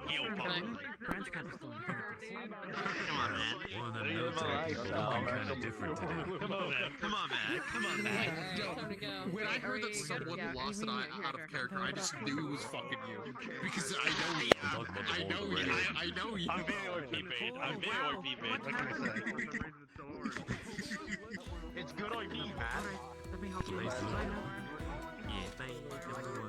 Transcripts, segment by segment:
Grant's kind of still in therapy. Come on, man. One of them military people looking kind of different today. Come on, man. Come on, man. Come on, man. Time to go. When I heard that someone lost it out of character, I just knew it was fucking you. Because I know you. I know you. I know you. I'm being OP bait. I'm being OP bait. What can I say? It's good OP, man. Let me help you. Nice. I know. Yeah, thank everyone.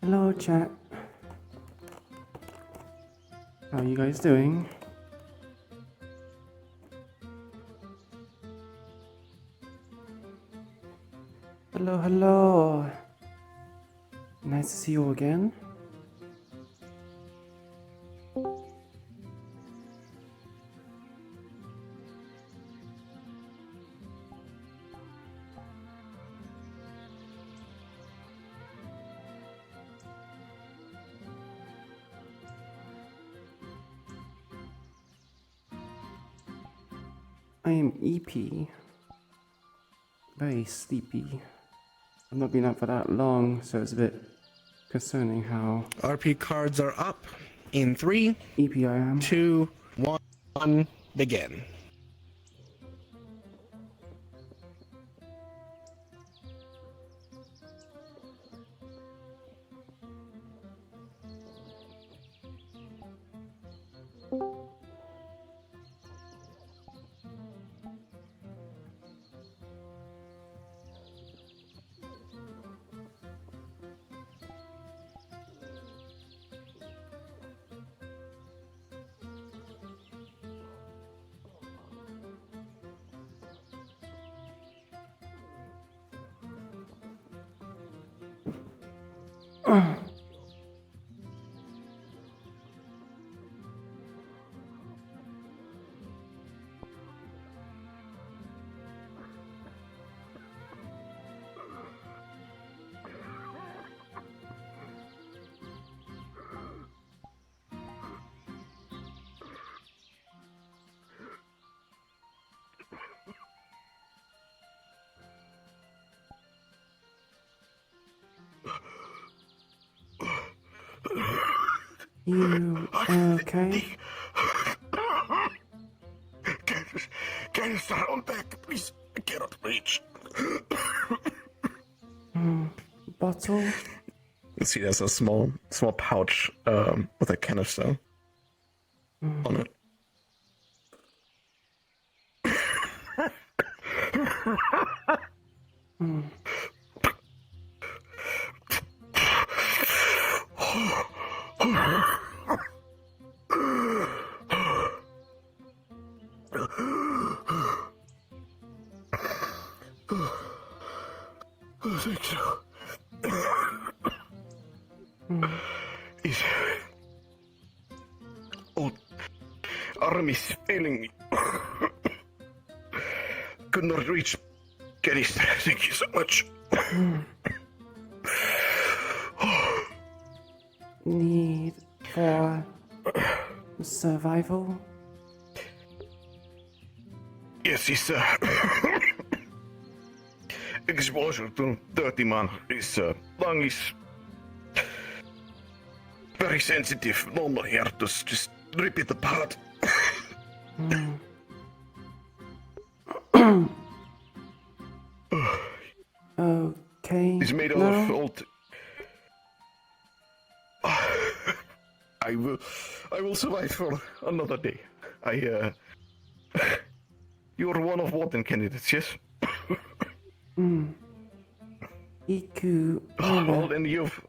Hello, chat. How are you guys doing? Hello, hello. Nice to see you again. I am EP. Very sleepy. I've not been up for that long, so it's a bit concerning how RP cards are up in 3, EP I am. 2, 1, begin. You okay? Can you start on back, please? I cannot reach. Bottle? You see, there's a small pouch with a canister on it. Thank you. His old arm is failing me. Could not reach canister. Thank you so much. Need for survival? Yes, his exposure to dirty man. His lung is very sensitive. Normal here to just rip it apart. Okay. It's made out now? of old. I will survive for another day. You're one of warden candidates, yes? Iku'lylah. Well, then you've.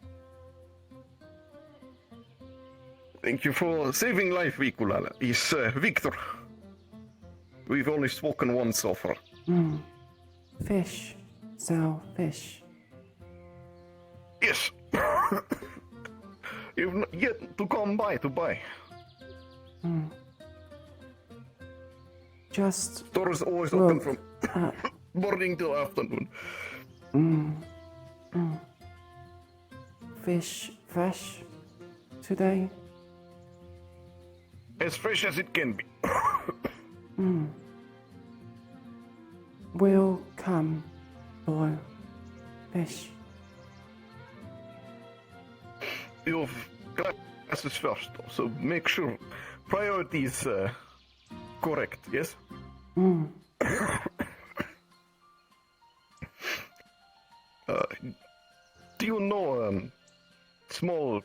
Thank you for saving life, Iku'lylah. He's Victor. We've only spoken once so far. Fish. Sell fish. Yes. You've not yet to come by to buy. Just Store is always open look from morning till afternoon. fish fresh today. As fresh as it can be. Will come for fish. You've classes first, so make sure priority is correct, yes? Do you know small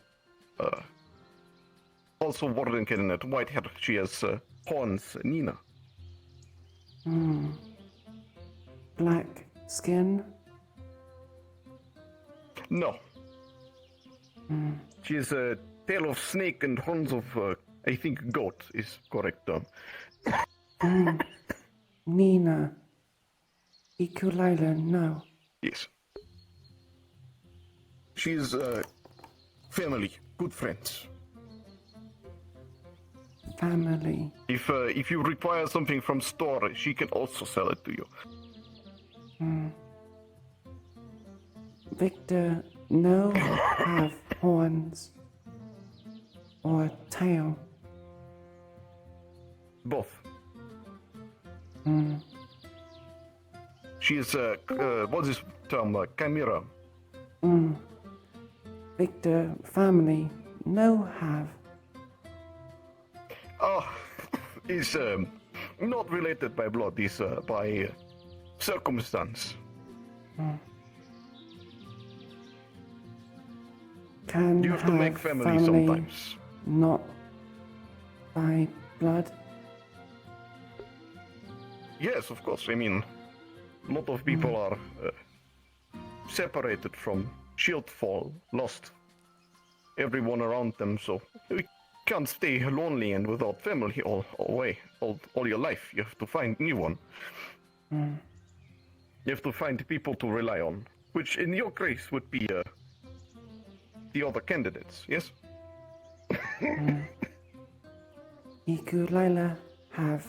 also warden candidate, white hair, she has horns, Nina? Black skin. No. She has a tail of snake and horns of, I think, goat is correct term. Nina. Iku'lylah, no. Yes. she's family, good friends. Family. If you require something from store, she can also sell it to you. Victor, no have horns or tail. Both. She is what's this term? Chimera. Victor, family, no have. Oh, is not related by blood. Is by circumstance. Can You have to make family sometimes. Not by blood. Yes, of course. I mean, a lot of people are separated from Shieldfall, lost everyone around them, so you can't stay lonely and without family all your life. You have to find new one. You have to find people to rely on, which in your case would be the other candidates, yes? Iku'lylah have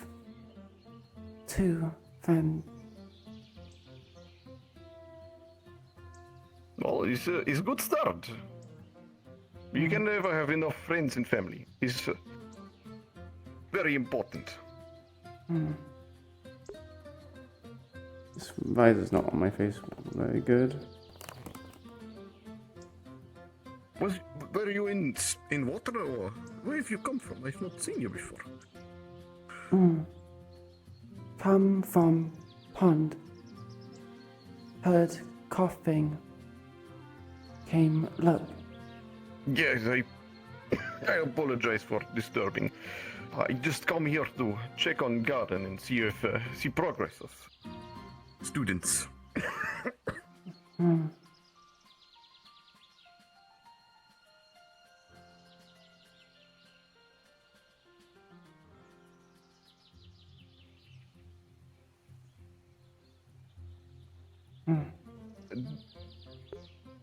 2 friends. Well, it's a good start. You can never have enough friends and family. It's very important. This visor's not on my face very good. Were you in water or where have you come from? I've not seen you before. Come from pond. Heard coughing. Came look. Yes, I apologize for disturbing. I just come here to check on garden and see if see progress of students.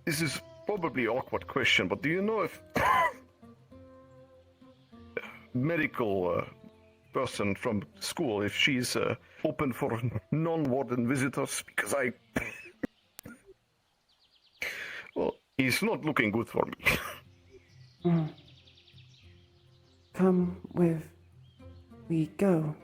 This is probably an awkward question, but do you know if medical person from school, if she's open for non-warden visitors? Because well, it's not looking good for me. Come with. We go.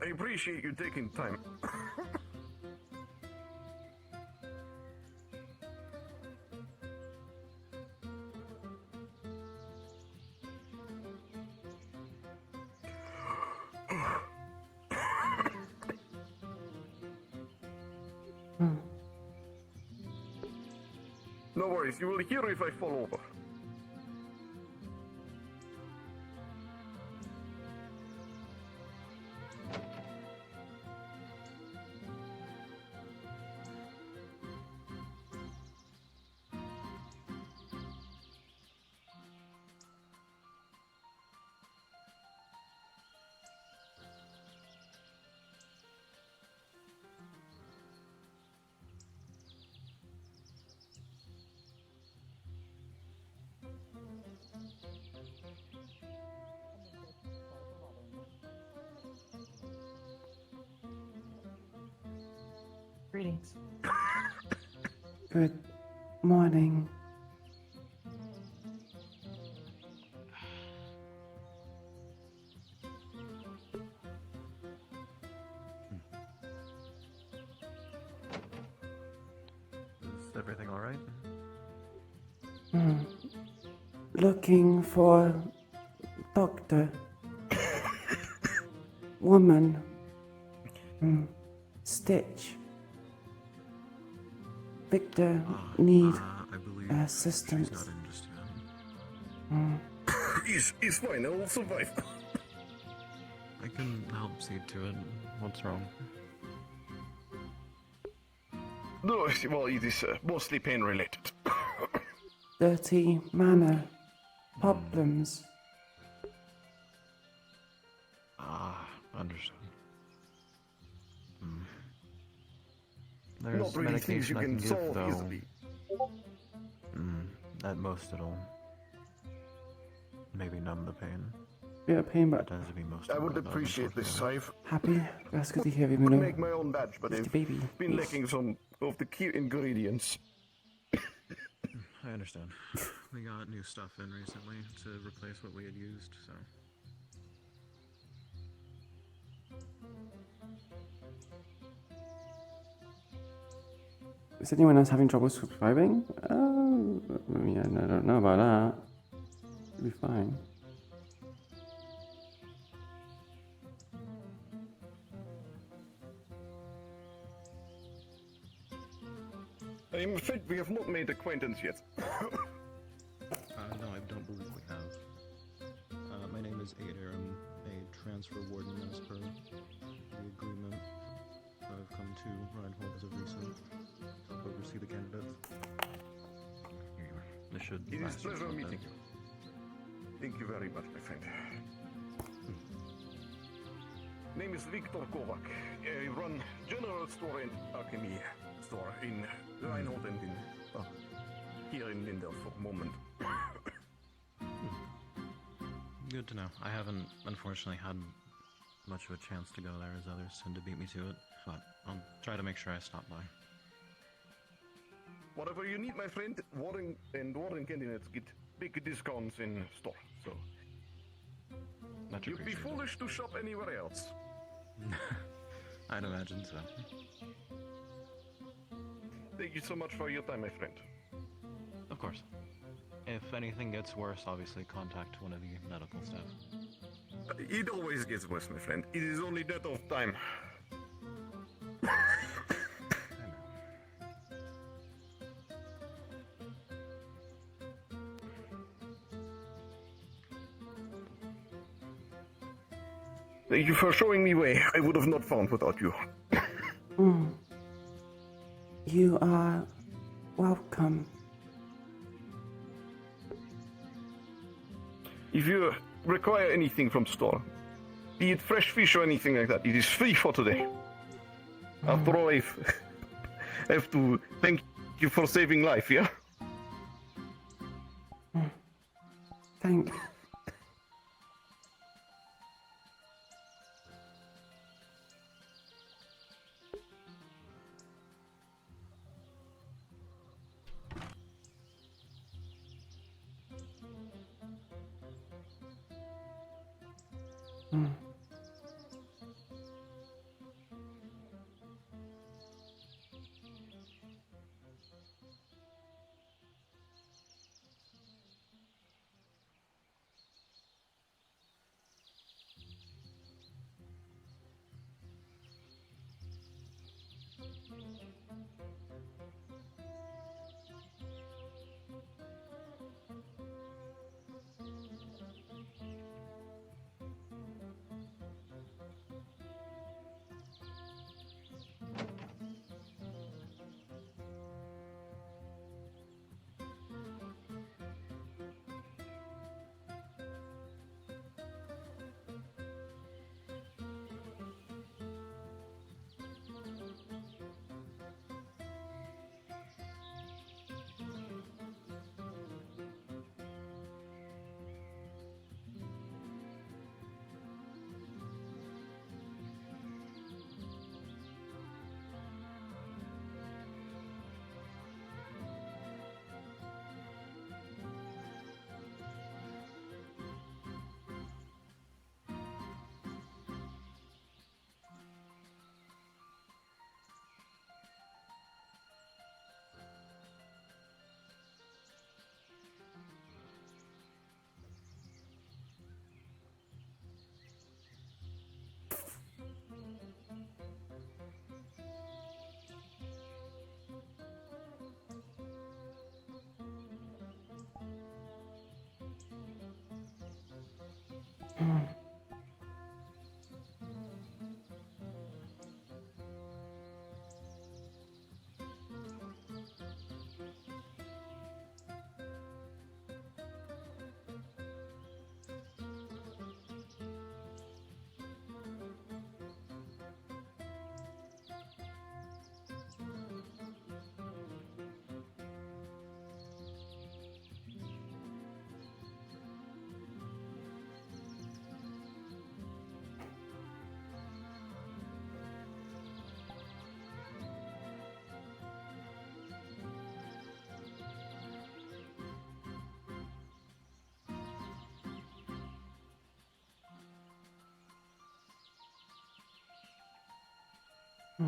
I appreciate you taking time. No worries, you will hear if I fall over. Greetings. Good morning. Is everything alright? Looking for doctor. Woman. Stitch. Victor need I believe assistance. she's not interested. He's fine, I will survive. I can help see to it. What's wrong? No, well, it is mostly pain related. Dirty manor. Problems. Ah, understood. Hmm. Not There's really things you medication I can give, solve though. easily. At most it'll maybe numb the pain. Bit of pain, That but tends to be most I of would what it does, appreciate this. unfortunately. I've happy. That's good to hear, would Emilio. make my own badge, but It's I've the baby. been Yes. lacking some of the key ingredients. I understand. We got new stuff in recently to replace what we had used, so. Is anyone else having trouble subscribing? I mean, I don't know about that. It'll be fine. I'm afraid we have not made acquaintance yet. No, I don't believe we have. My name is Adair. I'm a transfer warden as per the agreement. I've come to Reinhold as of recent to help oversee the candidates. Here you are. This should It is last you pleasure for a bit. meeting you. Thank you very much, my friend. Name is Viktor Kovac. I run general store and alchemy store in Reinhold and in here in Lindell for a moment. Good to know. I haven't, unfortunately, had much of a chance to go there as others tend to beat me to it, but I'll try to make sure I stop by. Whatever you need, my friend, Warren and Warren candidates get big discounts in store. So Much you'd be appreciated. foolish to shop anywhere else. I'd imagine so. Thank you so much for your time, my friend. Of course. If anything gets worse, obviously contact one of the medical staff. It always gets worse, my friend. It is only that of time. I know. Thank you for showing me way. I would have not found without you. You are welcome. If you require anything from store, be it fresh fish or anything like that, it is free for today. After all, I have to thank you for saving life, yeah? Thank. We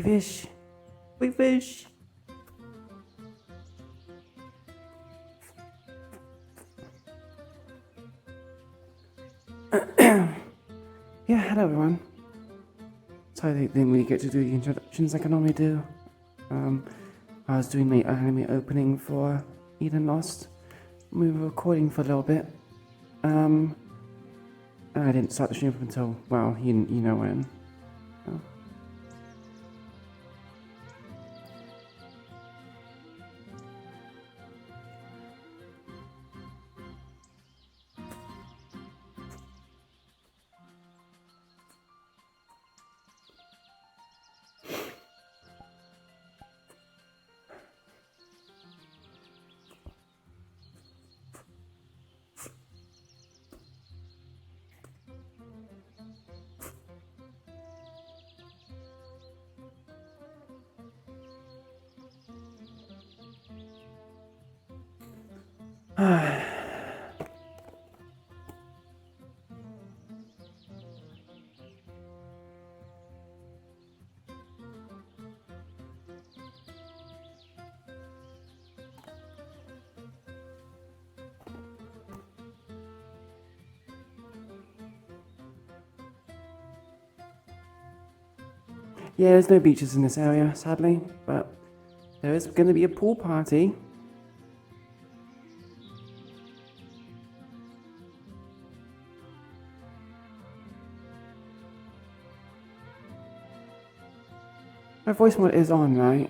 wish. We wish. Yeah, hello everyone. Sorry I didn't really get to do the introductions like I normally do. I was doing my anime opening for Eden Lost. We were recording for a little bit. I didn't start the stream up until, well, you know when. So. Yeah, there's no beaches in this area, sadly, but there is going to be a pool party. My voice mod is on, right?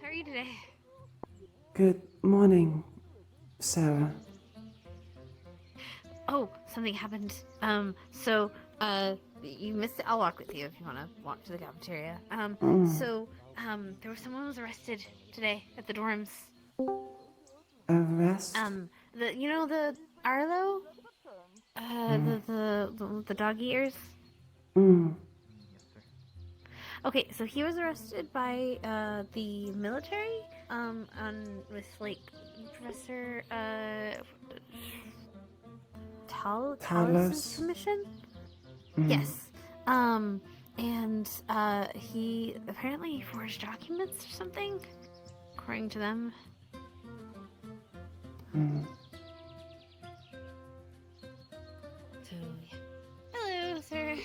How are you today? Good morning, Sarah. Oh, something happened. You missed it. I'll walk with you if you want to walk to the cafeteria. There was someone who was arrested today at the dorms. Arrest? The Arlo? The dog ears? Okay, so he was arrested by the military with like Professor Talos' mission. Yes. He apparently forged documents or something, according to them. So yeah. Hello, sir.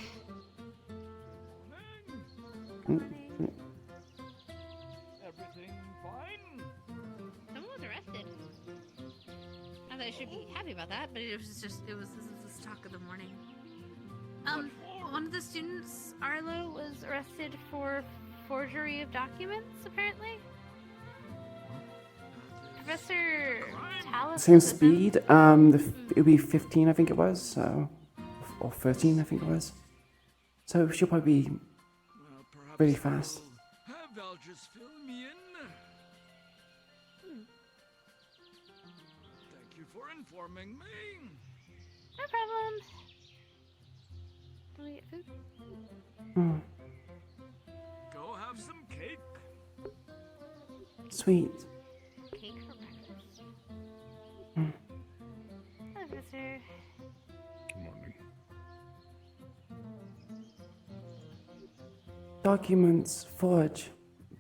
Everything fine? Someone was arrested. Not that I should be happy about that, but this is the talk of the morning. One of the students, Arlo, was arrested for forgery of documents, apparently. Professor Talos. Same speed. It'll be 15, I think it was. So, or 13, I think it was. So she'll probably be really fast. Have Val just fill me in. Thank you for informing me. No problem. Do we get food? Go have some cake. Sweet. Cake for breakfast. Hello, Professor. Good morning. Documents, forge,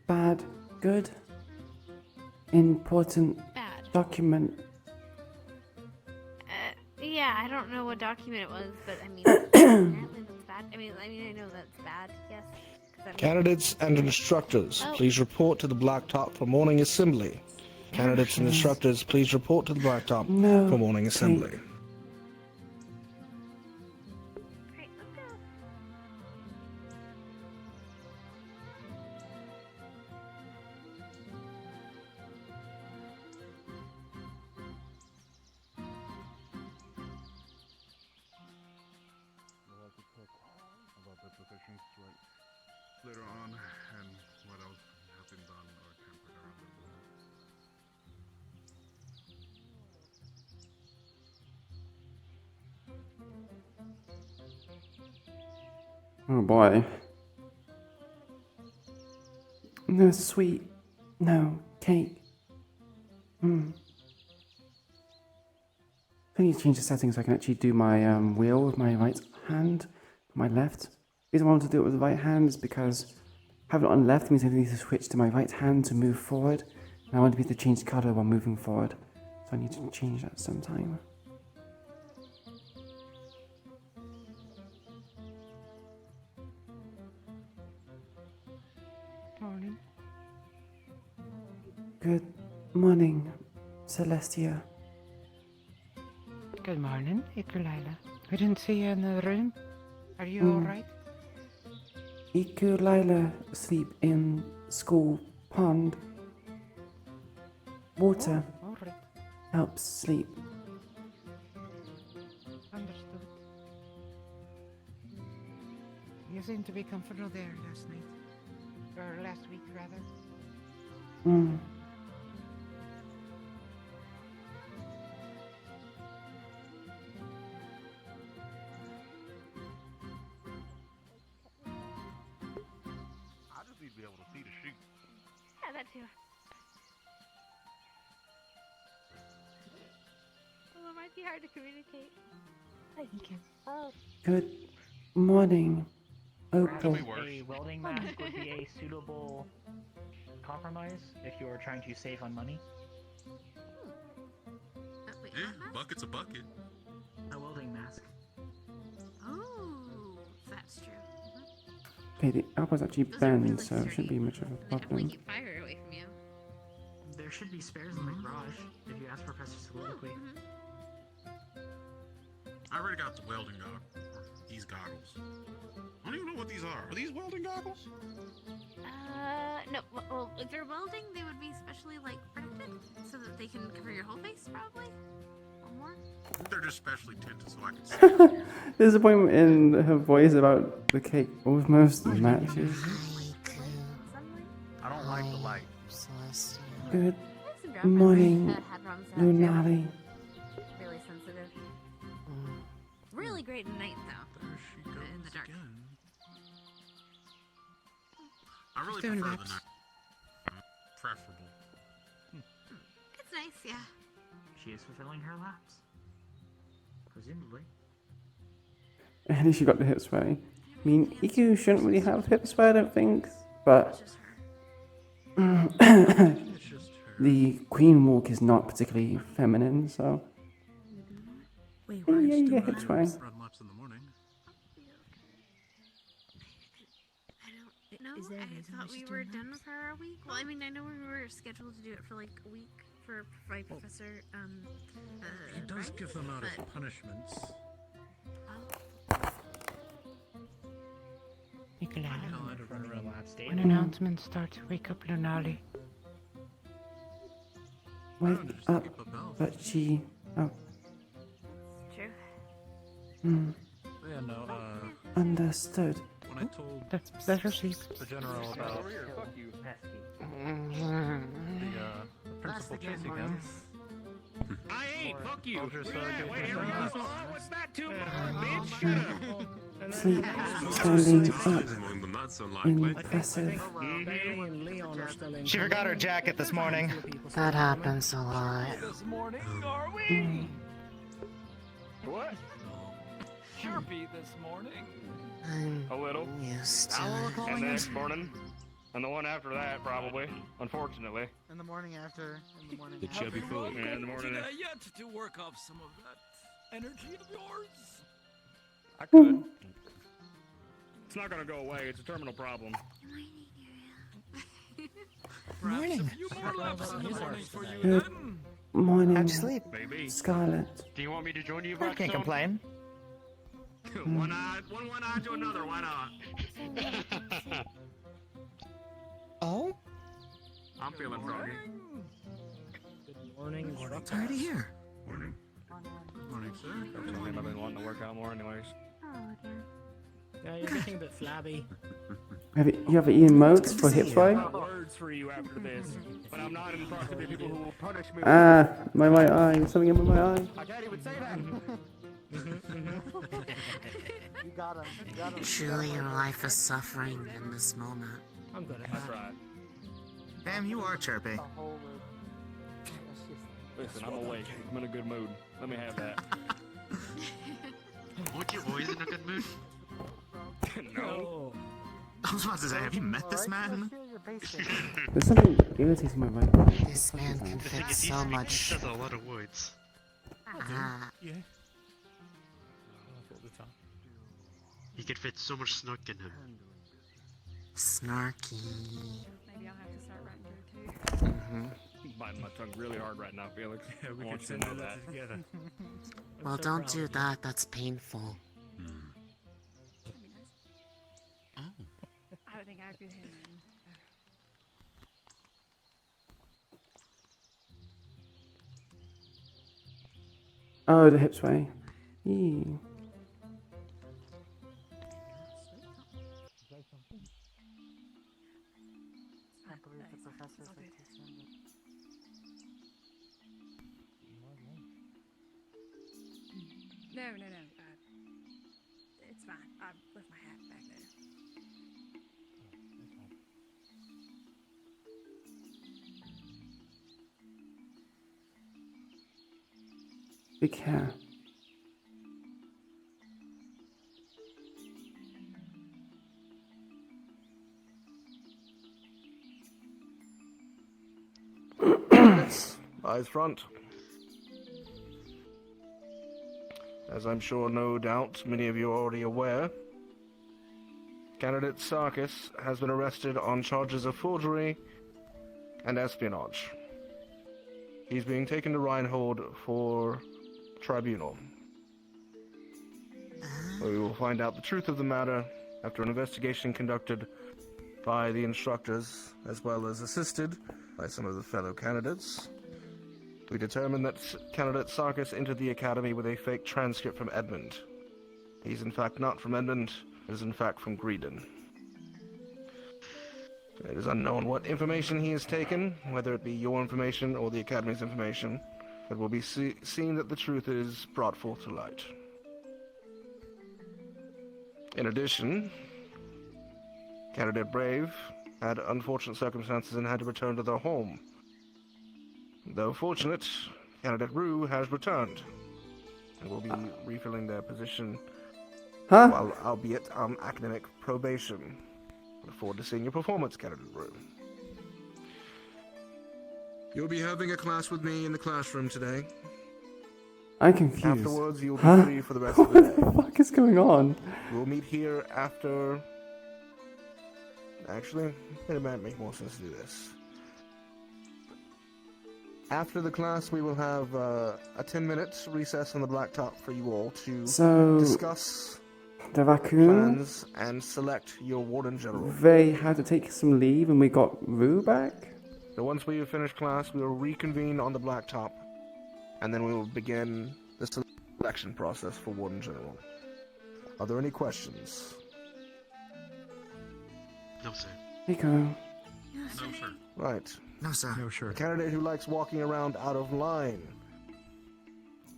bad, good, important Bad. document. I don't know what document it was, but I mean, apparently that's bad. I mean, I know that's bad. Yes. 'Cause I mean- Candidates and instructors, Oh. please report to the blacktop for morning assembly. Candidates and instructors, please report to the blacktop No, for morning assembly. Great, let's go. We'll have to talk about the professions later on and what else has been done or tempered around the world. Oh boy. No sweet. No cake. I need to change the settings so I can actually do my wheel with my right hand, my left. The reason I want to do it with the right hand is because having it on left means I need to switch to my right hand to move forward. And I want to be able to change colour while moving forward. So I need to change that sometime. Morning. Good morning, Celestia. Good morning, Iku'lylah. We didn't see you in the room. Are you alright? Iku'lylah sleep in school pond. Water Alright. helps sleep. Understood. You seemed to be comfortable there last night. Or last week, rather. I just need to be able to see the shoot. Yeah, that too. Well, it might be hard to communicate. Thank you. Oh. Good morning, Opal. A welding mask would be a suitable compromise if you were trying to save on money. Wait, Yeah, what? bucket's a bucket. A welding mask. Oh, that's true. Okay, the apple's actually Those are bent, really so it shouldn't be much of a They definitely problem. keep fire away from you. There should be spares in the garage if you ask Professor Soliloquy. I already got the welding these goggles. I don't even know what these are. Are these welding goggles? No. Well, if they're welding, they would be specially like protected so that they can cover your whole face, probably. Or more. They're just specially tinted so I can see. Disappointment in her voice about the cake almost matches. Sunlight. I don't like the light. Good Some drop morning, that had problems out Lunali. Really sensitive. Really great at night, though. There she goes In the dark. again. I really Doing prefer the laps. night. Preferable. It's nice, yeah. She is fulfilling her laps. Presumably. At least you got the hip sway. I mean, Iku shouldn't really have hip sway, I don't think. But It's just her. It's just her. the queen walk is not particularly feminine, so Wait, yeah, you get hip sway. Run laps in the morning. I don't know. Is there a I reason thought we we should were do done for our week. Well, I mean, I know we were scheduled to do it for like a week for by Professor. He does Ryan, give them out but- as punishments. Iku'lylah. I had to run around. When announcements start, wake up Lunali. Wake just up, skip a bell. but she. Oh, True. Yeah, no, understood. when I told Let her sleep. the general about the principal chasing him, I ain't. Fuck you. Soldier said Yeah, it wait, was everything's nice. on. What's that too long, bitch? Shut up. Sleep, standing up, among them not so likely. impressive. She forgot her jacket this morning. That happens a lot. This morning, are we? What? Chirpy this morning. I'm A little. used to And it. the next morning. And the one after that, probably. Unfortunately. In the morning after. In the morning The after. chubby fool. Yeah, in the morning. Yet to work off some of that energy of yours? I could. It's not gonna go away. It's a terminal problem. Perhaps a few more laps in the morning for you Good then. morning, How'd you sleep? Maybe. Scarlet. Do you want me to join you, I Blackstone? can't complain. one eye to another. Why not? Oh? I'm feeling froggy. Morning. Sorry to hear. Morning, sir. I've been wanting to work out more, anyways. Yeah, you're getting a bit flabby. You ever eaten moats for hip fry? I've got words for you after this, but I'm not in proximity of people who will punish me. Ah, my right eye. There's something in my eye. I can't even say that. You got him. Surely your life is suffering in this moment. I'm gonna That's right. Damn, you are chirpy. Listen, I'm awake. I'm in a good mood. Let me have that. Weren't you always in a good mood? No. I was about to say, have you met this man? There's something irritating my right eye. This man can fit so much. He says a lot of words. Yeah. He could fit so much snark in him. Snarky. Maybe I'll have to start writing here too. Biting my tongue really hard right now, Felix. Yeah, we I want could you to send know that that. together. Well, don't do that. That's painful. That'd be nice. I would think I'd do him. Oh, the hip sway. Yee. I believe the professor's like this one. No. It's fine. I left my hat back there. Big hair. Eyes front. As I'm sure no doubt many of you are already aware, candidate Sarkis has been arrested on charges of forgery and espionage. He's being taken to Reinhold for tribunal. We will find out the truth of the matter after an investigation conducted by the instructors, as well as assisted by some of the fellow candidates. We determined that candidate Sarkis entered the academy with a fake transcript from Edmund. He's in fact not from Edmund, it is in fact from Greedon. It is unknown what information he has taken, whether it be your information or the academy's information. It will be seen that the truth is brought forth to light. In addition, candidate Brave had unfortunate circumstances and had to return to their home. Though fortunate, candidate Rue has returned and will be refilling their position while albeit academic probation. Look forward to seeing your performance, candidate Rue. You'll be having a class with me in the classroom today. I'm confused. Afterwards, you'll be free for the rest of the day. What the fuck is going on? We'll meet here after... Actually, it might make more sense to do this. After the class, we will have a 10-minute recess on the blacktop for you all to discuss the raccoon plans and select your warden general. They had to take some leave and we got Rue back? So once we have finished class, we will reconvene on the blacktop, and then we will begin the selection process for warden general. Are there any questions? No, sir. Nico. No, sir. Right. No, sir. No, sure. A candidate who likes walking around out of line.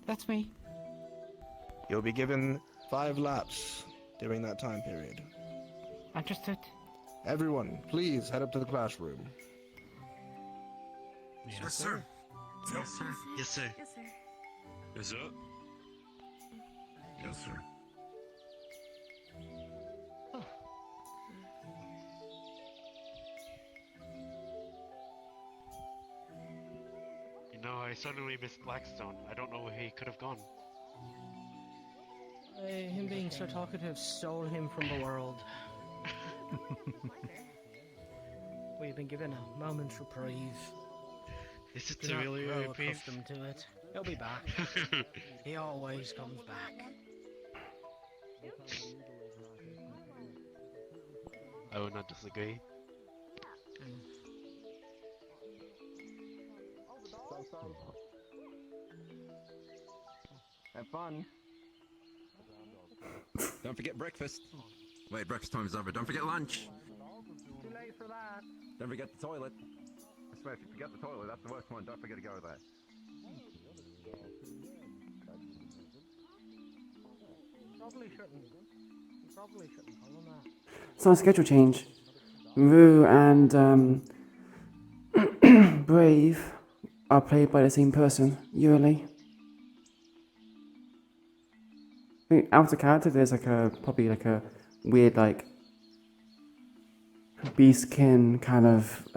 That's me. You'll be given 5 laps during that time period. Understood. Everyone, please head up to the classroom. Yes, sir. Yes, sir. Yes, sir. Yes, sir. Is it? Yes, sir. You know, I suddenly missed Blackstone. I don't know where he could have gone. Him being so talkative stole him from the world. We've been given a moment's reprieve. Is it Do not really grow reprieve? accustomed to it. He'll be back. He always comes back. I would not disagree. Have fun. Don't forget breakfast. Wait, breakfast time is over. Don't forget lunch. Too late for that. Don't forget the toilet. I swear, if you forget the toilet, that's the worst one. Don't forget to go there. Probably shouldn't follow that. So on schedule change, Rue and Brave are played by the same person yearly. I think out of character, there's probably a weird beastkin kind of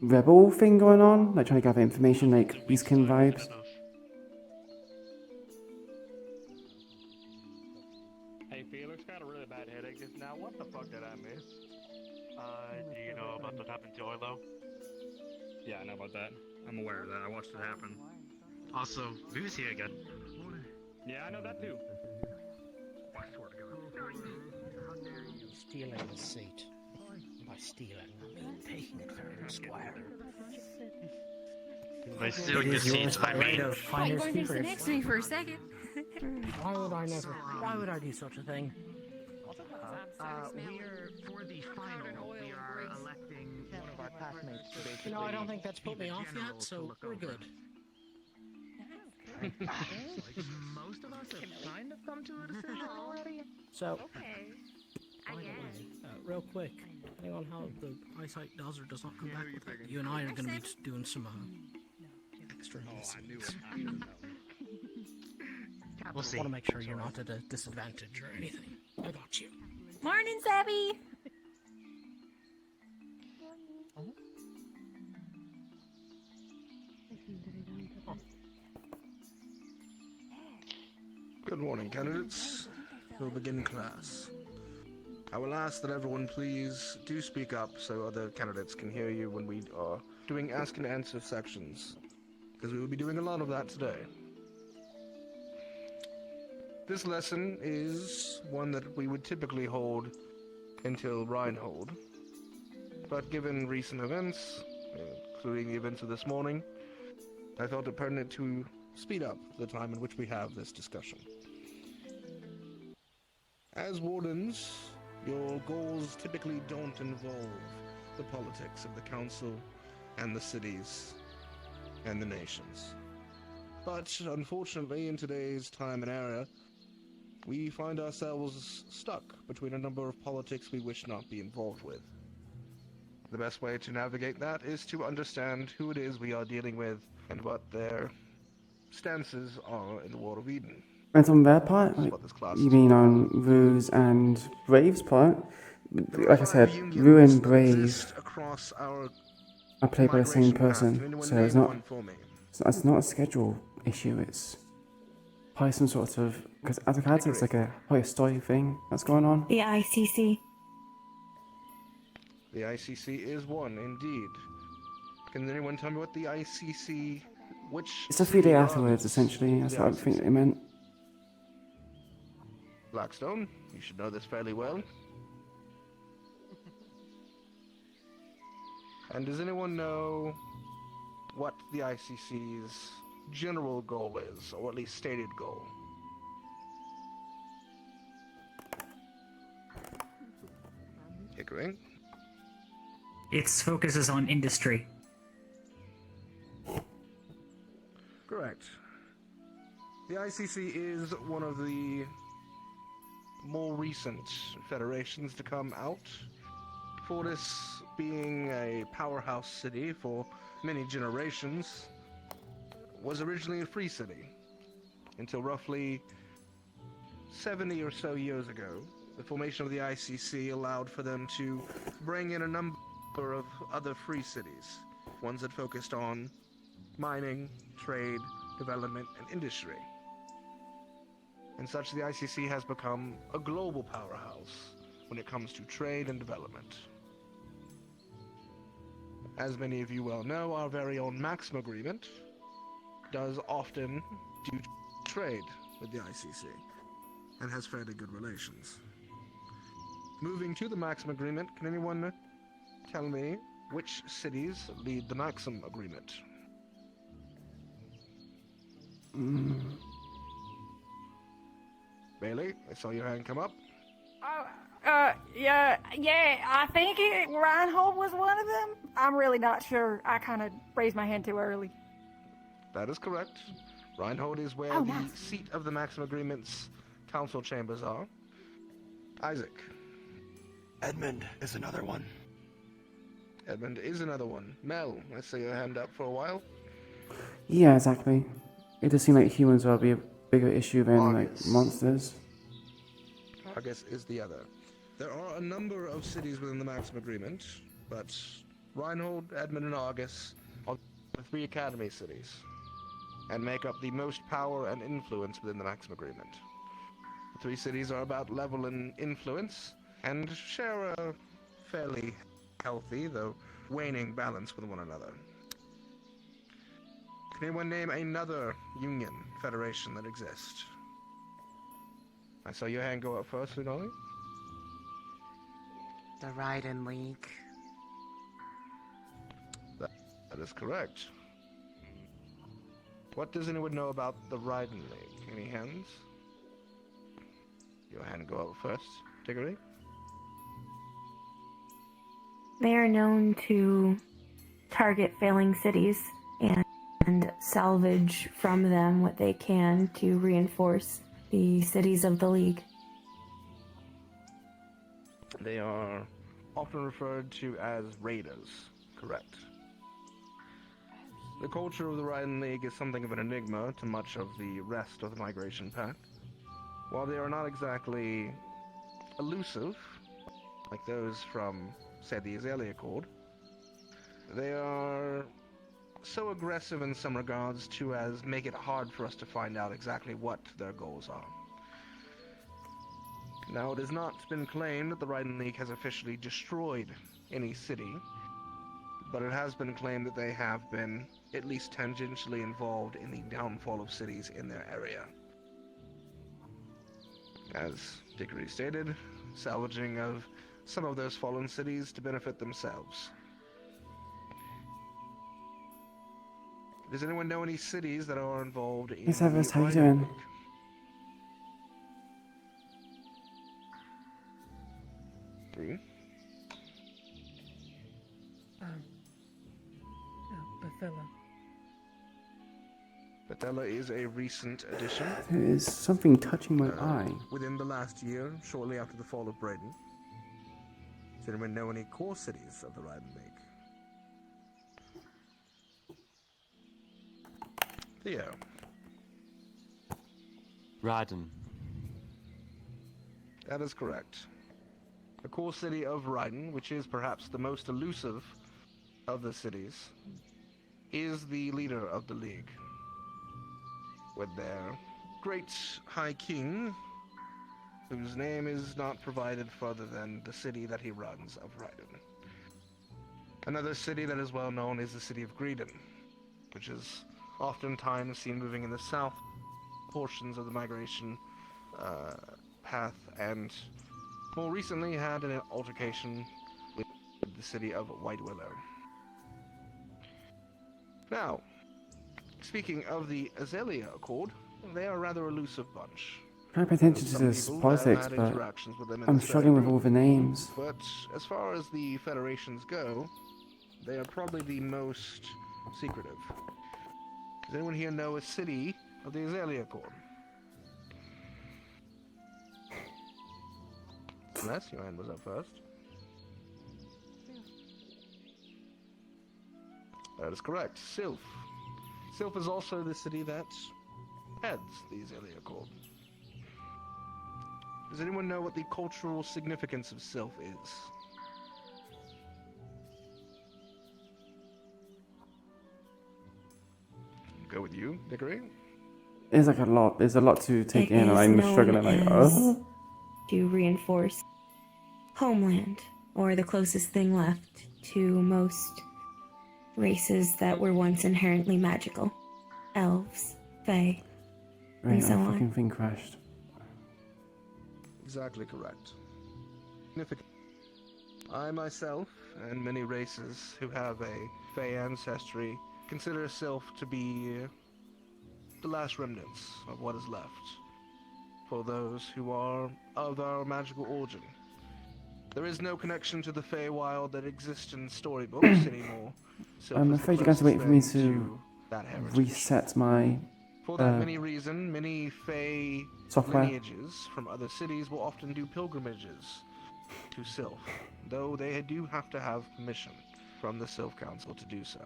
rebel thing going on, like trying to gather information, like beastkin vibes. Hey, Felix, got a really bad headache just now. What the fuck did I miss? Do you know about what happened to Orlo? Yeah, I know about that. I'm aware of that. I watched it happen. Also, Vu's here again. Yeah, I know that too. I swear to God. Stealing the seat. By stealing, I mean taking it fair and square. By stealing the seats, I mean... Oh, you're going to sit next to me for a second. Why would I do such a thing? We're for the final. We are electing one of our classmates to basically. I don't think that's put me off yet, so we're good. Most of us have kind of come to a decision already. So, I guess. real quick, depending on how the eyesight does or does not come back with it, you and I are going to be doing some extra lessons. We'll see. I want to make sure you're not at a disadvantage or anything. I got you. Morning, Zabby! Good morning, candidates. We'll begin class. I will ask that everyone please do speak up so other candidates can hear you when we are doing ask and answer sections, because we will be doing a lot of that today. This lesson is one that we would typically hold until Reinhold, but given recent events, including the events of this morning, I felt it pertinent to speed up the time in which we have this discussion. As wardens, your goals typically don't involve the politics of the council and the cities and the nations. But unfortunately, in today's time and era, we find ourselves stuck between a number of politics we wish not be involved with. The best way to navigate that is to understand who it is we are dealing with and what their stances are in the World of Eden. And on their part, you mean on Rue's and Brave's part? Like I said, Rue and Brave are played by the same person, so it's not a schedule issue. It's probably some sort of, because as a character, it's probably a story thing that's going on. The ICC. The ICC is one, indeed. Can anyone tell me what the ICC, which... It's a 3-day afterwards, essentially. That's what I think they meant. Blackstone, you should know this fairly well. And does anyone know what the ICC's general goal is, or at least stated goal? Pickering? Its focus is on industry. Correct. The ICC is one of the more recent federations to come out. Fortis, being a powerhouse city for many generations, was originally a free city until roughly 70 or so years ago. The formation of the ICC allowed for them to bring in a number of other free cities, ones that focused on mining, trade, development, and industry. and such the ICC has become a global powerhouse when it comes to trade and development. As many of you well know, our very own Maxim agreement does often do trade with the ICC and has fairly good relations. Moving to the Maxim agreement, can anyone tell me which cities lead the Maxim agreement? Bailey, I saw your hand come up. Yeah, I think Reinhold was one of them. I'm really not sure. I kind of raised my hand too early. That is correct. Reinhold is where the seat of the Maxim Agreement's council chambers are. Isaac. Edmund is another one. Edmund is another one. Mel, I saw your hand up for a while. Yeah, exactly. It does seem like humans will be a bigger issue than like monsters. Argus is the other. There are a number of cities within the Maxim Agreement, but Reinhold, Edmund, and Argus are the 3 academy cities, and make up the most power and influence within the Maxim Agreement. The 3 cities are about level in influence, and share a fairly healthy, though waning balance with one another. Can anyone name another union federation that exists? I saw your hand go up first, Lunali. The Raiden League. That is correct. What does anyone know about the Raiden League? Any hands? Your hand go up first, Tiggery. They are known to target failing cities and salvage from them what they can to reinforce the cities of the League. They are often referred to as raiders, correct. The culture of the Raiden League is something of an enigma to much of the rest of the Migration Pact. While they are not exactly elusive, like those from, say, the Azalea Accord, they are so aggressive in some regards to as make it hard for us to find out exactly what their goals are. Now, it has not been claimed that the Raiden League has officially destroyed any city, but it has been claimed that they have been at least tangentially involved in the downfall of cities in their area. As Dickory stated, salvaging of some of those fallen cities to benefit themselves. Does anyone know any cities that are involved in Yes, Everest, the how you Raiden doing? League? Three. Bethella. Bethella is a recent addition. There is something touching my eye. Within the last year, shortly after the fall of Braden. Does anyone know any core cities of the Raiden League? Theo. Raiden. That is correct. The core city of Raiden, which is perhaps the most elusive of the cities, is the leader of the League, with their great High King, whose name is not provided further than the city that he runs of Raiden. Another city that is well known is the city of Greedon, which is oftentimes seen moving in the south portions of the migration path, and more recently had an altercation with the city of White Willow. Now, speaking of the Azalea Accord, they are a rather elusive bunch. I pay attention to this politics, but I'm struggling with all the names. But as far as the federations go, they are probably the most secretive. Does anyone here know a city of the Azalea Accord? Unless your hand was up first. That is correct. Sylph. Sylph is also the city that heads the Azalea Accord. Does anyone know what the cultural significance of Sylph is? Go with you, Dickory. It's like a lot. There's a lot to take It in, and is I'm known struggling. Like, as to reinforce homeland, or the closest thing left to most races that were once inherently magical. Elves, fae, right, and so our on. fucking thing crashed. Exactly correct. Significant. I myself, and many races who have a Fey ancestry, consider self to be the last remnants of what is left for those who are of our magical origin. There is no connection to the Feywild that exists in storybooks anymore. I'm afraid you're going to wait for me to that heritage. reset my For that many reason, many Fey software. lineages from other cities will often do pilgrimages to Sylph, though they do have to have permission from the Sylph Council to do so.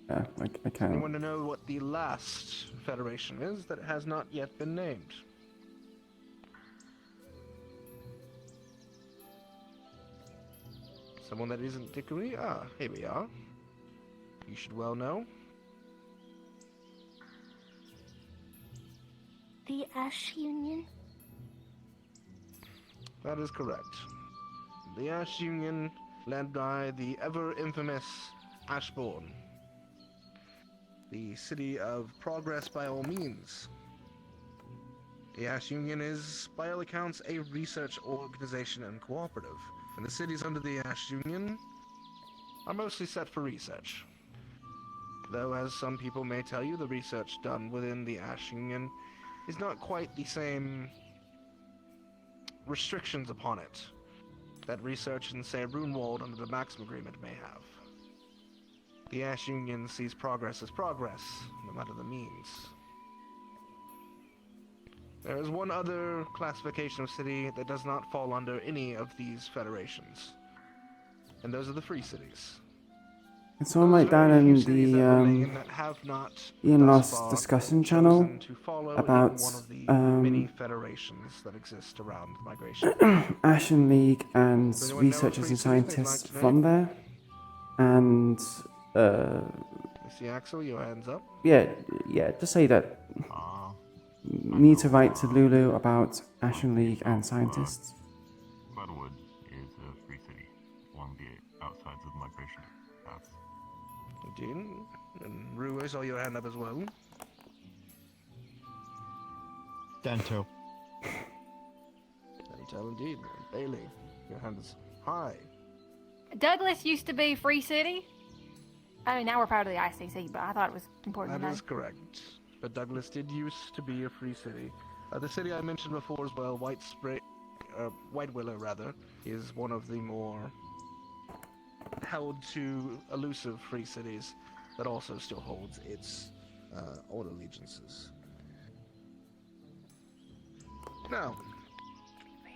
Yeah, I can't. Anyone to know what the last federation is that has not yet been named? Someone that isn't Dickory? Ah, here we are. You should well know. The Ash Union? That is correct. The Ash Union, led by the ever-infamous Ashbourne. The city of progress by all means. The Ash Union is, by all accounts, a research organization and cooperative. And the cities under the Ash Union are mostly set for research. Though, as some people may tell you, the research done within the Ash Union is not quite the same restrictions upon it that research in, say, Runewald under the Maxim Agreement may have. The Ash Union sees progress as progress, no matter the means. There is one other classification of city that does not fall under any of these federations, and those are the free cities. It's someone like down in the that have not Ian thus Lost far discussion channel to follow about one of the many federations that exist around migration. Ashen League and Does anyone know researchers and free cities they'd like scientists to name? from there, and You see, Axel, your hands up. yeah, just say that. Need to write to Lulu about Ashen League and scientists. Glenwood is a free city along the outsides of the migration paths. Indeed. And Rue, I saw your hand up as well. Dento. Tell indeed. Bailey, your hand is high. Douglas used to be Free City. I mean, now we're part of the ICC, but I thought it was important to That know. is correct. But Douglas did used to be a free city. The city I mentioned before as well, White Willow rather, is one of the more held to elusive free cities that also still holds its old allegiances. Now,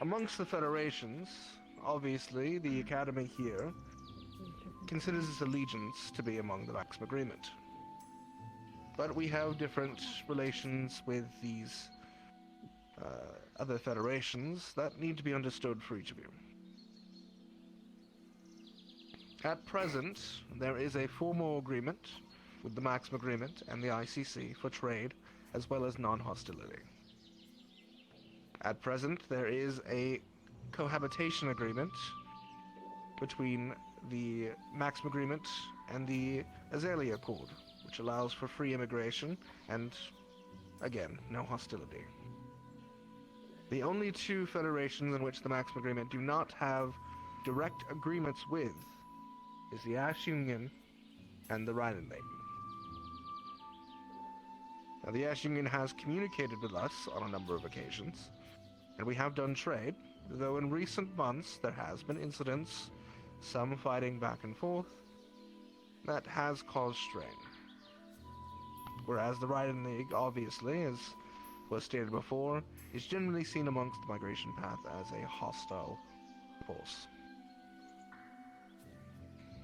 amongst the federations, obviously the Academy here considers its allegiance to be among the Maxim Agreement. But we have different relations with these other federations that need to be understood for each of you. At present, there is a formal agreement with the Maxim Agreement and the ICC for trade, as well as non-hostility. At present, there is a cohabitation agreement between the Maxim Agreement and the Azalea Accord, which allows for free immigration and, again, no hostility. The only two federations in which the Maxim Agreement do not have direct agreements with is the Ash Union and the Rheinenmaiden. Now, the Ash Union has communicated with us on a number of occasions, and we have done trade, though in recent months there has been incidents, some fighting back and forth, that has caused strain. Whereas the Raiden League, obviously, as was stated before, is generally seen amongst the migration path as a hostile force.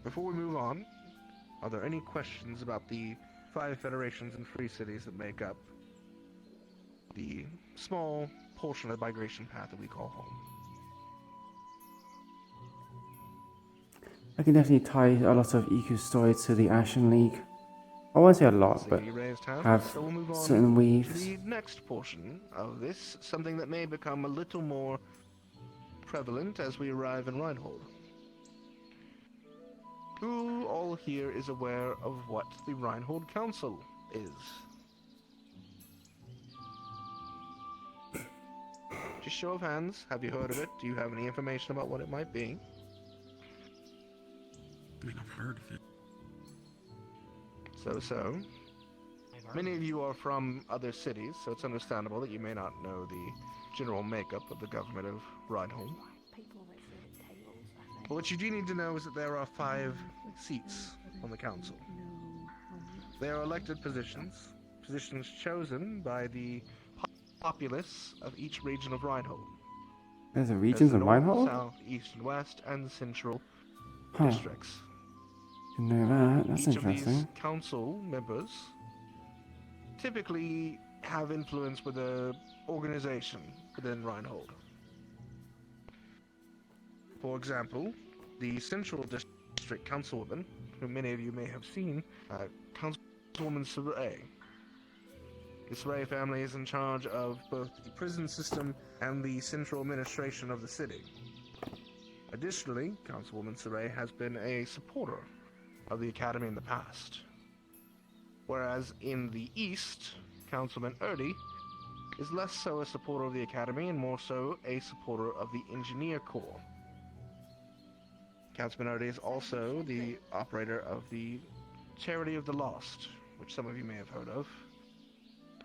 Before we move on, are there any questions about the 5 federations and free cities that make up the small portion of the migration path that we call home? I can definitely tie a lot of Iku's story to the Ashen League. I won't say a lot, but You raised hand, have so we'll move on certain to weaves. the next portion of this, something that may become a little more prevalent as we arrive in Reinhold. Who all here is aware of what the Reinhold Council is? Just show of hands, have you heard of it? Do you have any information about what it might be? I mean, I've heard of it. So. Many of you are from other cities, so it's understandable that you may not know the general makeup of the government of Reinhold. But what you do need to know is that there are 5 seats on the council. They are elected positions chosen by the populace of each region of Reinhold. There's a regions of Reinhold? South, east, and west, and central Huh. districts. Didn't know that. That's Each of interesting. these council members typically have influence with the organization within Reinhold. For example, the Central District Councilwoman, who many of you may have seen, Councilwoman Saray. The Saray family is in charge of both the prison system and the central administration of the city. Additionally, Councilwoman Saray has been a supporter of the Academy in the past. Whereas in the East, Councilman Erdy is less so a supporter of the Academy and more so a supporter of the Engineer Corps. Councilman Erdy is also the operator of the Charity of the Lost, which some of you may have heard of.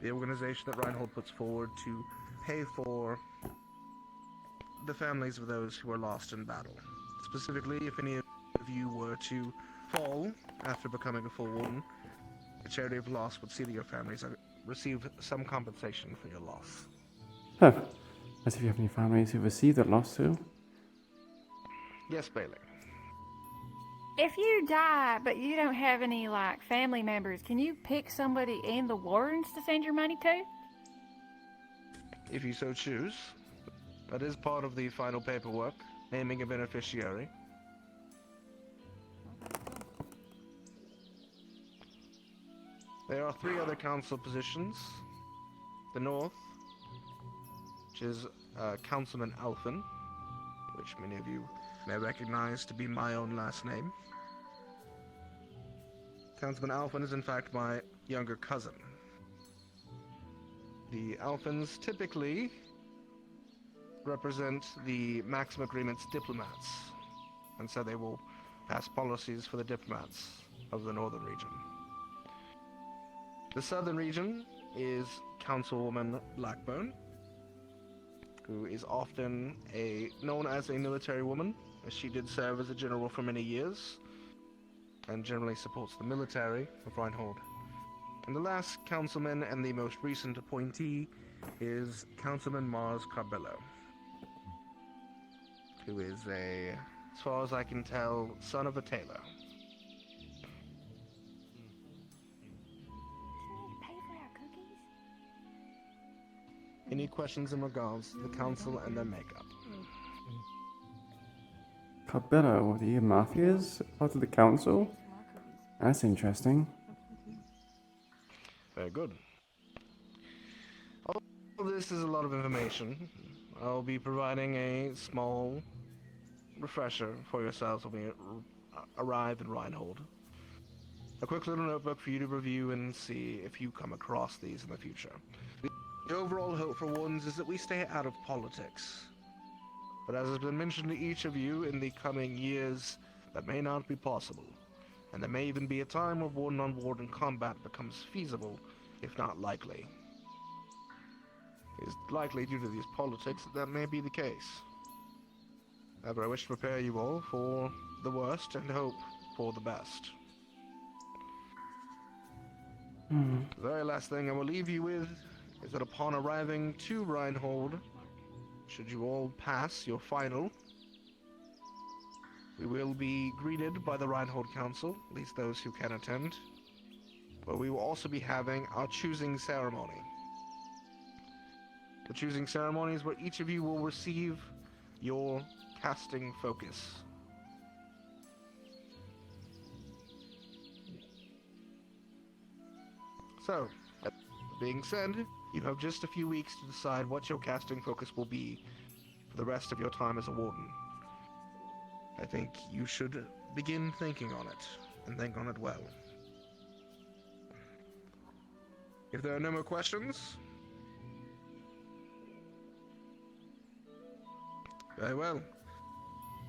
The organization that Reinhold puts forward to pay for the families of those who are lost in battle. Specifically, if any of you were to fall after becoming a full warden, the Charity of Loss would see that your families receive some compensation for your loss. Huh. As if you have any families who received that loss too. Yes, Bailey. If you die, but you don't have any, like, family members, can you pick somebody in the wardens to send your money to? If you so choose. That is part of the final paperwork, naming a beneficiary. There are 3 other council positions. The North, which is Councilman Alphen, which many of you may recognize to be my own last name. Councilman Alphen is in fact my younger cousin. The Alphens typically represent the Maxim Agreement's diplomats, and so they will pass policies for the diplomats of the northern region. The southern region is Councilwoman Blackburn, who is often known as a military woman, as she did serve as a general for many years, and generally supports the military of Reinhold. And the last councilman and the most recent appointee is Councilman Mars Carbello, who is as far as I can tell, son of a tailor. Any questions in regards to the council and their makeup? Carbello, the Mafia's part of the council? That's interesting. Very good. All this is a lot of information. I'll be providing a small refresher for yourselves when we arrive in Reinhold. A quick little notebook for you to review and see if you come across these in the future. The overall hope for Wardens is that we stay out of politics. But as has been mentioned to each of you, in the coming years, that may not be possible. And there may even be a time where warden-on-warden combat becomes feasible, if not likely. It is likely due to these politics that may be the case. However, I wish to prepare you all for the worst and hope for the best. The very last thing I will leave you with is that upon arriving to Reinhold, should you all pass your final, we will be greeted by the Reinhold Council, at least those who can attend, where we will also be having our choosing ceremony. The choosing ceremony is where each of you will receive your casting focus. So, that being said, you have just a few weeks to decide what your casting focus will be for the rest of your time as a warden. I think you should begin thinking on it, and think on it well. If there are no more questions... Very well.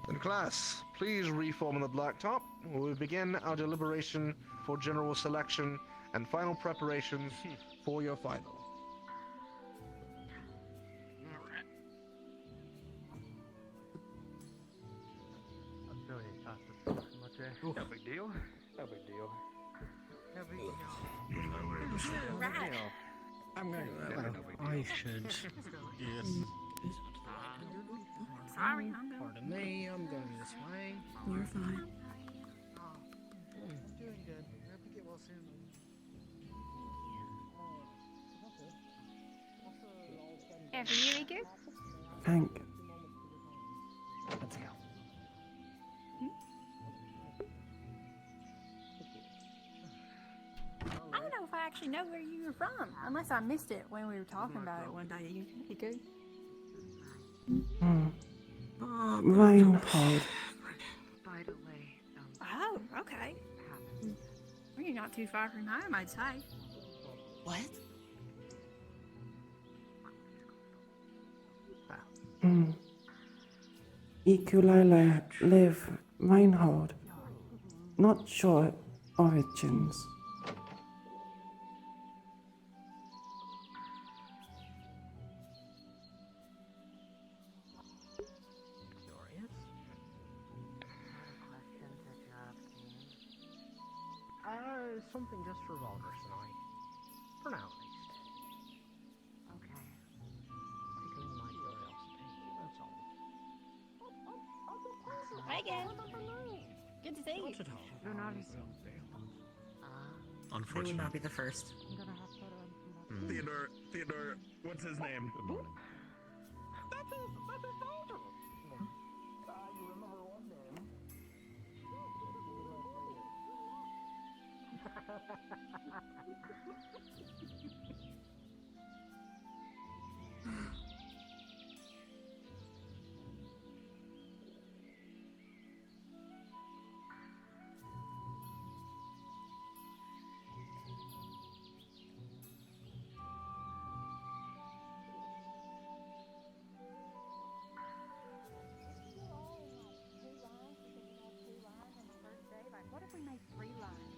Then class, please reform on the blacktop. We will begin our deliberation for general selection and final preparations for your final. No big deal. No big deal. No big deal. Right. I'm going to. I should. Yes. Sorry, I'm going. Pardon me, I'm going this way. You're fine. Doing good. I hope you get well soon. Every good? Thank. Let's go. I don't know if I actually know where you were from, unless I missed it when we were talking about it one day. You good? Reinhold. By the way, Oh, okay. Well, you're not too far from home, I'd say. what? Iku'lylah live Reinhold. Not sure origins. Something just for Valdris and I. For now, at least. Okay. Tickling my curiosity, that's all. Hi again. Good to see you. Not at all. You're not as... They would Unfortunately. not be the first. Theodore, what's his name? Good morning. What if we made 3 lines?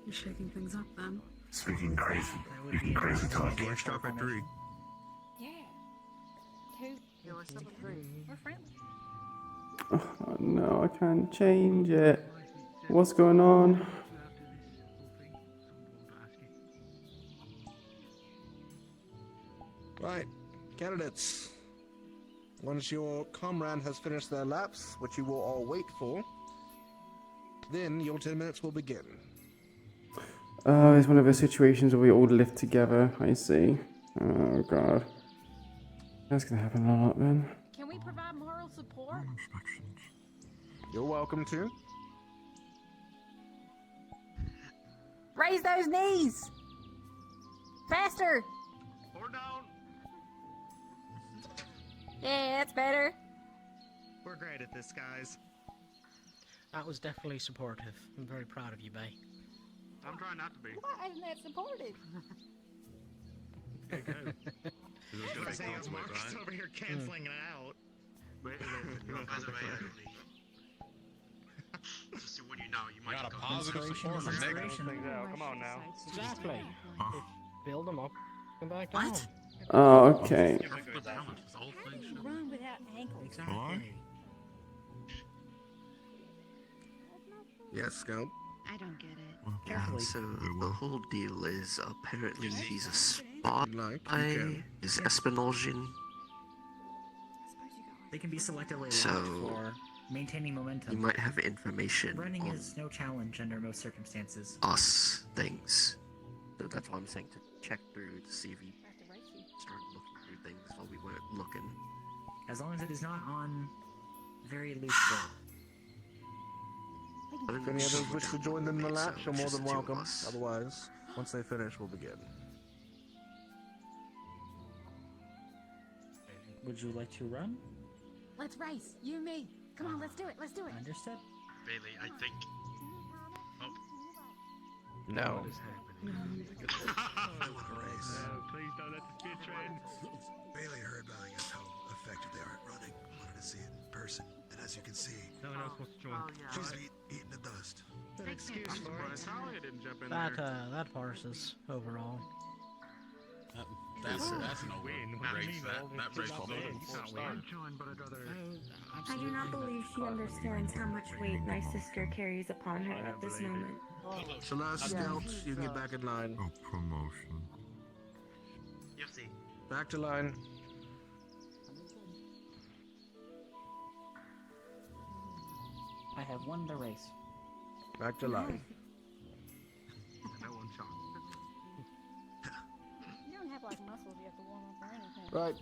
You're shaking things up then. Speaking crazy. Speaking crazy talk. Let's stop at 3. Yeah. 2. Yeah, we're still at 3. We're friendly. Oh no, I can't change it. What's going on? Right, candidates. Once your comrade has finished their laps, which you will all wait for, then your 10 minutes will begin. Oh, it's one of those situations where we all live together, I see. Oh god. That's gonna happen a lot then. Can we provide moral support? You're welcome to. Raise those knees! Faster! Or down. Yeah, that's better. We're great at this, guys. That was definitely supportive. I'm very proud of you, Bay. I'm trying not to be. Why isn't that supportive? Okay, good. Mark's over here canceling it out. Wait, by the way, just so when you know, you might Got a go- positive support from Things negative. out. Come on now. Exactly. Build them up and back What? down. Oh, okay. Run without ankles. Exactly. Yes, Scout. I don't get it. Yeah, so the whole deal is apparently he's a spy. Is Espinolgin. They can be selectively So, allowed for maintaining momentum. You might have information Running on is no challenge under most circumstances. us things. So that's why I'm saying to check through to see if he started looking through things while we weren't looking. As long as it is not on very loose ground. If any others wish to join them in the laps, you're more than welcome. Otherwise, Once they finish, we'll begin. Would you like to run? Let's race. You and me. Come on, let's do it. Let's do it. Understood. Bailey, I think. No. What is happening? Please don't let this be a trend. Bailey heard about, I guess, how effective they are at running. Wanted to see it in person. And as you can see, No one else wants to join. she's eating the dust. Good excuse for it. Talia didn't jump in That there. that passes overall. That's an win. Race. That race will be. I do not believe she understands how much weight my sister carries upon her at this moment. So last scout, you can get back in line. Oh, promotion. You'll see. Back to line. I have won the race. Back to line. No one shot. You don't have like muscles you have to warm up or anything. Right,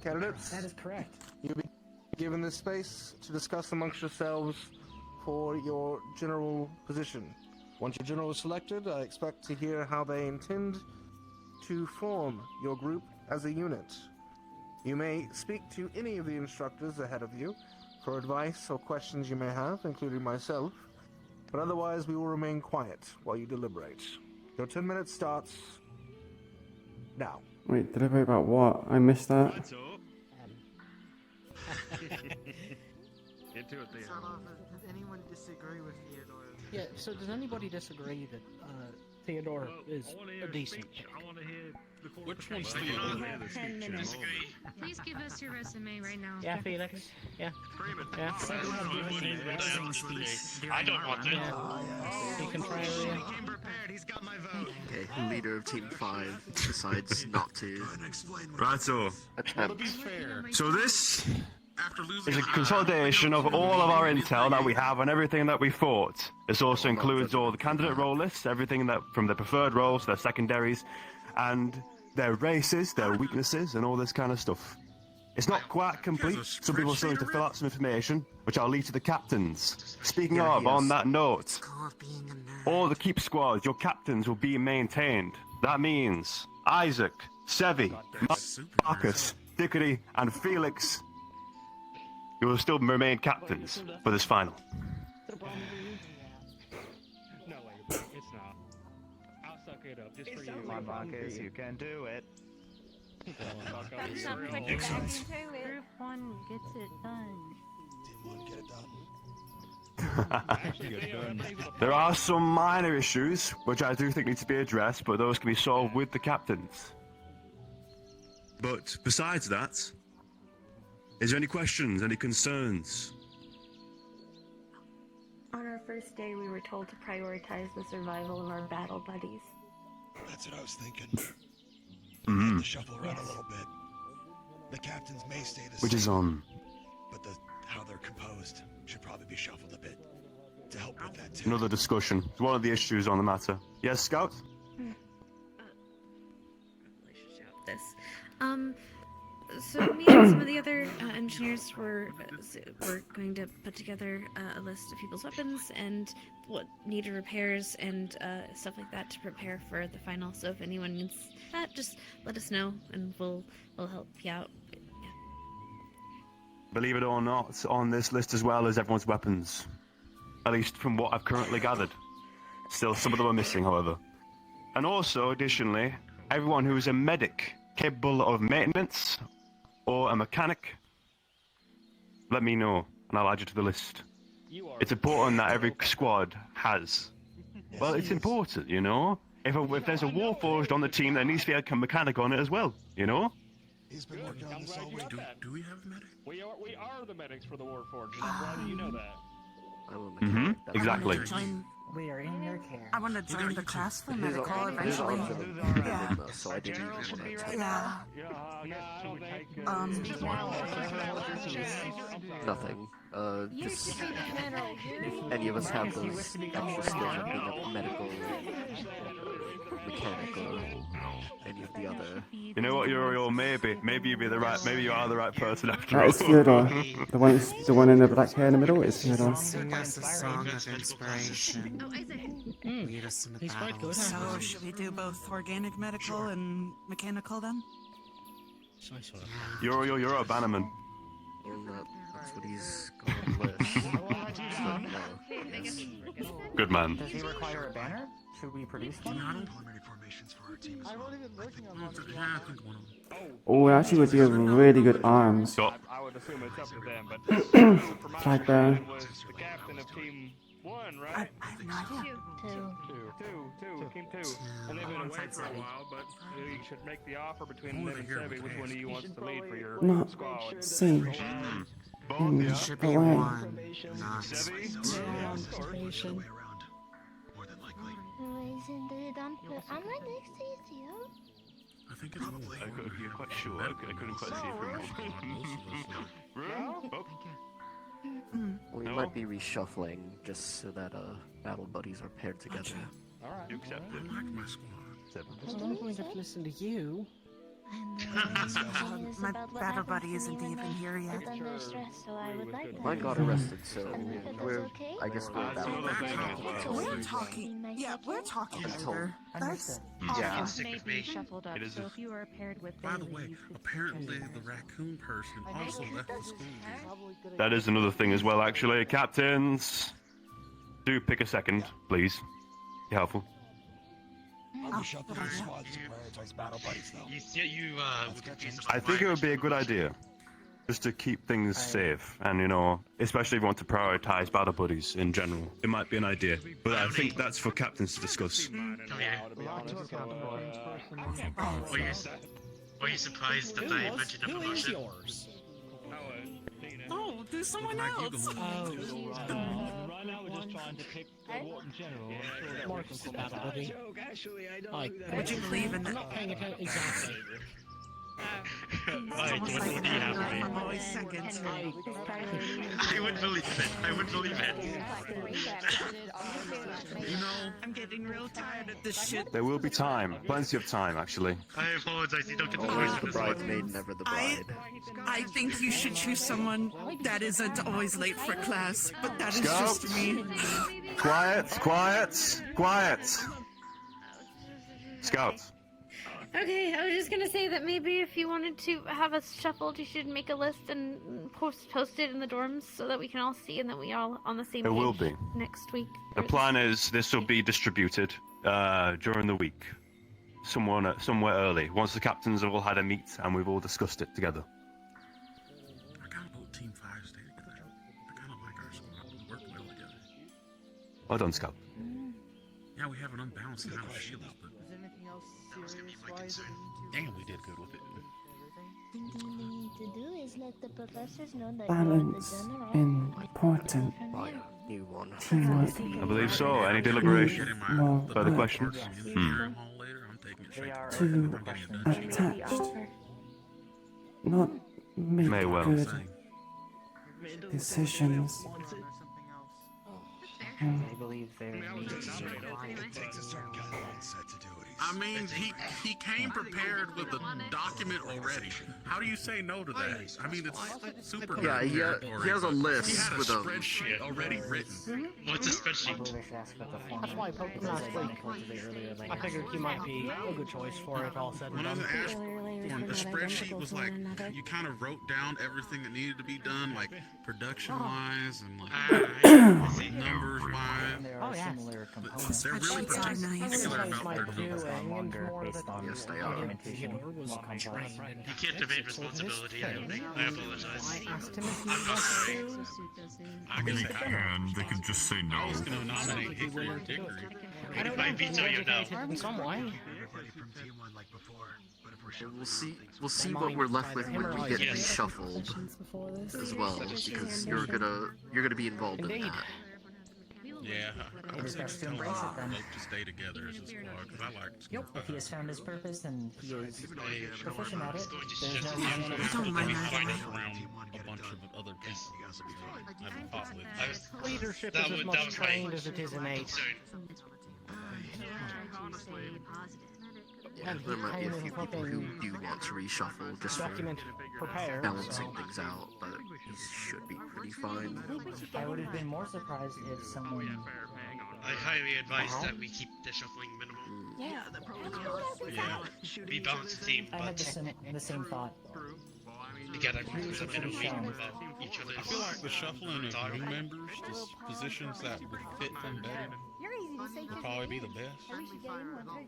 candidates. That is correct. You'll be given this space to discuss amongst yourselves for your general position. Once your general is selected, I expect to hear how they intend to form your group as a unit. You may speak to any of the instructors ahead of you for advice or questions you may have, including myself, but otherwise we will remain quiet while you deliberate. Your 10 minutes starts now. Wait, deliberate about what? I missed that. What's up? Get to it, Theo. Does anyone disagree with Theodore? Yeah, so does anybody disagree that Theodore is a decent pick? I want to hear the Which one's Theodore? Theodore? Please give us your resume right now. Yeah, Felix. Yeah. Yeah. I don't want to. You can try He came prepared. He's got my vote. Okay, leader of Team 5 decides not to Right, so. attempt. So this After losing is a consolidation of all of our intel that we have on everything that we fought. This also includes all the candidate role lists, everything that from their preferred roles, their secondaries, and their races, their weaknesses, and all this kind of stuff. It's not quite complete. Some people still need to fill out some information, which I'll leave to the captains. Speaking of, on that note, all the keep squads, your captains will be maintained. That means Isaac, Sevi, Marcus, Dickory, and Felix. You will still remain captains for this final. No way, it's not. I'll suck it up just for you. Come on, Marcus, you can do it. Group 1 gets it done. There are some minor issues, which I do think need to be addressed, but those can be solved with the captains. But besides that, is there any questions, any concerns? On our first day, we were told to prioritize the survival of our battle buddies. That's what I was thinking. Mm-hmm. The shuffle around a little bit. The captains may stay the Which same. is on. But how they're composed should probably be shuffled a bit to help with that too. Another discussion. It's one of the issues on the matter. Yes, Scout? This. So me and some of the other engineers were going to put together a list of people's weapons and what needed repairs and stuff like that to prepare for the final. So if anyone needs that, just let us know and we'll help you out. Believe it or not, on this list as well is everyone's weapons. At least from what I've currently gathered. Still, some of them are missing, however. And also, additionally, everyone who is a medic capable of maintenance or a mechanic, let me know, and I'll add you to the list. It's important that every squad has. Well, it's important, you know? If there's a Warforged on the team, there needs to be a mechanic on it as well, you know? He's been working on this all week. Do we have a medic? We are the medics for the Warforged, and I'm glad that you know that. Mm-hmm, exactly. We are in your care. I want to join the class for medical eventually. Yeah. So I didn't even want to take nothing. Just if any of us have those extra skills of being a medical, mechanical, any of the other. You know what, Uriel? Maybe you are the right person after all. That is Theodore. The one in the black hair in the middle is Theodore. Sing us a song of inspiration. Oh, Isaac. Lead us into He's quite good. battle. So should we do both organic, medical, and mechanical then? You're a bannerman. That's what he's got on the list. Good man. Does he require a banner? Should we produce one? I wasn't even working on one. Oh, it actually would be a really good arms. I would assume it's up to them, but from my Flag bearer. understanding was the captain of Team 1, right? I have no idea. Team 2. And they've been away for a while, but you should make the offer between them and Sevi. Which one do you want to lead for your Not squad? same. It should be But why? one, not I'm right next to you, too. I think it's you're quite sure. I couldn't quite see from We might be reshuffling just so that battle buddies are paired together. Alright. You accept it. There's no point of listening to you. My battle buddy isn't even here yet. Mine got arrested, so I guess we're about We're talking. Yeah, we're talking over. That's yeah. May be shuffled up, so if you are paired with By the way, apparently the raccoon person also left the school. That is another thing as well, actually. Captains, do pick a second, please. Be helpful. I'll be shuffling the squads to prioritize battle buddies, though. I think it would be a good idea, just to keep things safe, and especially if you want to prioritize battle buddies in general. It might be an idea, but I think that's for captains to discuss. Were you surprised that I mentioned a promotion? Oh, there's someone else. Right now we're just trying to pick what in general. Marcus is battle buddy. Would you believe in that? I'm not paying attention exactly. Right, what do you have for me? I'm always second. I would believe it. I would believe it. I'm getting real tired of this shit. There will be time, plenty of time, actually. I apologize, you don't get the Always voice the for this one. bridesmaid, never the bride. I think you should choose someone that isn't always late for class, but that is Scouts. just me. Quiet. Scouts. Okay, I was just gonna say that maybe if you wanted to have us shuffled, you should make a list and post it in the dorms so that we can all see and that we all on the same It page will be. next week. The plan is this will be distributed during the week, somewhere early, once the captains have all had a meet and we've all discussed it together. I kind of vote Team 5 stay together. I kind of like our squad. We work well together. Well done, Scout. Yeah, we have an unbalanced amount of shields, but that was gonna be my concern. Damn, we did good with it. Thing you need to do is let the professors know that Balance important. New one. Teamwork. I believe so. Any deliberation? More Further work. questions? Too attached. Not make May well. good decisions. I believe there needs to be I mean, he came prepared with a document already. How do you say no to that? I mean, it's super. Yeah, he has a list He had a with spreadsheet already written. What's a spreadsheet? That's why I poked him last week. I figured he might be a good choice for it all said and When I was done. in Ashbourne, the spreadsheet was like you kind of wrote down everything that needed to be done, like production-wise and like numbers-wise. Oh, yeah. They're really particular about their numbers. Yes, they are. You can't debate responsibility. I apologize. I'm sorry. And they could just say no. I was going to nominate Hickory or Dickory. I veto your no. In some way. We'll see what we're left with when we get reshuffled as well, because you're gonna be involved in that. Yeah, I was just telling them to stay together as a squad because I like the squad. If he has found his purpose and he is proficient at it, there's no Fighting around a bunch of other people. I've fought with. Leadership is as much trained as it is innate. Yeah, there might be a few people who do want to reshuffle just for balancing things out, but he should be pretty fine. I would have been more surprised if someone I highly advise that we keep the shuffling minimal. Yeah, We balance the team, I had but the same thought. we gotta put a minimum about each other's. I feel like the shuffling of new members to positions that would fit them better You're easy to say. would probably be the best. We should get in one too.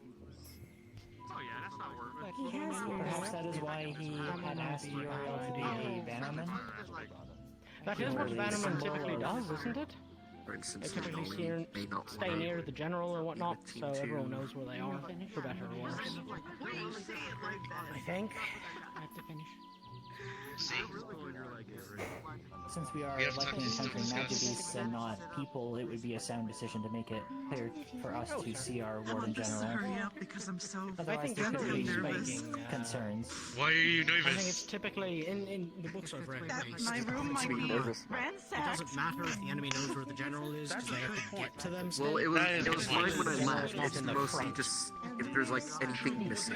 Perhaps that is why he had asked Uriel to be a bannerman. That is what bannerman typically does, isn't it? For instance, They typically stay near the general and whatnot, so everyone knows where they are, for better or worse. I think. I have to finish. Since we are electing encountering magic beasts and not people, it would be a sound decision to make it clear for us to see our warden general. Hurry up because I'm so Otherwise, there could be nervous. concerns. Why are you nervous? I think it's typically in the books I've read. My room might be It ransacked. doesn't matter if the enemy knows where the general is, because they have to get to them. Well, it was fine when I left. Not It's in the mostly front. just if there's like anything missing.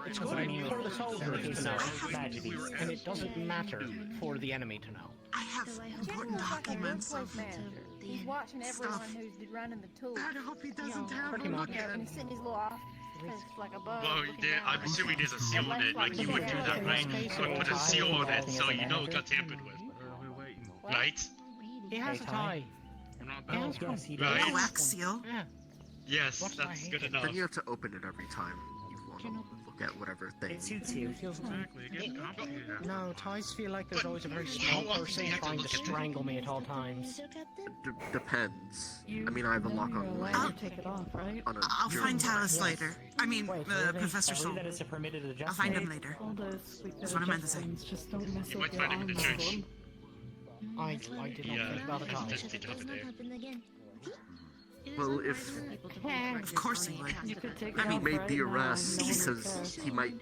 It's good for the soldier to know, and it doesn't matter for the enemy to know. I have important General's like a documents workplace of manager. He's watching everyone who's running the tools. I hope he doesn't have Pretty them much. again. And he's sitting his little office like a bug. Well, looking there, down. I'm assuming there's a seal on it, like you would do that, right? So I put a seal on it so you know it got tampered with. Right? He has a tie. Oh, yes, he Right? does. A wax seal. Yeah. Yes, that's good enough. Then you have to open it every time you want to look at whatever thing. It suits you. No, ties feel like there's always a very small person trying to strangle me at all times. Depends. I mean, I have a lock on leg. Take it off, right? On a I'll find journal. Talus later. I mean, Professor I Soul. believe that it's a permitted I'll adjustment. find him later. That's what I meant to say. Just don't mess You with might your find him in the arms. church. I did not think about it. Just did have it there. Well, if Of course he would. You could take he it off made right the now, arrest no one would because care. he might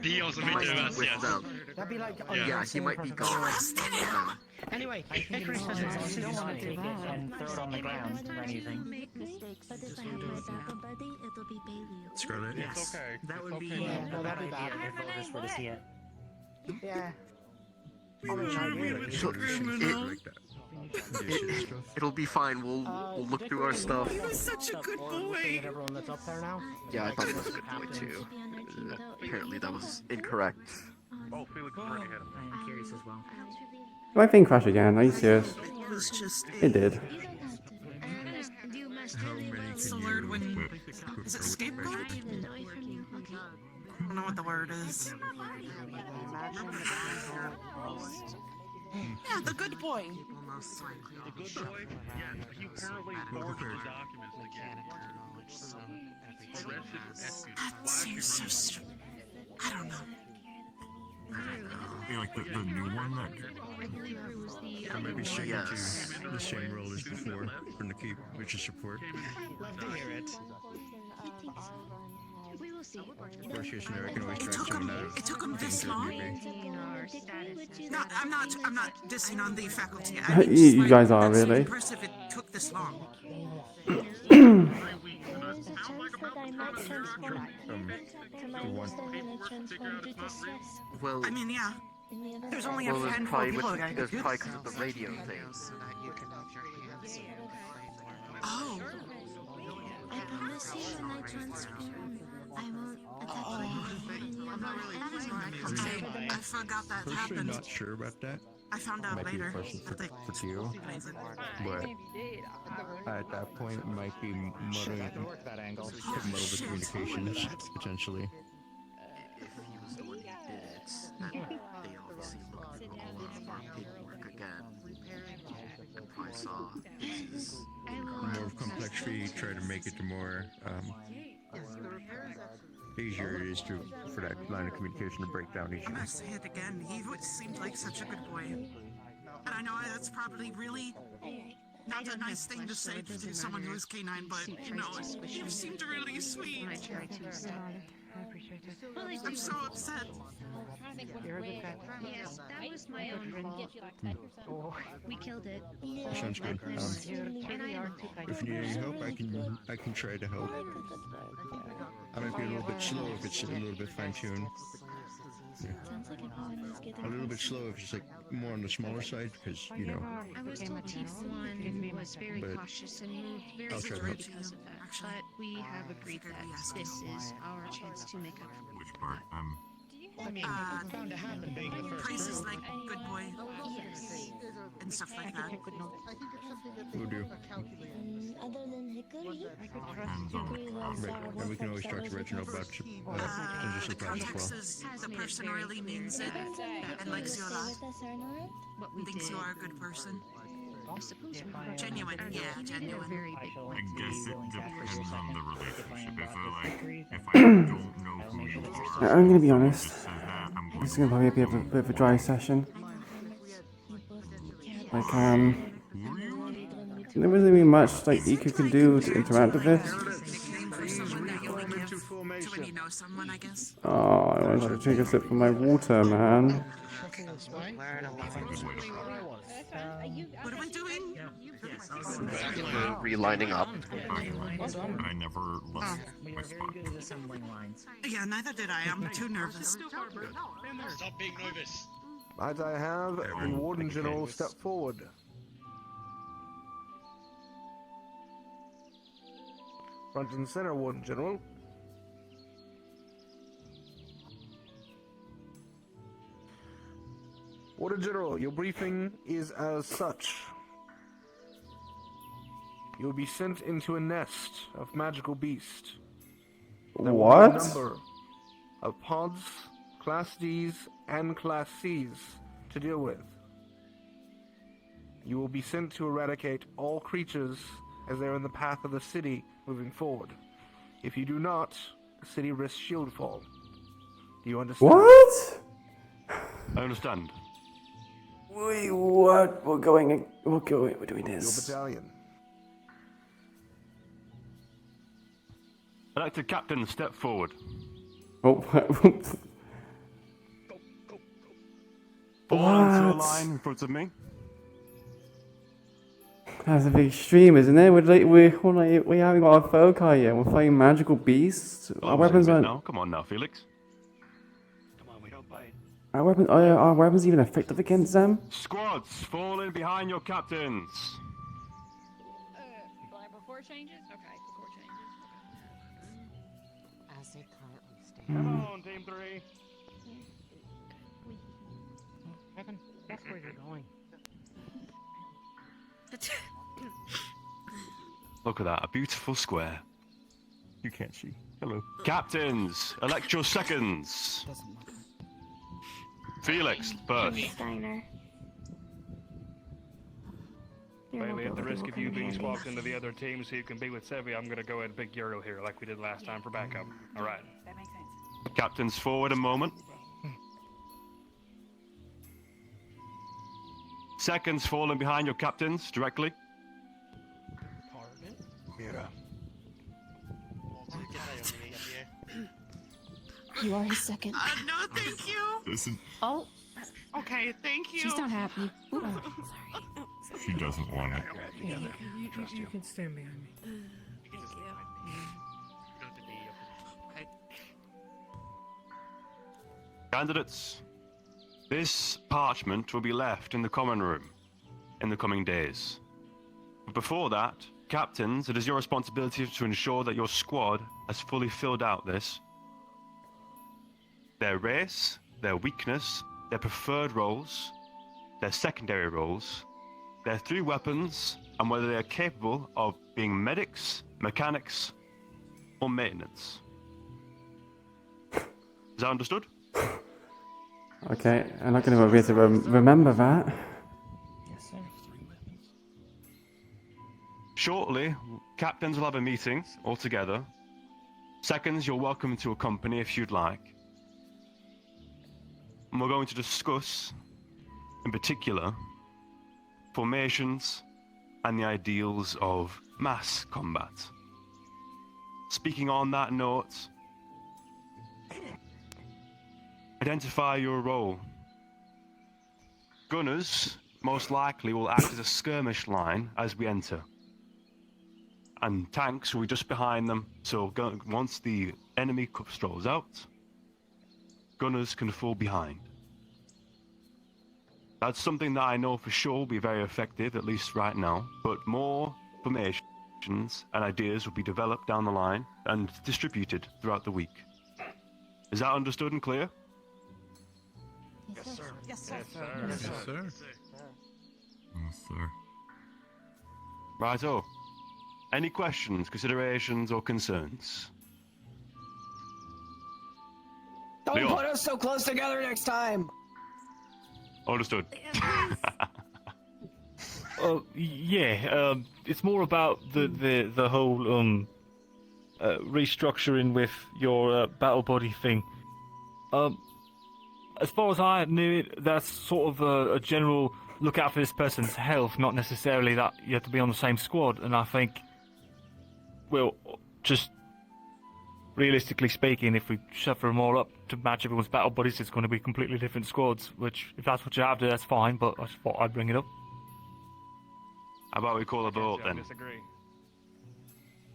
He also he made might the be arrest, with yes. them. That'd be like Yeah, he might be gone. now. Anyway, I think Hickory it's says fine. it's You don't his want to money. take it and throw it on the ground or anything. But if I have my backup buddy, it'll be Bailey. Scarlet? It's okay. That would It's be okay. No, that'd be bad. if voters were to see it. Yeah. It'll be fine. We'll look through our stuff. He was such a good boy. Everyone that's up there now. Yeah, I thought he was a good boy too. Apparently that was incorrect. Oh, Felix is running ahead of me. I'm curious as well. Do I think crash again? Are you serious? It was just. It did. What's the word when? Is it scapegoat? I don't know what the word is. Yeah, the good boy. The good boy? Yeah, he apparently forged the documents again. Arrested for espionage. That seems so strange. I don't know. Yeah, like the new one that. Or maybe similar Yes. to the same role as before from the Keep, which is support. Love to hear it. We will see. Worst case scenario, I can always It track took someone him. out. It took him of this things that may long. be. No, I'm not dissing on the faculty. You guys are, that's really. impressive it took this long. Well, I mean, yeah. There's only a well, handful of probably people who got there's good. probably because of the radio thing. Oh. I promise you when I transform, I won't I forgot that Personally, happened. not sure about that. I found out Might be a later. question that they- for you, but at that point, it might be muddling, I can work that angle. could muddle the communications potentially. If he was the one who did it, then they obviously looked through all of our paperwork again and probably saw this is More complex tree, try to make it to more easier it is for that line of communication to break down I'm easier. gonna say it again. He seemed like such a good boy. And I know that's probably really not a nice thing to say to someone who is canine, but you know, you seemed really sweet. I'm so upset. Yes, that was my own. We killed it. Sounds good. If you need any help, I can try to help. I might be a little bit slow if it's a little bit fine-tuned. Sounds like everyone is getting A little bit slow if it's like more on the smaller side, because you know. I was told T1 was very But cautious and moved very I'll try to quickly help. because of that. But we have agreed that this is our chance to make up for Which part? I mean, bound to happen being the first Praises crew. like good boy Yes. and stuff like that. We'll do. Other than Hickory, Right, and we can always talk to Reginald about contingency plans as Context well. is the person really means it and likes you a lot. And thinks you are a good person. Genuine, yeah, genuine. I guess it depends on the relationship. If I don't know who you are, I'm gonna be honest. just says that, I'm going This is gonna probably be a bit of a dry session. Like, there wasn't really much like Iku can do to interact with this. When you know someone, I guess. Oh, I wanted to take a sip from my water, man. What are we doing? Relining up. I never left my spot. Yeah, neither did I. I'm too nervous. Stop being nervous. Might I have the Warden General step forward? Front and center, Warden General. Warden General, your briefing is as such. You'll be sent into a nest of magical beasts. There will be a What? number of pods, Class Ds and Class Cs to deal with. You will be sent to eradicate all creatures as they are in the path of the city moving forward. If you do not, the city risks shield fall. Do you understand? What? I understand. Wait, what? We're doing Your this. battalion. I'd like to Captain step forward. Oh, Fall into a What? line in front of me. That's a big stream, isn't it? We haven't got a foci yet. We're fighting magical beasts. Our weapons aren't. now. Come on now, Felix. Our weapons even effective against them? Squads, fall in behind your captains. Before changes? Okay, before changes. As they currently stand. Come on, Team 3. Evan, that's where you're going. Look at that, a beautiful square. You can't see. Hello. Captains, elect your seconds. Felix, first. Bailey, at the risk of you being swapped into the other team so you can be with Sevi, I'm gonna go ahead and pick Euro here like we did last time for backup. Alright. That makes sense. Captains, forward a moment. Seconds falling behind your captains directly. Mira. You are his second. No, thank you. Listen, Oh, Okay, thank you. she's not happy. Ooh. she doesn't want it. You can stand behind me. Candidates, this parchment will be left in the common room in the coming days. But before that, captains, it is your responsibility to ensure that your squad has fully filled out this. Their race, their weakness, their preferred roles, their secondary roles, their 3 weapons, and whether they are capable of being medics, mechanics, or maintenance. Is that understood? Okay, I'm not going to be able to remember that. Yes, sir. Shortly, captains will have a meeting all together. Seconds, you're welcome to accompany if you'd like. And we're going to discuss, in particular, formations and the ideals of mass combat. Speaking on that note, identify your role. Gunners most likely will act as a skirmish line as we enter. And tanks will be just behind them, so once the enemy strolls out, gunners can fall behind. That's something that I know for sure will be very effective, at least right now, but more formations and ideas will be developed down the line and distributed throughout the week. Is that understood and clear? Yes, sir. Yes, sir. Yes, sir. Yes, sir. Righto. Any questions, considerations, or concerns? Don't Leon. put us so close together next time. Understood. It's more about the whole restructuring with your battle buddy thing. As far as I knew it, that's sort of a general look out for this person's health, not necessarily that you have to be on the same squad. And I think, well, just realistically speaking, if we shuffle them all up to match everyone's battle buddies, it's going to be completely different squads, which, if that's what you have to, that's fine, but I just thought I'd bring it up. How about we call a vote I then? disagree.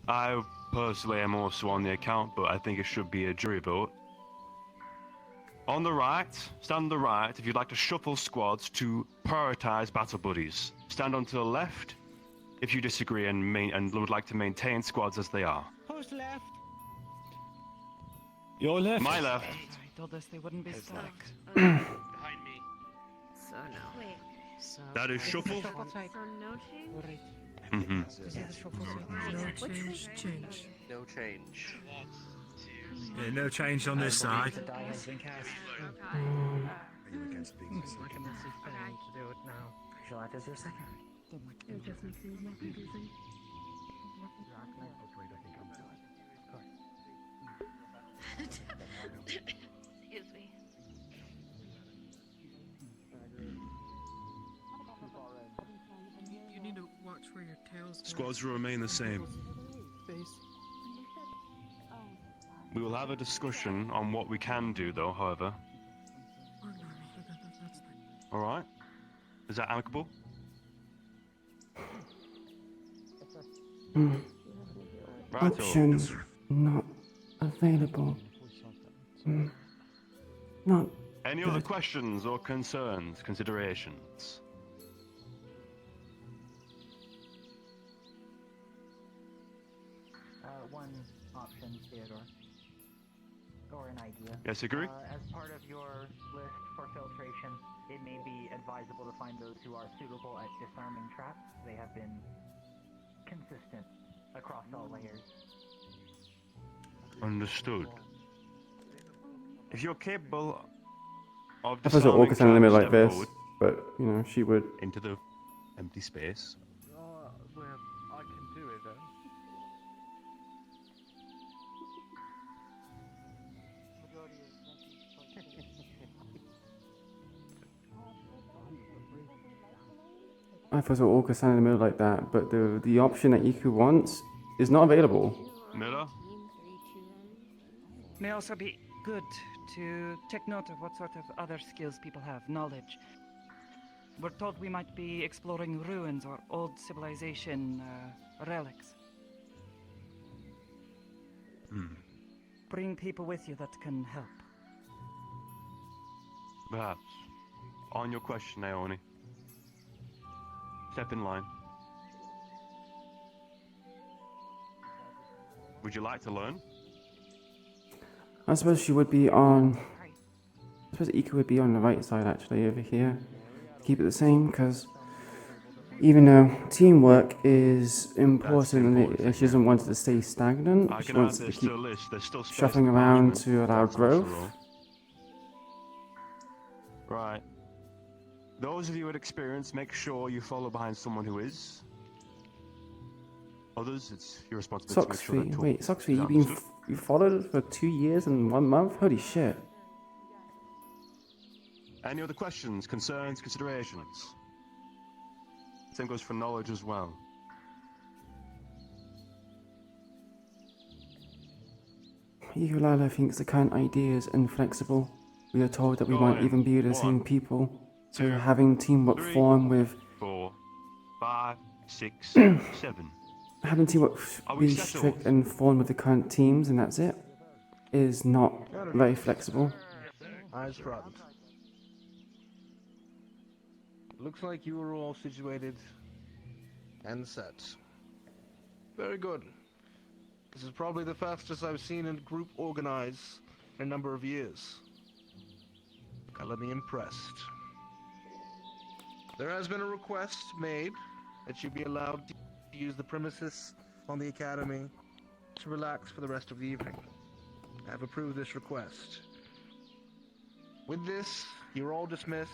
I personally am also on the account, but I think it should be a jury vote. On the right, stand on the right if you'd like to shuffle squads to prioritize battle buddies. Stand on to the left if you disagree and would like to maintain squads as they are. Who's left? Your left. My left. I told us they wouldn't be stuck. Behind me. So no. Wait. So That is shuffle? So no change? Mm-hmm. No change. No change. Yeah, no change on this side. The die has been cast. Are you against being Recommend we fail to do it now. Shall I act as your second? It just makes things more confusing. Excuse me. You need to watch where your tail's going. Squads will remain the same. We will have a discussion on what we can do, though, however. Alright? Is that amicable? Righto. Option not available. Not Any good. other questions or concerns, considerations? One option, Theodore. Or an idea. Yes, agree? As part of your list for filtration, it may be advisable to find those who are suitable at disarming traps. They have been consistent across all layers. Understood. If you're capable of I suppose disarming Orcus animate traps, like step this, forward but you know she would. into the empty space. Well, I can do it then. I suppose Orcus stand in the middle like that, but the option that Iku wants is not available. Miller? May also be good to take note of what sort of other skills people have, knowledge. We're told we might be exploring ruins or old civilization relics. Bring people with you that can help. Perhaps. On your question, Naomi. Step in line. Would you like to learn? I suppose she would be on. I suppose Iku would be on the right side actually over here. Keep it the same because even though teamwork is important and she doesn't want it to stay stagnant, I she can add wants it to this keep to the list. There's still space shuffling for around management. to allow That's also growth. wrong. Right. Those of you with experience, make sure you follow behind someone who is. Others, it's your responsibility to make sure Soxfee, that wait, Soxfee, is you've been understood. you followed for 2 years and 1 month? Holy shit. Any other questions, concerns, considerations? Same goes for knowledge as well. Iku'lylah thinks the current idea is inflexible. We are told that we won't even be the same people. So having teamwork form with 4, 5, 6, 7. having teamwork Are we be settled? strict and form with the current teams and that's it is not very flexible. Eyes front. Looks like you are all situated and set. Very good. This is probably the fastest I've seen a group organize in a number of years. Let me impressed. There has been a request made that you be allowed to use the premises on the academy to relax for the rest of the evening. I have approved this request. With this, you're all dismissed.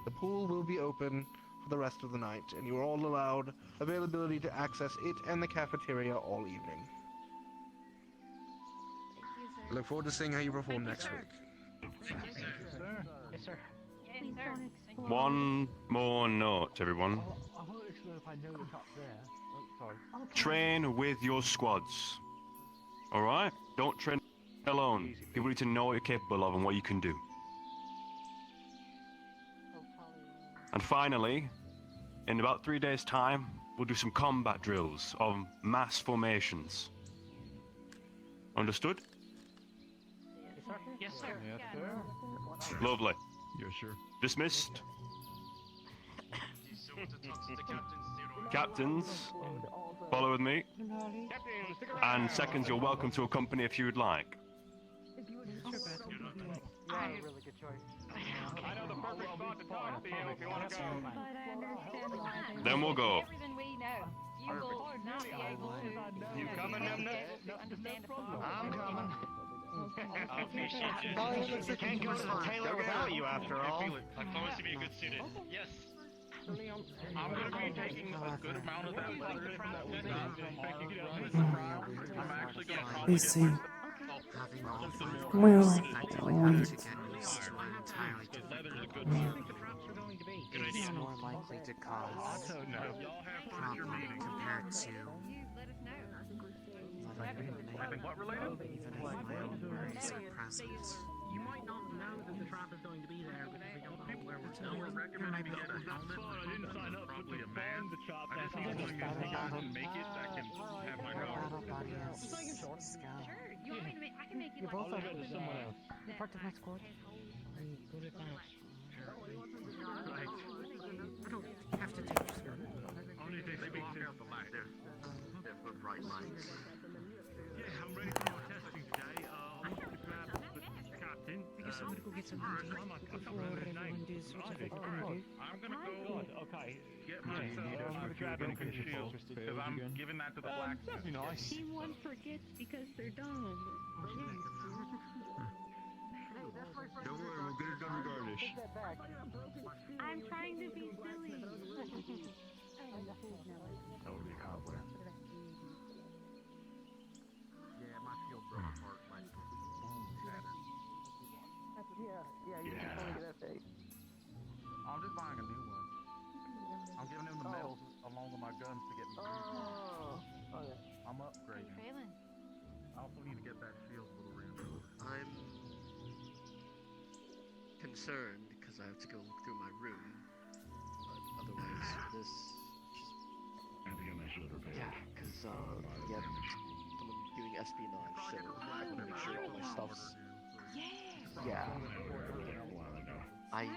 The pool will be open for the rest of the night, and you are all allowed availability to access it and the cafeteria all evening. I look forward to seeing how you perform next week. Yes, sir. One more note, everyone. Train with your squads. Alright? Don't train alone. People need to know what you're capable of and what you can do. And finally, in about 3 days' time, we'll do some combat drills of mass formations. Understood? Yes, sir. Yes, sir. Lovely. Yes, sir. Dismissed. Captains, follow with me. And seconds, you're welcome to accompany if you would like. Really good choice. I know the perfect spot to talk to you if you want to go. Then we'll go. Everything we know. You will not be able to. You coming, I'm coming. You can't go to the tailor without you, after all. I promise to be a good student. Yes. I'm going to be taking a good amount of that butter I'm actually going to probably Let's see. Well, wait. It's more likely to cause problem compared to what related? even if my own worries are present. You might not know that the trap is going to be there because we don't know where we're going. We're recommending to get a helmet. I didn't sign up probably a man. I just need one of you guys to make it that can have my car. Sure. You want me to make? I can make you. You're both like over to someone else. You're part of my squad. Put it back. Right. I don't have to do this. Only if they block out the light. They're for bright lights. Yeah, I'm ready for your testing today. I'm going to grab the captain. Because I'm gonna go get some tea before everyone does whatever they're gonna do. I'm gonna go. Okay. Get myself a broken shield because I'm giving that to the blacksmith. That'd be nice. Team 1 forgets because they're dumb. Don't worry, we'll get it done regardless. I'm trying to be silly. That would be a cobweb. Yeah, my shield broke apart. My shattered. Yeah, you can totally get that fake. I'm just buying a new one. I'm giving him the medals along with my guns to get me. Oh, yeah. I'm upgrading. Failing. I also need to get that shield for the ram. I'm concerned because I have to go look through my room, but otherwise this just... I have to get my shield repaired. Yeah, because someone doing espionage, so I want to make sure all my stuff's... Yeah. Did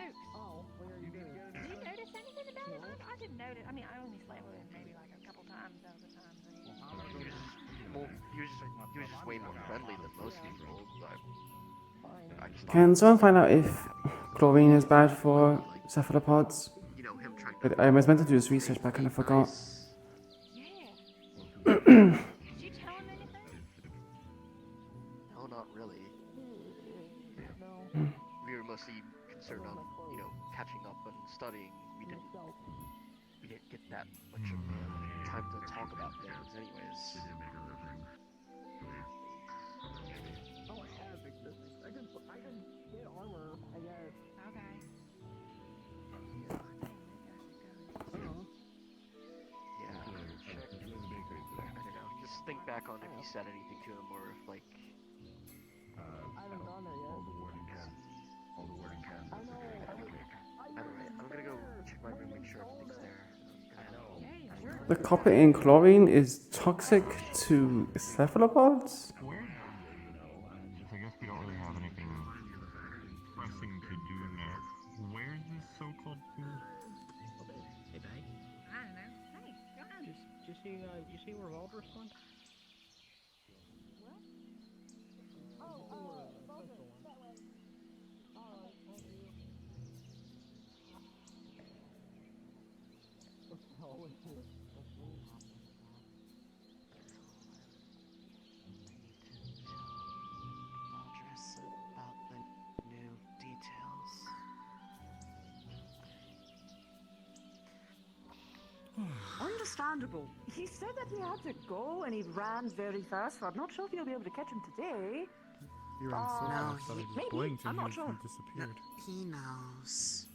you notice anything about it? I didn't notice. I mean, I only slept with him maybe like a couple times over time. Well, he was just way more friendly than most people, but I just Can someone find out if chlorine is bad for cephalopods? You know, him trying to... I was meant to do this research, but I kind of forgot. Did you tell him anything? No, not really. We were mostly concerned on, you know, catching up and studying. We didn't get that much of time to talk about things anyways. Oh, I have existing. I can get armor, I guess. Okay. Yeah. I don't know. Just think back on if you said anything to him or if, like... I haven't gone there yet. All the wording cans. I know. Alright, I'm gonna go check my room, make sure everything's there. The copper in chlorine is toxic to cephalopods? I guess we don't really have anything pressing so-called Hey, babe. I don't know. Hey, go on. You see where Valdris went? Valdris about the new details. Understandable. He said that he had to go and he ran very fast, so I'm not sure if you'll be able to catch him today. He ran so fast that I just maybe. blinked I'm and not he sure. disappeared. He knows.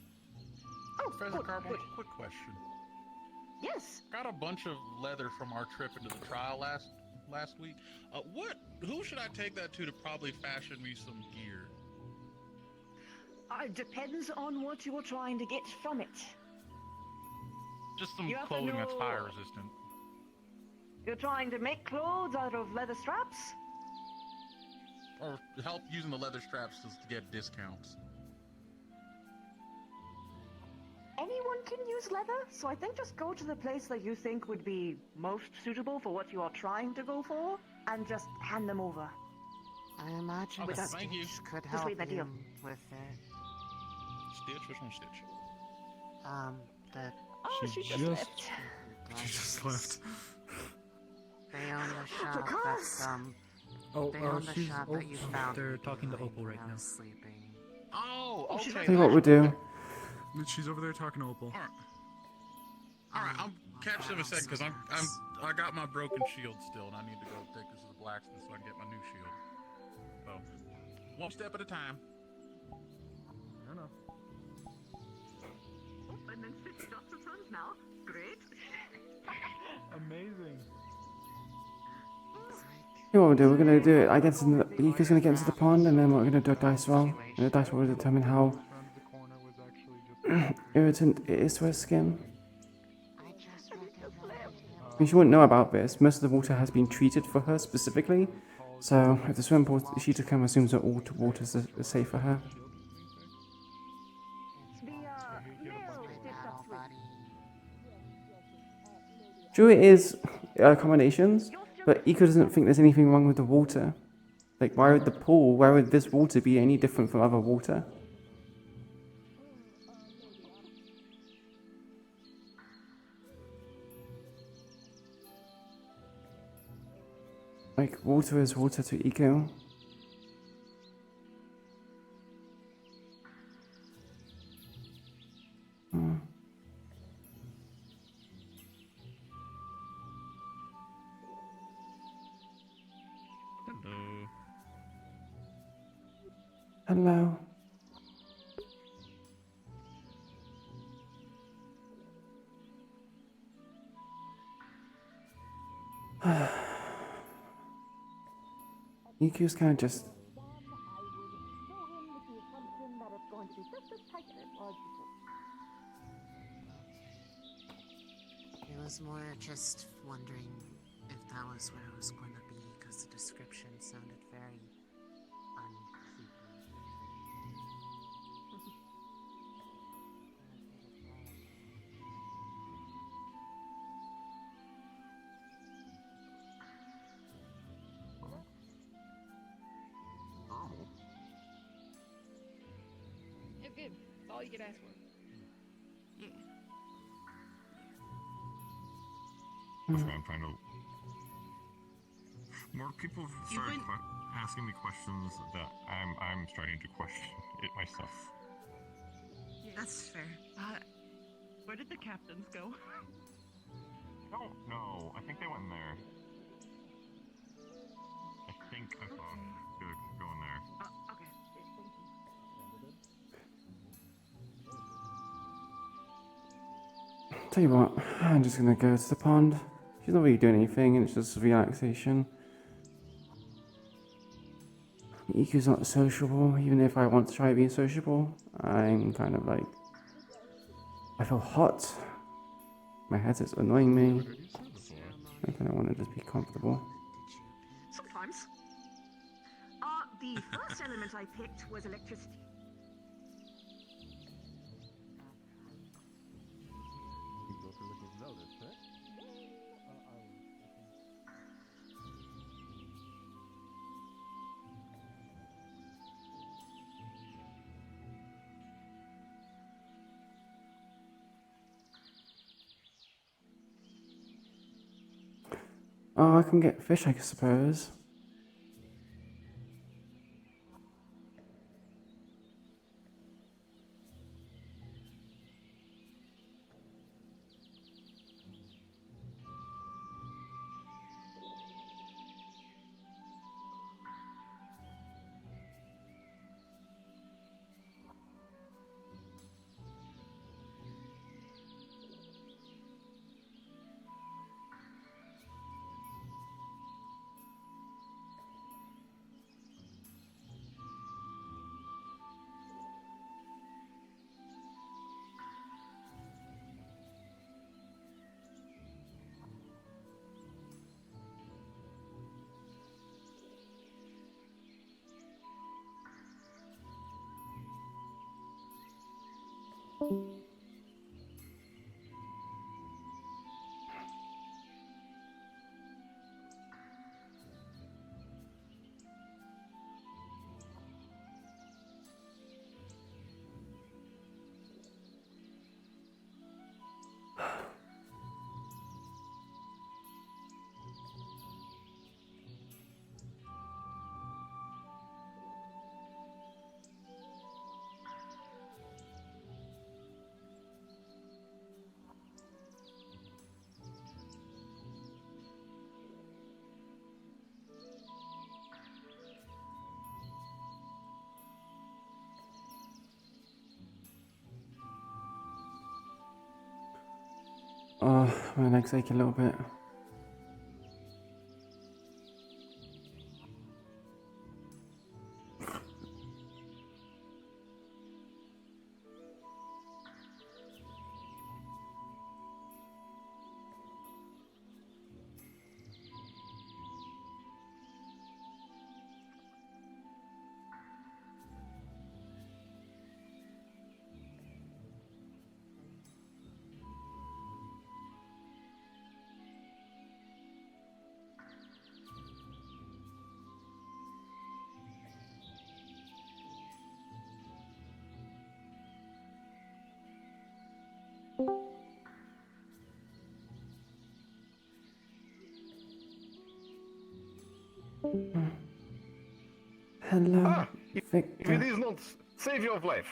Oh, Professor good, Carbon, good. quick question. Yes. Got a bunch of leather from our trip into the trial last week. Who should I take that to probably fashion me some gear? It depends on what you're trying to get from it. Just some You have to clothing that's know- fire resistant. You're trying to make clothes out of leather straps? Or help using the leather straps to get discounts. Anyone can use leather, so I think just go to the place that you think would be most suitable for what you are trying to go for, and just hand them over. I imagine Okay, Stitch thank you. could Just help leave that deal. him with it. Stitch? Which one's Stitch? The... Oh, she just left. She just left. They own the shop Because- that's, Oh, they own the she's. shop Oh, that you found they're me talking to behind Opal right when I now. was sleeping. Oh, Oh, she's okay. Tell you what we'll do. She's over there talking to Opal. Alright, I'll catch them a second because I got my broken shield still and I need to go take this to the blacksmith so I can get my new shield. So, one step at a time. I know. Oh, and then Stitch got to turns now. Great. Amazing. You know what we'll do? We're gonna do it. I guess Iku's gonna get into the pond, and then we're gonna do a dice roll. And the dice roll will determine how irritant it is to her skin. I mean, she wouldn't know about this. Most of the water has been treated for her specifically, so if the swimming pool she to come assumes that all water is safe for her. True, it is accommodations, but Iku doesn't think there's anything wrong with the water. Like, why would the pool, why would this water be any different from other water? Like, water is water to Iku. Hmm. Hello. Iku's kind of just. It was more just wondering if that was where it was going to be, because the description sounded very unkeepy. You're good. That's all you could ask for. That's why I'm trying to. More people have started asking me questions that I'm starting to question it myself. That's fair. Where did the captains go? I don't know. I think they went in there. I think I saw Felix go in there. Okay. Tell you what, I'm just gonna go to the pond. She's not really doing anything, and it's just relaxation. Iku's not sociable, even if I want to try being sociable. I'm kind of like. I feel hot. My head is annoying me. I kind of want to just be comfortable. Sometimes. The first element I picked was electricity. Oh, I can get fish, I suppose. Oh, my legs ache a little bit. Hello, Victor. If it is not save your life.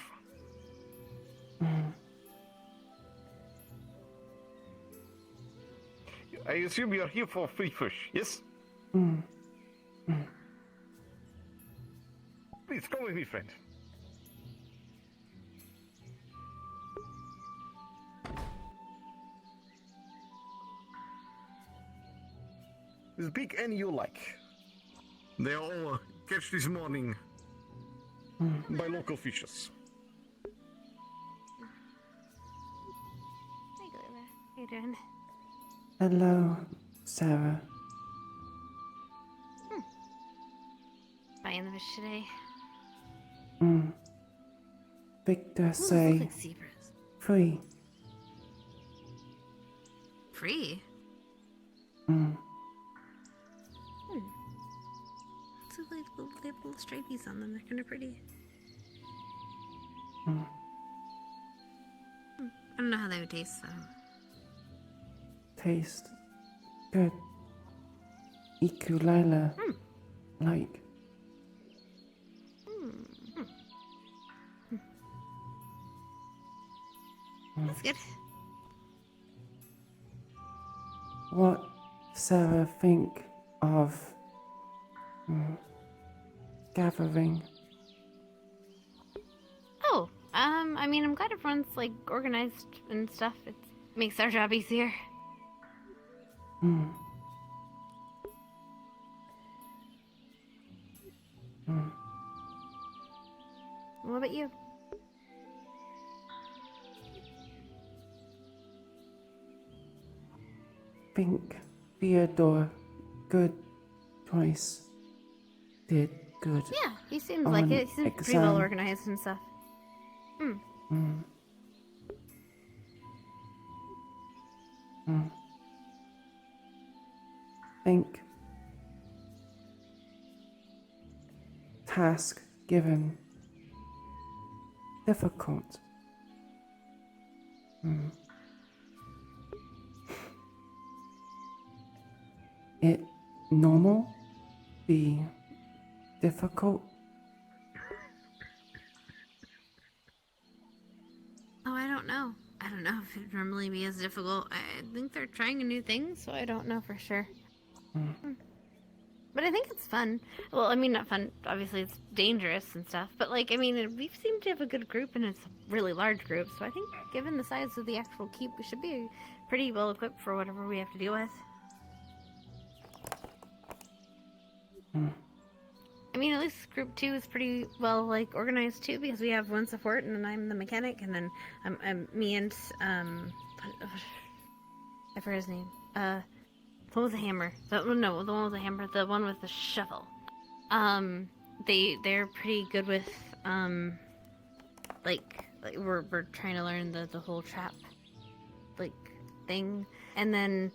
I assume you are here for free fish, yes? Please come with me, friend. Speak any you like. They are all catch this morning by local fishers. Hey, Iku'lylah. How you doing? Hello, Sarah. Buying the fish today. Victor Those look say like zebras. free. Free? Mm. So they have little stripies on them. They're kind of pretty. Mm. I don't know how they would taste though. Taste good. Iku'lylah. Like. That's good. What Sarah think of gathering? Oh, I mean, I'm glad everyone's like organized and stuff. It makes our job easier. What about you? Think Theodore good choice. Did good. Yeah, he seems like on it. He seems pretty exam. well organized and stuff. Think task given difficult. it normal? Be difficult? Oh, I don't know. I don't know if it'd normally be as difficult. I think they're trying a new thing, so I don't know for sure. But I think it's fun. Well, I mean, not fun. Obviously, it's dangerous and stuff. But, like, I mean, we seem to have a good group, and it's a really large group. So I think, given the size of the actual keep, we should be pretty well equipped for whatever we have to deal with. I mean, at least Group 2 is pretty well, like, organized, too, because we have one support, and then I'm the mechanic, and then me and, I forgot his name. The one with the hammer. No, the one with the hammer. The one with the shovel. They're pretty good with, like we're trying to learn the whole trap, like, thing. And then,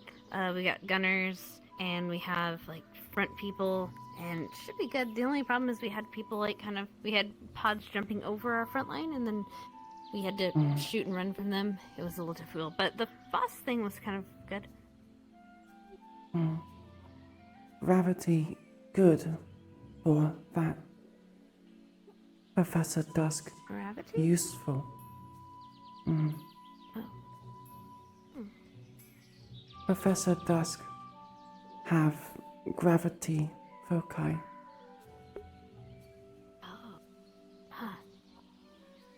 we got gunners, and we have, like, front people, and it should be good. The only problem is we had people, like, we had pods jumping over our front line, and then we had to shoot and run from them. It was a little difficult, but the boss thing was kind of good. Gravity good for that. Professor Dusk. Gravity? Useful. Professor Dusk have gravity foci. Oh. Huh.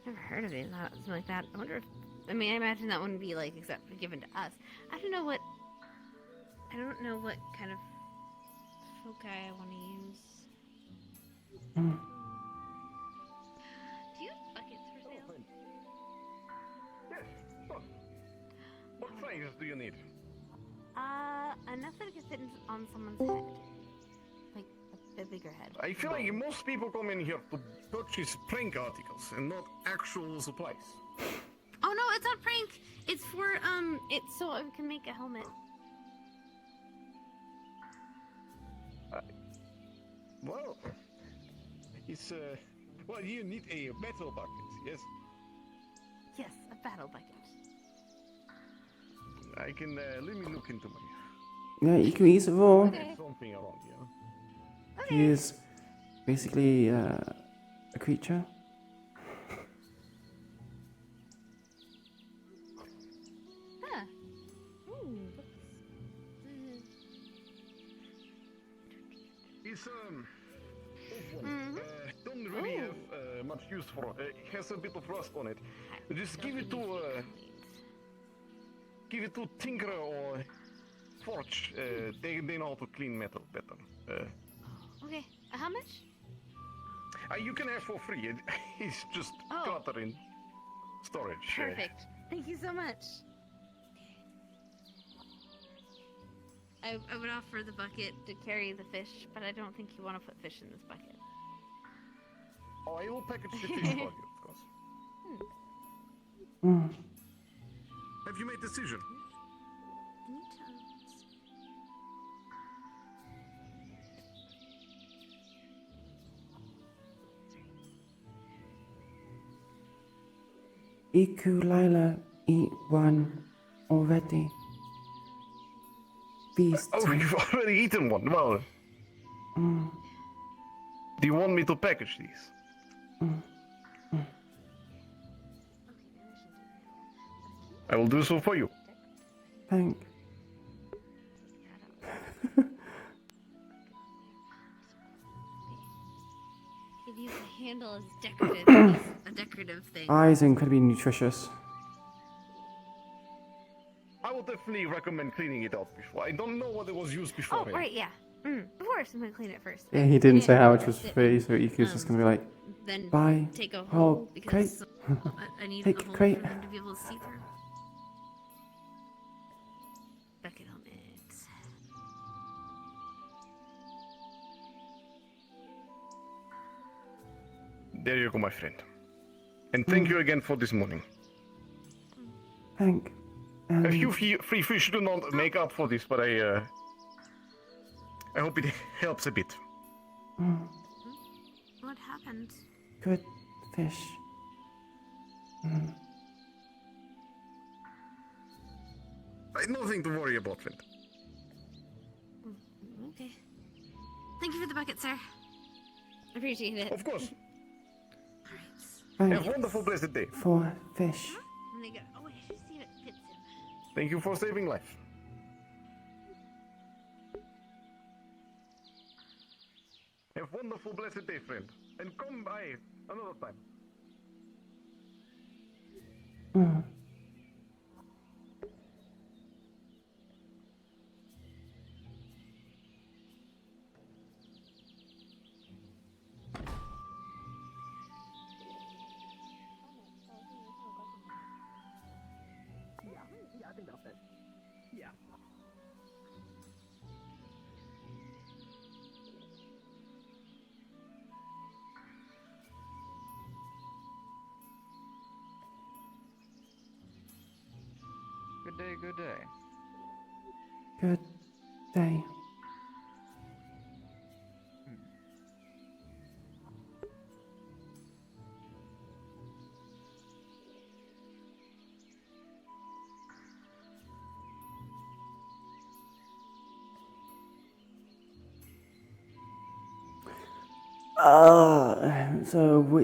Never heard of it, something like that. I wonder if, I mean, I imagine that wouldn't be, like, exactly given to us. I don't know what kind of foci I want to use. Do you have buckets for sale? Yes, sure. What size do you need? Enough that it could fit on someone's head. Like, a bigger head. I feel like most people come in here to purchase prank articles and not actual supplies. Oh no, it's not prank! It's for, it's so I can make a helmet. Well, it's, well, you need a metal bucket, yes? Yes, a battle bucket. I can, let me look into my... Yeah, you can use it raw. Okay. Something around here. He is basically a creature. Huh. It's, don't really have much use for it. It has a bit of rust on it. Just give it to Tinker or Forge. They know how to clean metal better. Okay, how much? You can have for free. It's just clutter in storage. Perfect. Thank you so much. I would offer the bucket to carry the fish, but I don't think you want to put fish in this bucket. Oh, I will package the fish for you, of course. Have you made a decision? Iku'lylah eat one already. Beast. Oh, you've already eaten one. Well, do you want me to package these? I will do so for you. Thank. Could use the handle as decorative, a decorative thing. Eyes incredibly nutritious. I would definitely recommend cleaning it out before. I don't know what it was used before. Oh, right, yeah. Of course, I'm gonna clean it first. Yeah, he didn't say how much was free, so Iku's just gonna be like, then bye. Take a hole because crate. I need Take a hole crate. for them to be able to see through. Bucket helmets. There you go, my friend. And thank you again for this morning. Thank. A few free fish do not make up for this, but I hope it helps a bit. What happened? Good fish. Nothing to worry about, friend. Thank you for the bucket, sir. Appreciate it. Of course. Thank Have a wonderful, blessed day. for fish. I'm gonna go. Oh, wait, I should see if it fits him. Thank you for saving life. Have a wonderful, blessed day, friend. And come by another time. Mm. Yeah, I think that'll fit. Yeah. Good day, good day. Good day.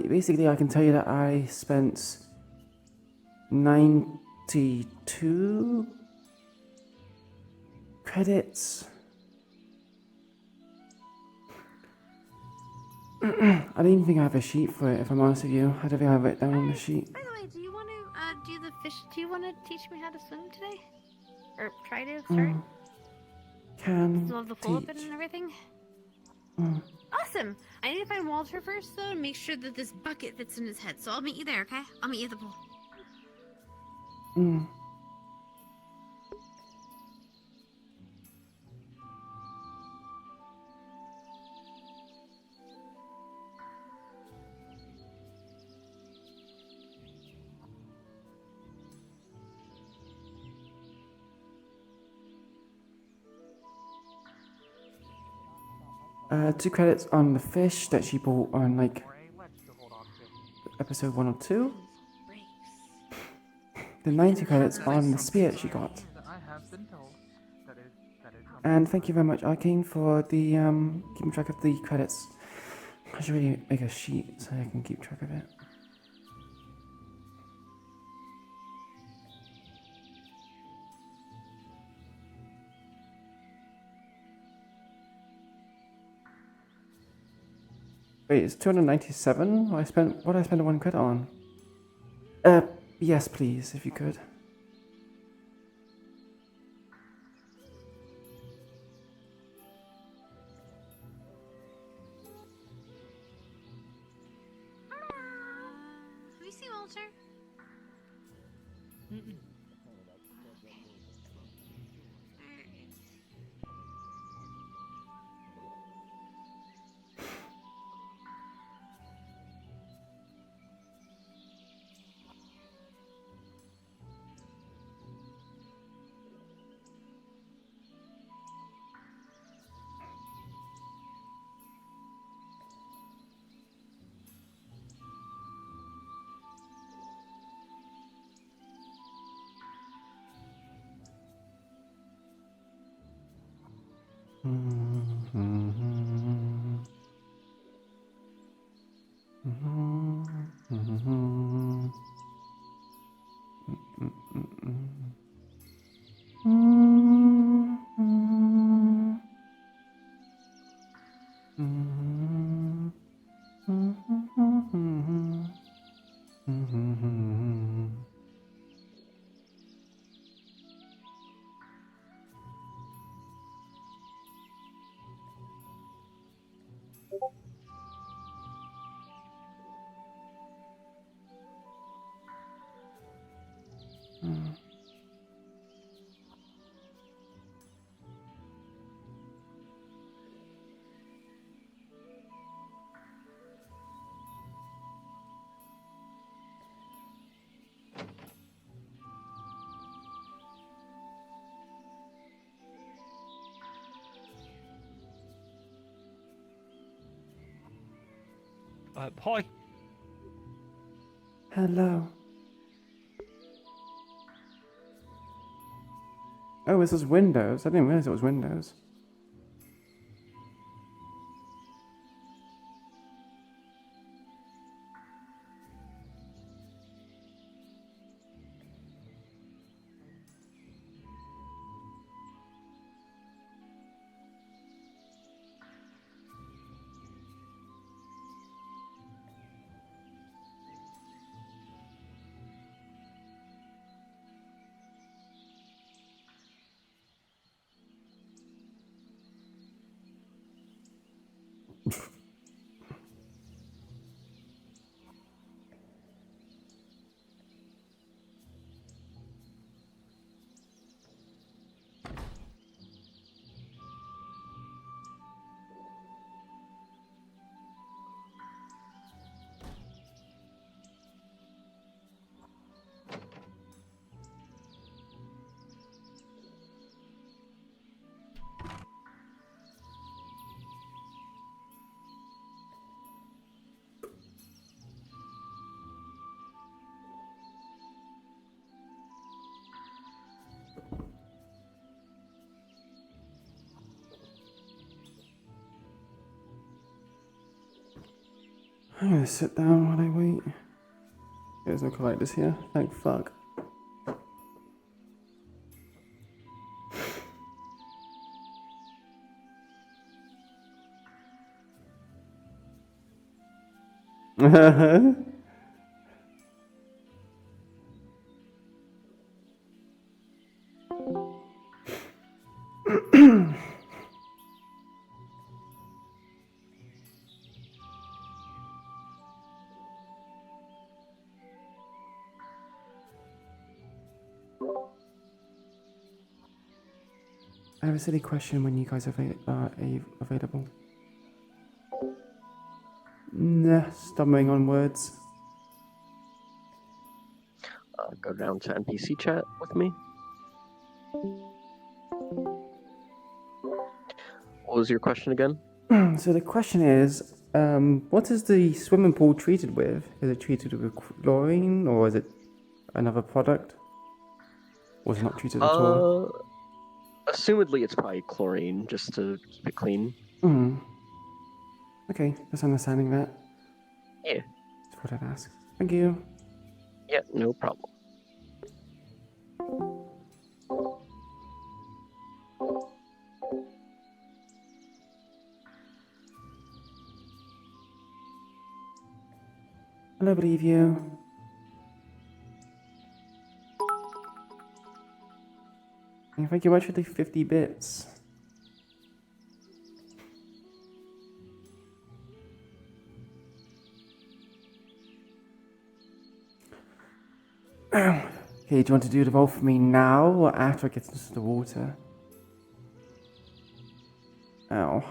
Basically, I can tell you that I spent 92 credits. I don't even think I have a sheet for it, if I'm honest with you. I don't think I have it down on the sheet. By the way, do you want to do the fish? Do you want to teach me how to swim today, or try to start? Can Still have the full teach. open and everything. Mm. Awesome. I need to find Walter first, though, and make sure that this bucket fits in his head. So I'll meet you there, okay? I'll meet you at the pool. Mm. Two credits on the fish that she bought on like episode 1 or 2. The 90 credits on the spear she got. And thank you very much, Arcane, for the keeping track of the credits. I should really make a sheet so I can keep track of it. Wait, it's 297? What did I spend 1 credit on? Yes, please, if you could. Have you seen Walter? Hi. Hello. Oh, this is Windows. I didn't realize it was Windows. I'm gonna sit down while I wait. There's no collectors here, thank fuck. I have a silly question when you guys are available. Nah, stumbling on words. Go down to NPC chat with me. What was your question again? So the question is, what is the swimming pool treated with? Is it treated with chlorine, or is it another product? Or is it not treated at all? Assumedly it's probably chlorine, just to keep it clean. Okay, just understanding that. Yeah. That's what I'd ask. Thank you. Yeah, no problem. I believe you. And thank you much for the 50 bits. Okay, do you want to do the roll for me now or after it gets into the water? Ow.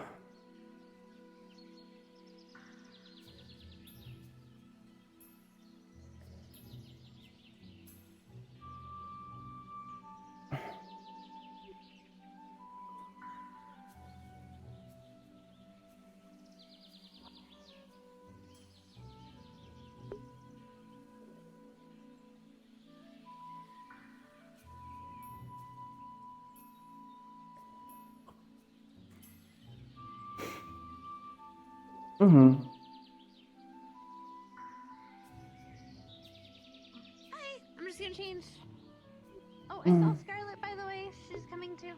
Hi, I'm just gonna change. Oh, I saw Scarlet, by the way. She's coming too.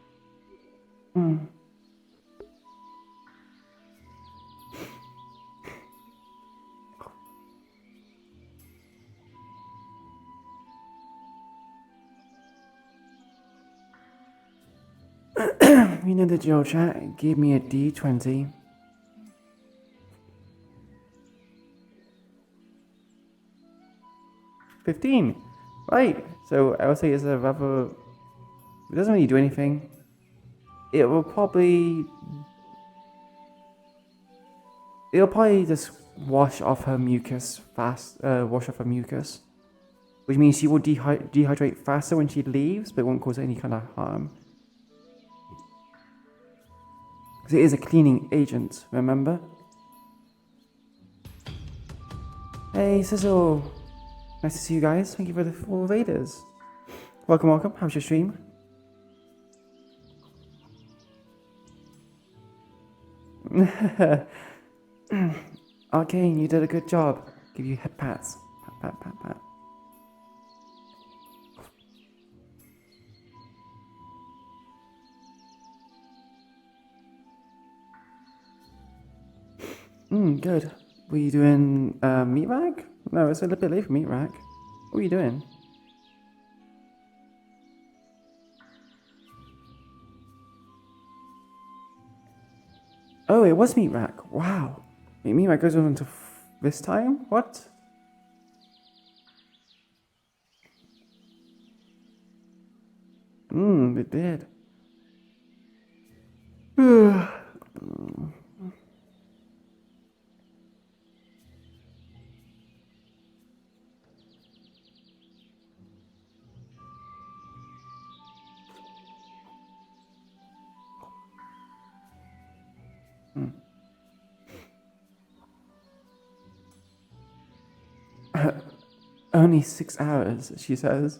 You know the drill, chat. Give me a D20. $15. Right. So I would say it's a rather. It doesn't really do anything. It will probably. It'll probably just wash off her mucus fast. Wash off her mucus, which means she will dehydrate faster when she leaves, but it won't cause any kind of harm. Because it is a cleaning agent. Remember? Hey, Sizzle. Nice to see you guys. Thank you for the 4 raiders. Welcome, welcome. How's your stream? Arcane, you did a good job. Give you head pats. Pat, pat, pat, pat. Good. Were you doing meat rack? No, it's a little bit late for meat rack. What were you doing? Oh, it was meat rack. Wow. Wait, meat rack goes on until this time? What? It did. Only 6 hours, she says.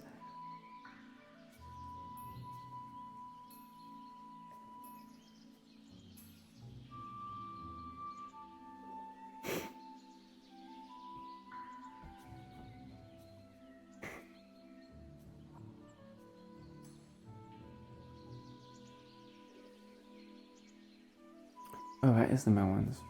Oh, that is the melons.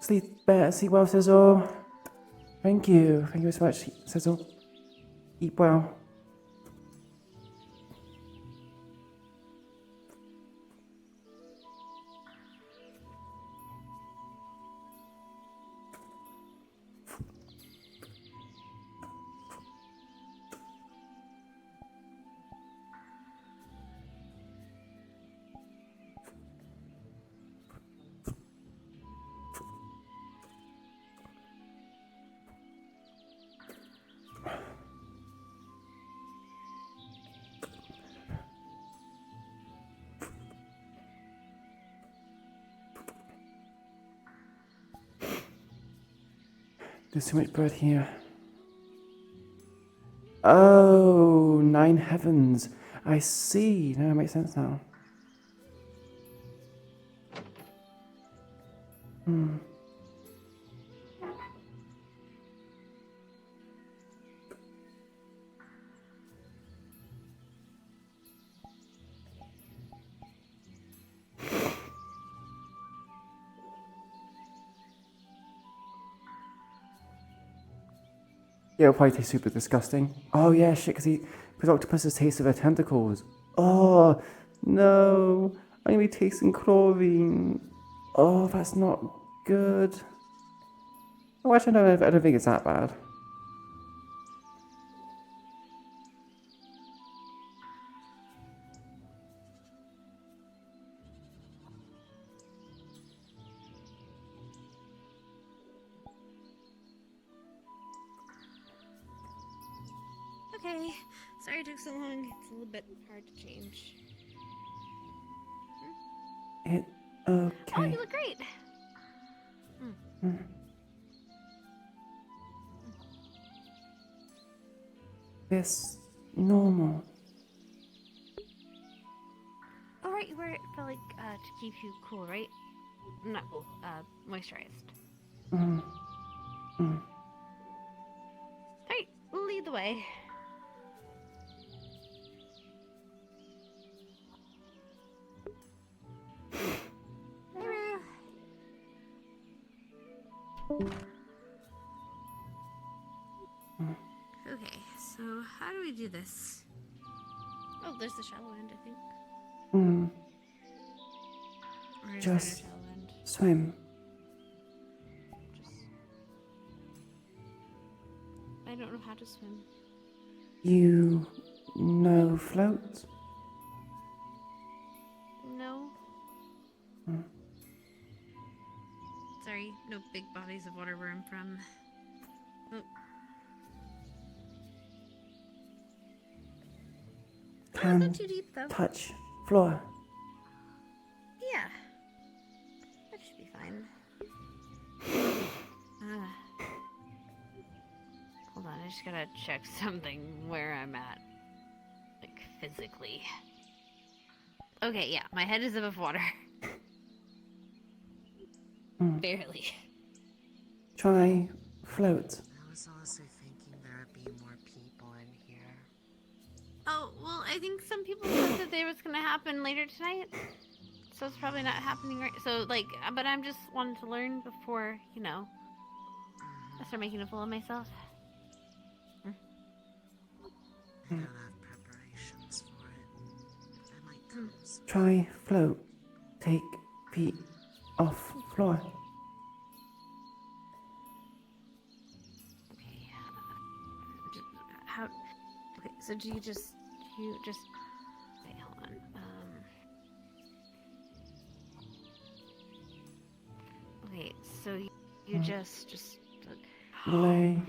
Sleep better, sleep well, Sizzle. Thank you. Thank you so much, Sizzle. Eat well. There's too much bread here. Oh, 9 heavens. I see. Now it makes sense now. Hmm. Yeah, it'll probably taste super disgusting. Oh yeah, shit, because octopuses taste of their tentacles. Oh, no. I'm gonna be tasting chlorine. Oh, that's not good. Oh, actually, no, I don't think it's that bad. Okay, sorry it took so long. It's a little bit hard to change. Okay. Oh, you look great. This normal. All right, you wear it for like to keep you cool, right? Not cool, moisturized. Mm. Mm. All right, lead the way. Okay, so how do we do this? Oh, there's the shallow end, I think. Mm. Or is Just there a shallow end? swim. I don't know how to swim. You know float? No. Mm. Sorry, no big bodies of water where I'm from. Oh. Can not too deep, though. touch floor. Yeah. That should be fine. Hold on, I just gotta check something where I'm at. Like, physically. Okay, yeah, my head is above water. Barely. Try float. I was also thinking there'd be more people in here. Oh, well, I think some people said that there was gonna happen later tonight. So it's probably not happening right. So, like, but I'm just wanting to learn before, you know, I start making a fool of myself. I don't have preparations for it. I might come. Try float. Take feet off floor. How? Okay, so do you just You just lay.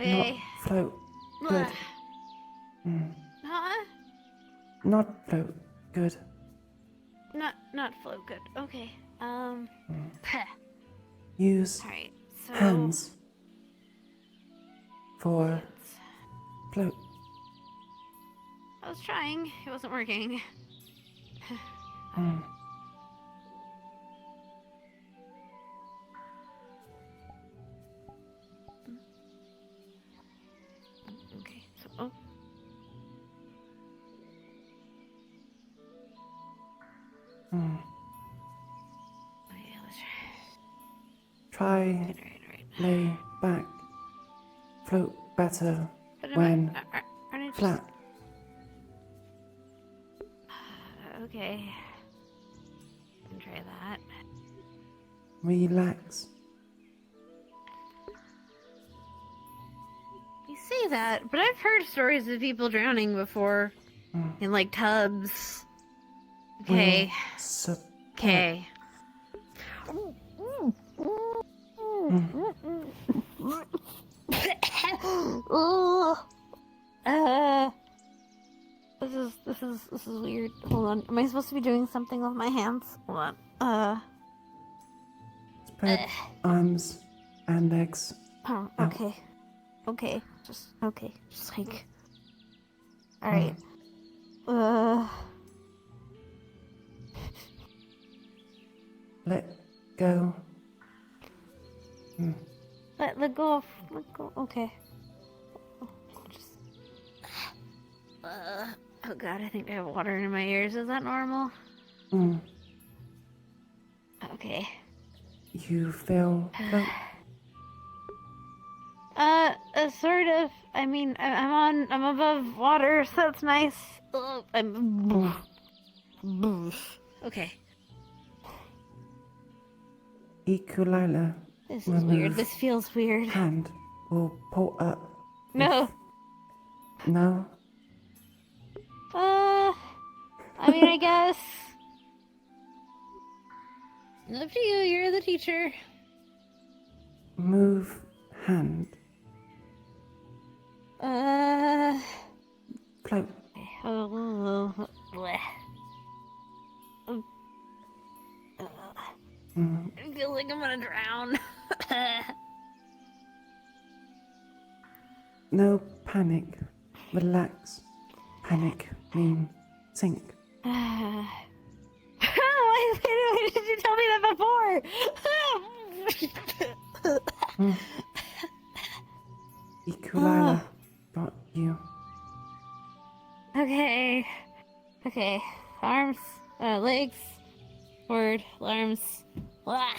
Okay. Not float. Good. Huh? Not float. Good. Not float good. Okay. Use Alright, so hands for float. I was trying. It wasn't working. Okay, so okay, let's Try lay back. Float better But when aren't I just- flat. Okay. Can try that. Relax. You say that, but I've heard stories of people drowning before in like tubs. Okay. Okay. This is weird. Hold on. Am I supposed to be doing something with my hands? Hold on. Spread arms and legs. Oh, okay. Okay. Just like. Alright. Let go. Let go of. Let go. Okay. Just. Oh god, I think I have water in my ears. Is that normal? Okay. You feel float. Sort of. I mean, I'm above water, so that's nice. Okay. Iku'lylah. This is weird. This feels weird. Hand will pull up. No. No. I mean, I guess. Up to you. You're the teacher. Move hand. Float. I feel like I'm gonna drown. No panic. Relax. Panic mean sink. Why did you tell me that before? Iku'lylah got you. Okay. Okay. Arms, legs, forward, arms. Blah.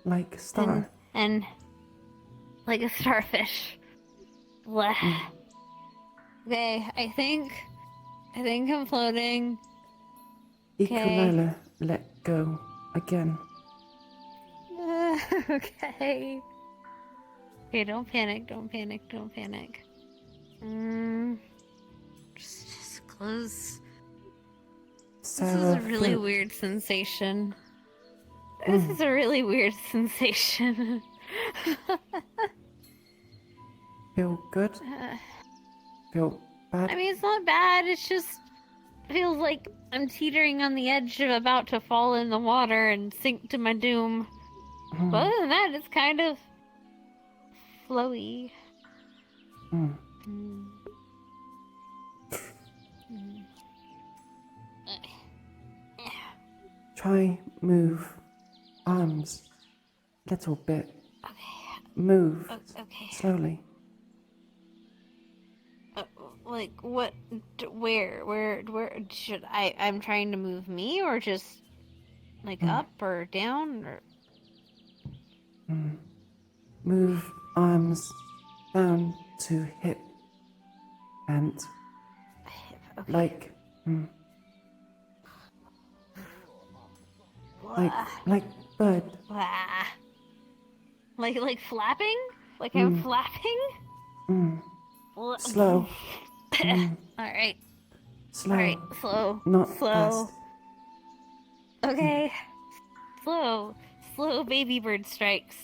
Like star. And like a starfish. Blah. Okay, I think I'm floating. Iku'lylah let go again. Okay. Okay, don't panic, don't panic, don't panic. Just close. This is a really weird sensation. This is a really weird sensation. Feel good? Feel bad? I mean, it's not bad, it's just feels like I'm teetering on the edge of about to fall in the water and sink to my doom. But other than that, it's kind of flowy. Try move arms little bit. Move slowly. Like what? Where should I'm trying to move me, or just like up or down, or Move arms down to hip and like like bird. like flapping, like I'm flapping. Slow. All right. Slow. Alright, slow. Not slow. fast. Okay. Slow. Slow baby bird strikes.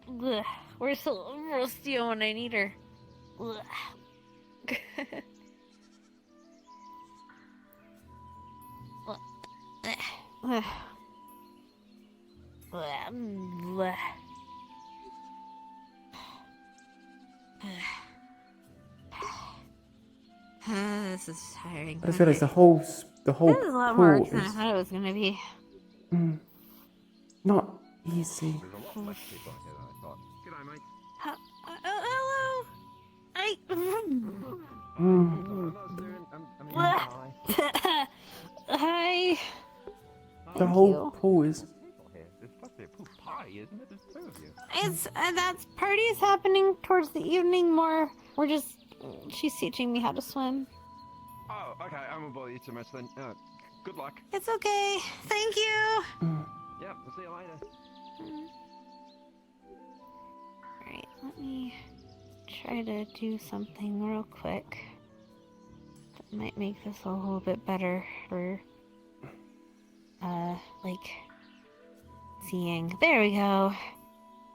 Ugh. Where's Rostio when I need her? Ugh. Ugh. Ugh. This is tiring. I just realized the whole This is a lot more pool work than I is thought it was gonna be. not easy. G'day, mate. Hello. I. Hi. The whole pool is. It's supposed to be a pool party, isn't it? There's two of you. It's that's party is happening towards the evening more. We're just she's teaching me how to swim. Oh, okay. I won't bother you too much then. Good luck. It's okay. Thank you. Yep. We'll see you later. Alright, let me try to do something real quick. That might make this a little bit better for like seeing. There we go.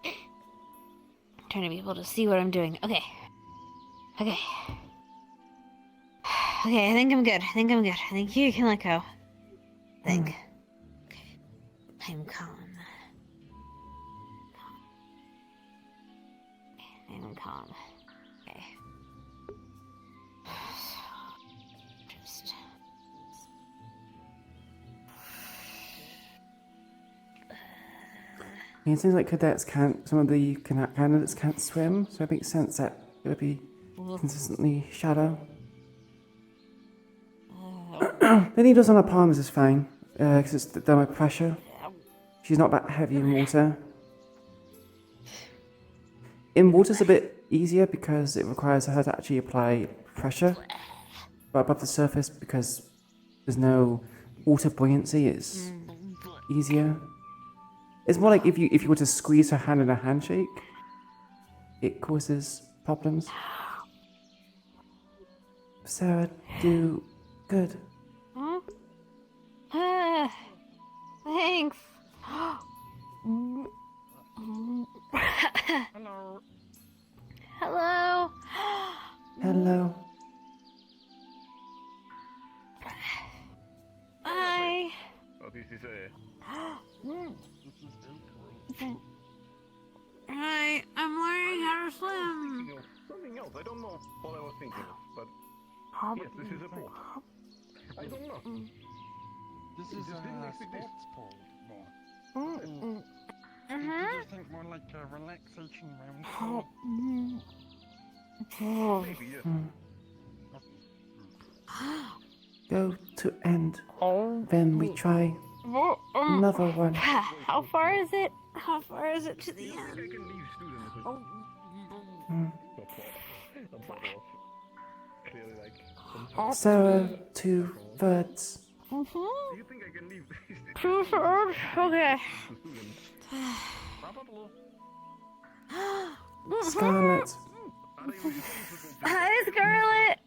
I'm trying to be able to see what I'm doing. Okay. Okay. Okay, I think I'm good. I think you can let go. I think. Okay. I'm calm. I'm calm. Okay. Just. It seems like cadets can't. Some of the candidates can't swim, so it makes sense that it would be consistently shallow. The needles on her palms is fine, because it's the thermal pressure. She's not that heavy in water. In water's a bit easier because it requires her to actually apply pressure, but above the surface, because there's no water buoyancy, it's easier. It's more like if you were to squeeze her hand in a handshake, it causes problems. Sarah, do good. Huh? Thanks. Hello. Hello. Hello. Hi. Oh, this is Hi, I'm learning how to swim. Something else. I don't know what I was thinking of, but yes, this is a pool. I don't know. This is a sports pool. Mm-hmm. Do you think more like a relaxation room? Maybe, yes. Go to end. Then we try another one. How far is it? How far is it to the end? I can leave students with clearly like Sarah, 2/3. Do you think I can leave 2/3? Okay. Scarlet. Hi, Scarlet.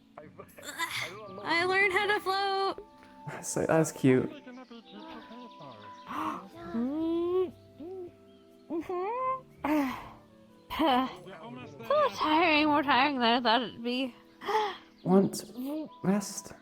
I learned how to float. So that's cute. So tiring, more tiring than I thought it'd be. Want rest?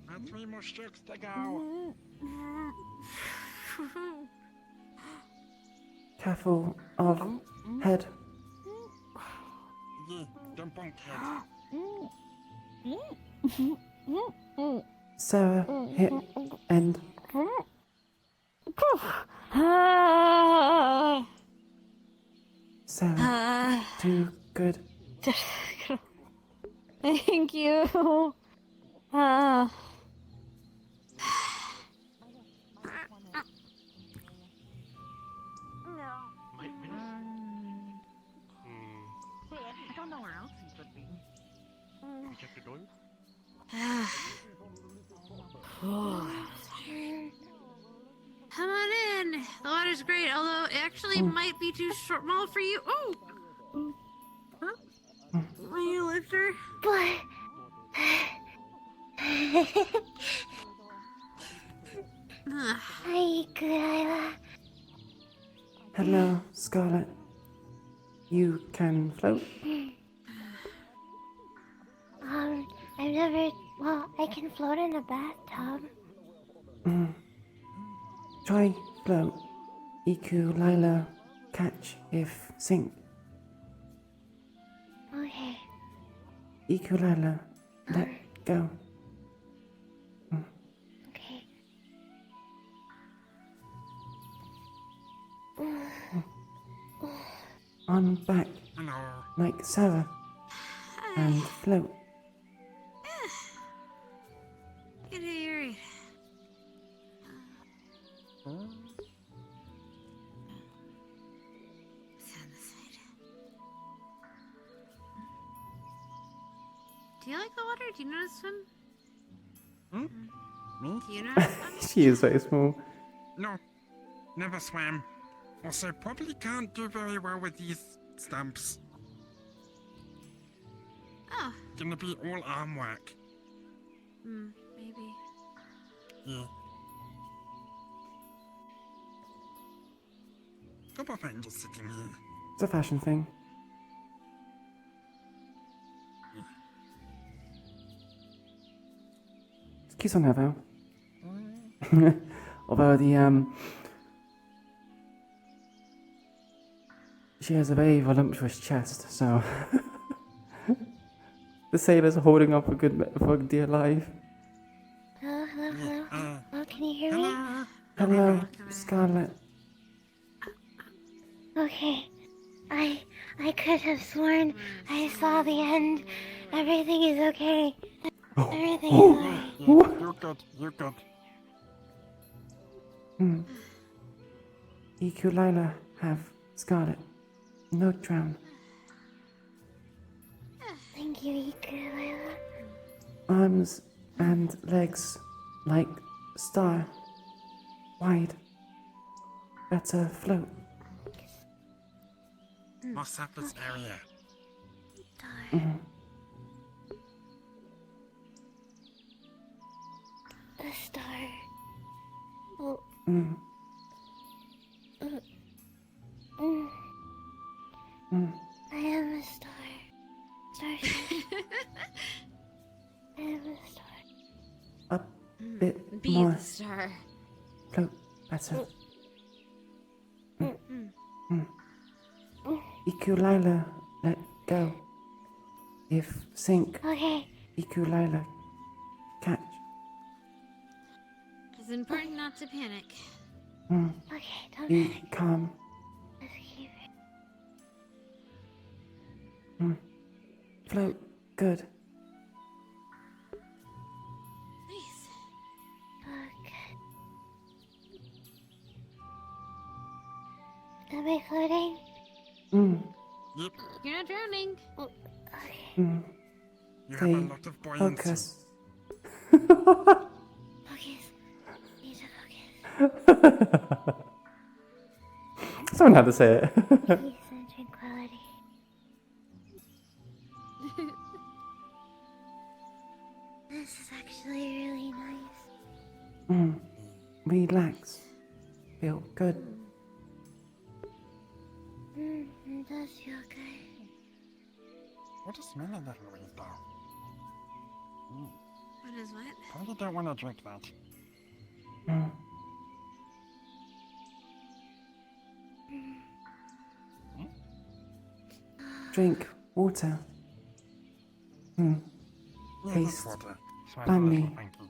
And 3 more strokes to go. Careful of head. Yeah, don't bump head. Sarah, hit end. Sarah, do good. Thank you. I don't know where else he could be. Can we check the door? The water's great, although it actually might be too small for you. Oh! Huh? Will you lift her? But... Hi, Iku'lylah. Hello, Scarlet. You can float? I've never... Well, I can float in a bathtub. Try float. Iku'lylah, catch if sink. Okay. Iku'lylah, let go. Okay. On back, like Sarah, and float. Get it. Do you like the water? Do you know how to swim? Me? Do you know how to swim? She is very small. No, never swam. Also, probably can't do very well with these stumps. Oh. Gonna be all arm work. Maybe. Yeah. Couple of angels sitting here. It's a fashion thing. Kiss on her, Val. Although she has a very voluptuous chest, so the sailors are holding up a good for dear life. Hello, hello, hello. Hello, can you hear me? Hello, Scarlet. Okay. I could have sworn I saw the end. Everything is okay. Everything is okay. You're good. You're good. Iku'lylah have Scarlet. No drown. Thank you, Iku'lylah. Arms and legs like star. Wide. Better float. More surface area. The star. Oh. I am a star. Starship. I am a star. A bit Be more. the star. Float better. Iku'lylah, let go. If sink. Okay. Iku'lylah, catch. It's important not to panic. Okay, don't Be panic. calm. Just keep it. Float. Good. Nice. Okay. Am I floating? You're not drowning. Okay. You have a lot of buoyancy. Focus. Focus. Need to focus. Someone had to say it. Peace and tranquility. This is actually really nice. Relax. Feel good. It does feel good. What is smelling that way, though? What is what? Probably don't want to drink that. Drink water. Yeah, Taste that's water. Smells funny. awful, thank you.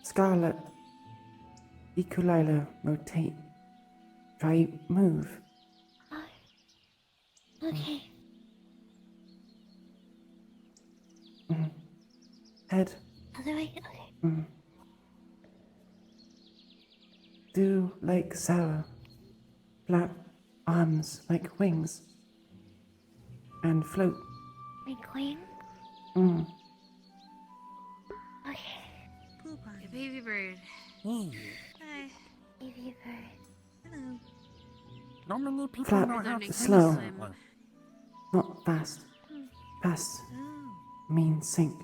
Scarlet. Iku'lylah, rotate. Try move. Okay. Head. Other way? Okay. Do like Sarah. Flap arms like wings. And float. My queen? Bird. Hi. Baby bird. Hello. Not many people Flap, know how to slow. swim. Not fast. Fast Oh. means sink.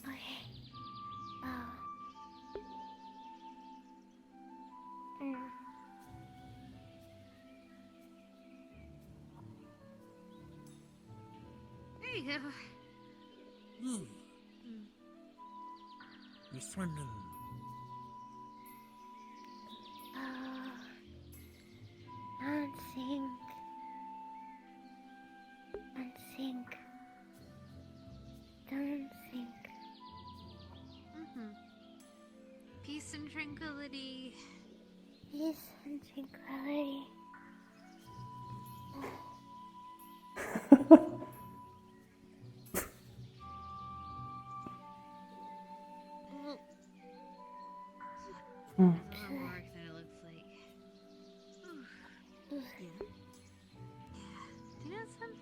Okay. Oh. There you go. You're swimming. Oh. Don't sink. Don't sink. Don't sink. Peace and tranquility. Peace and tranquility. That's what a more kind of looks like. Yeah. Do you know some?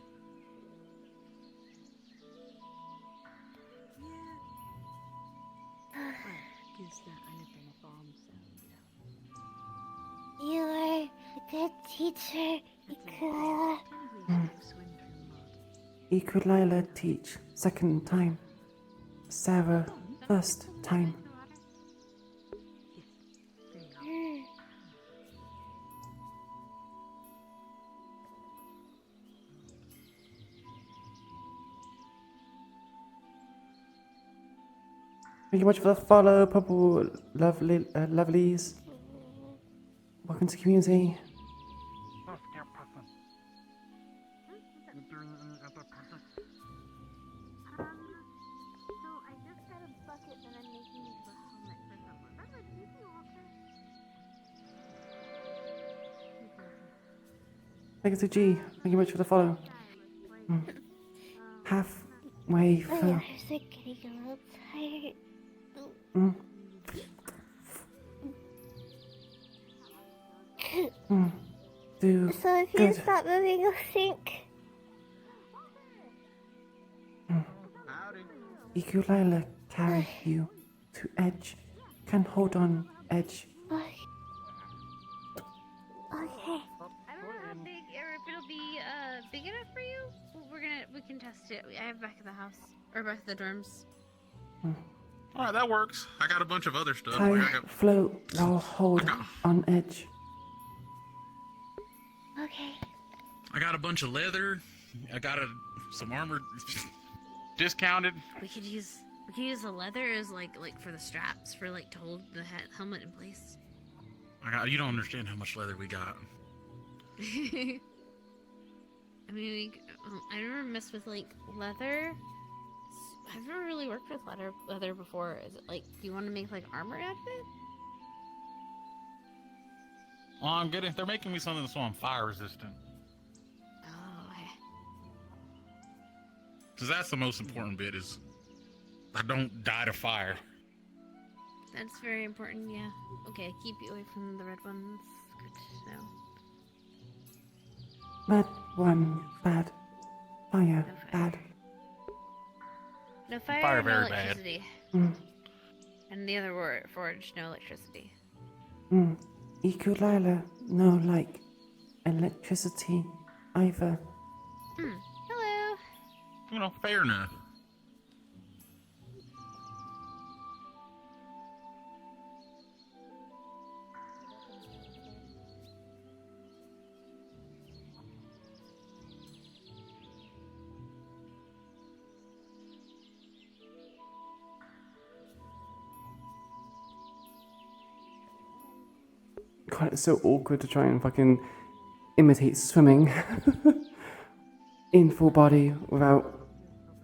You are a good teacher, Iku'lylah. Iku'lylah teach second time. Sarah first time. Thank you much for the follow, purple lovelies. Welcome to the community. I just got a bucket that I'm making into a helmet for someone. I'm like, you can walk Thank you to G. Thank you much for the follow. Halfway My through. eyes are getting a little tired. Do So if you good. stop moving, you'll sink. Iku'lylah carry you to edge. Can hold on edge. Okay. I don't know how big, or if it'll be big enough for you. We can test it. I have back at the house or back at the dorms. All right, that works. I got a bunch of other stuff. Tie, Like I got, float, while hold on edge. Okay. I got a bunch of leather. I got some armor discounted. We could use the leather as like for the straps for like to hold the helmet in place. You don't understand how much leather we got. I mean, I never messed with like leather. I've never really worked with leather before. Is it like, do you want to make like armor out of it? Well, I'm getting. They're making me something so I'm fire resistant. Oh. Because that's the most important bit is I don't die to fire. That's very important. Yeah. Okay, keep you away from the red ones. Good to know. Red one bad. Fire bad. No fire, Fire no very bad. electricity. And the other word, forge, no electricity. Iku'lylah no like electricity either. Hello. You know, fair enough. God, it's so awkward to try and fucking imitate swimming in full body without.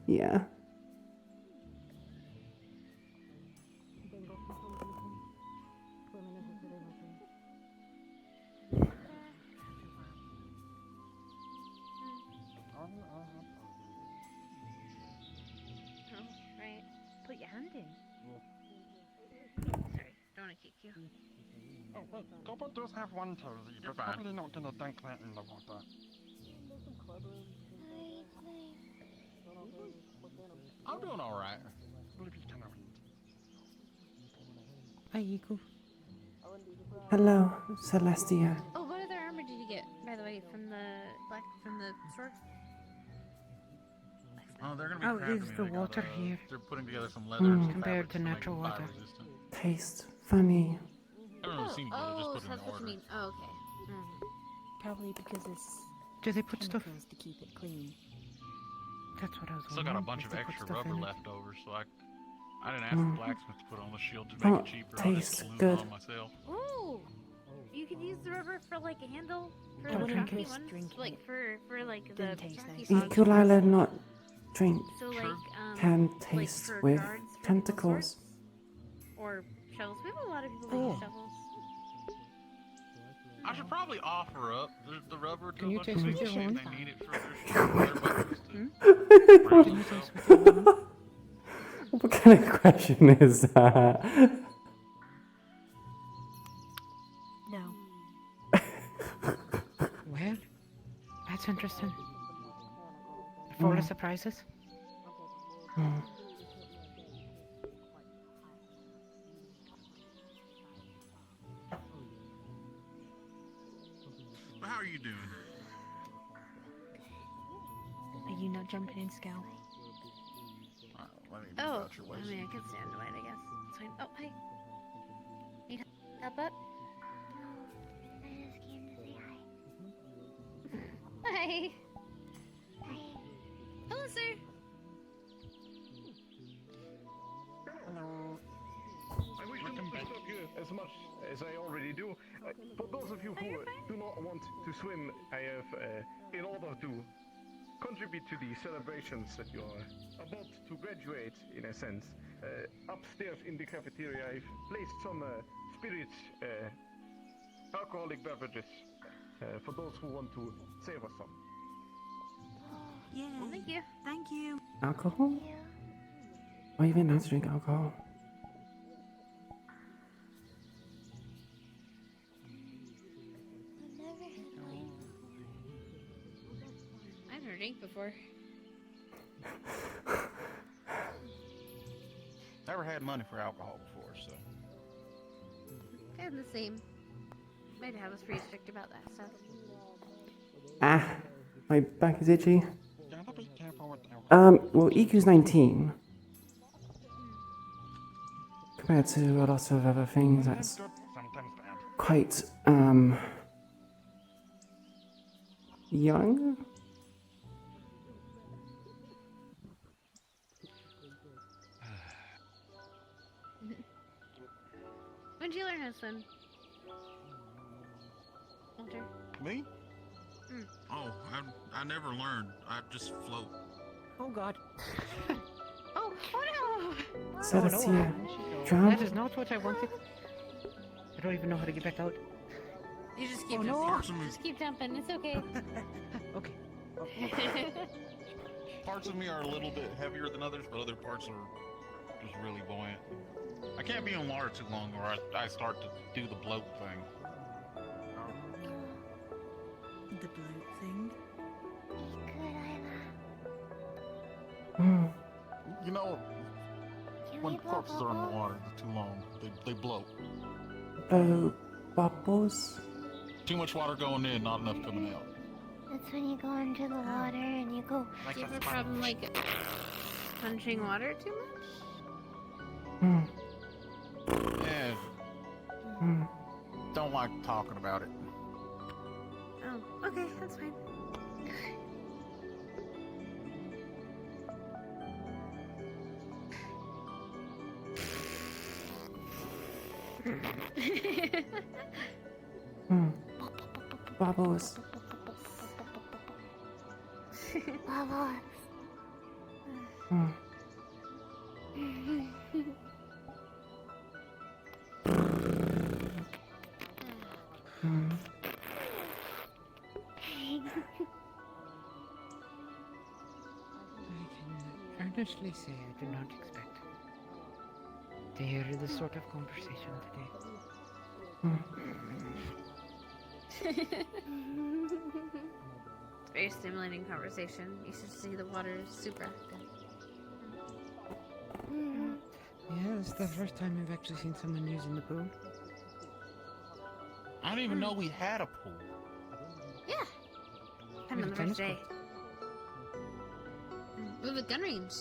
Yeah. Oh, right. Put your hand in. Sorry, don't want to kick you. Oh, wait, Gobble does have one toe, but probably not gonna dunk that in the water. I'm doing all right. Hi, Iku. Hello, Celestia. Oh, what other armor did you get, by the way, from the store? Oh, they're gonna be How crafting is me. the They got, water here? They're putting together some leather compared fabrics to make natural them water? fire-resistant. Taste funny. I haven't really seen it, but they're just Oh, putting so it that's in what order. you mean. Oh, okay. Probably because it's Do they put stuff? chemicals to keep it clean. That's what I was Still got a wondering. bunch if of they put extra stuff rubber in it. left over, so I didn't ask the blacksmith to put on the shield to make Oh, it cheaper. I just tastes glued good. it on myself. Ooh! You could use the rubber for like a handle for I the wouldn't jockey risk ones, drinking like it. for like the Didn't taste jockey nice. pods. Iku'lylah not drink So like can like taste for with guards for people's tentacles. swords or shovels. We have a lot of people that use shovels. I should probably offer up the rubber to Can a you bunch of taste with people your if own? they need it for their buttons to Can you taste with your own? What kind of question is that? No. Well, that's interesting. Full of surprises. But how are you doing? Are you not jumping in, Scout? Let me Oh, out your way. I mean, I can stand in it, I guess. It's fine. Oh, hey. Need help up? I just came to say hi. Hi. Hello, sir. Hello. I wish to not disturb you as much as I already do. For those of you who do not want to swim, I have, in order to contribute to the celebrations that you are about to graduate, in a sense, upstairs in the cafeteria, I've placed some spirits, alcoholic beverages, for those who want to savor some. Yeah, thank you. Thank you. Alcohol? Why are you even allowed to drink alcohol? I've never drank before. Never had money for alcohol before, so. Kind of the same. My dad was pretty strict about that stuff. Ah, my back is itchy. Gotta be careful with alcohol. Well, Iku's 19. Compared to a lot of other things, that's Sometimes bad. quite, young? When did you learn how to swim? Walter? Me? Mm. Oh, I never learned. I just float. Oh God. Oh no! Celestia, That drown? is not what I wanted. I don't even know how to get back out. You just keep Oh, no. jumping. Just keep jumping. It's okay. Okay. Parts of me are a little bit heavier than others, but other parts are just really buoyant. I can't be on water too long or I start to do the bloat thing. The bloat thing? You know, when corpses are in the water for too long, they bloat. Blow bubbles? Too much water going in, not enough coming out. That's when you go into the water and you go. Do you have a problem like punching water too much? Hmm. Yeah. Hmm. Don't like talking about it. Oh, okay, that's fine. Hmm. Bubbles. Bubbles. Hmm. Hmm. I can earnestly say I did not expect to hear this sort of conversation today. It's a very stimulating conversation. You should see the water is super active. Yeah, it's the first time I've actually seen someone using the pool. I didn't even know we had a pool. Yeah. I'm on the first day. We have a gun range.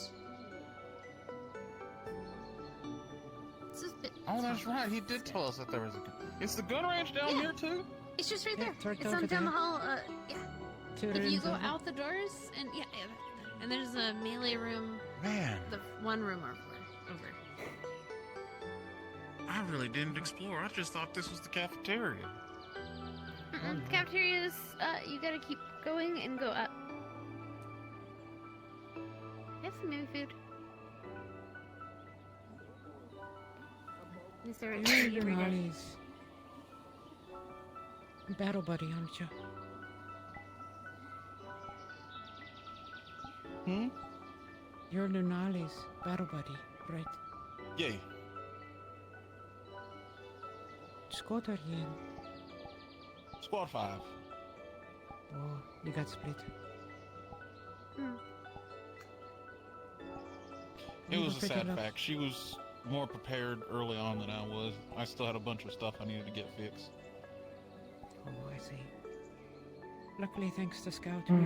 Oh, that's right. He did tell us that there was a gun. Is the gun range down here too? It's just right there. It's right It's over on down the there. hall. Yeah. Two If you rooms go over. out the doors, and yeah, and there's a melee room. Man. The one room over. I really didn't explore. I just thought this was the cafeteria. Cafeterias, you gotta keep going and go up. Have some maybe food. Is there a You're Denali's battle buddy, aren't you? Hmm? You're Denali's battle buddy, right? Yeah. Squad are you in? Squad 5. Oh, you got split. It You was go a pick sad it up. fact. She was more prepared early on than I was. I still had a bunch of stuff I needed to get fixed. Oh, I see. Luckily, thanks to Scout, we're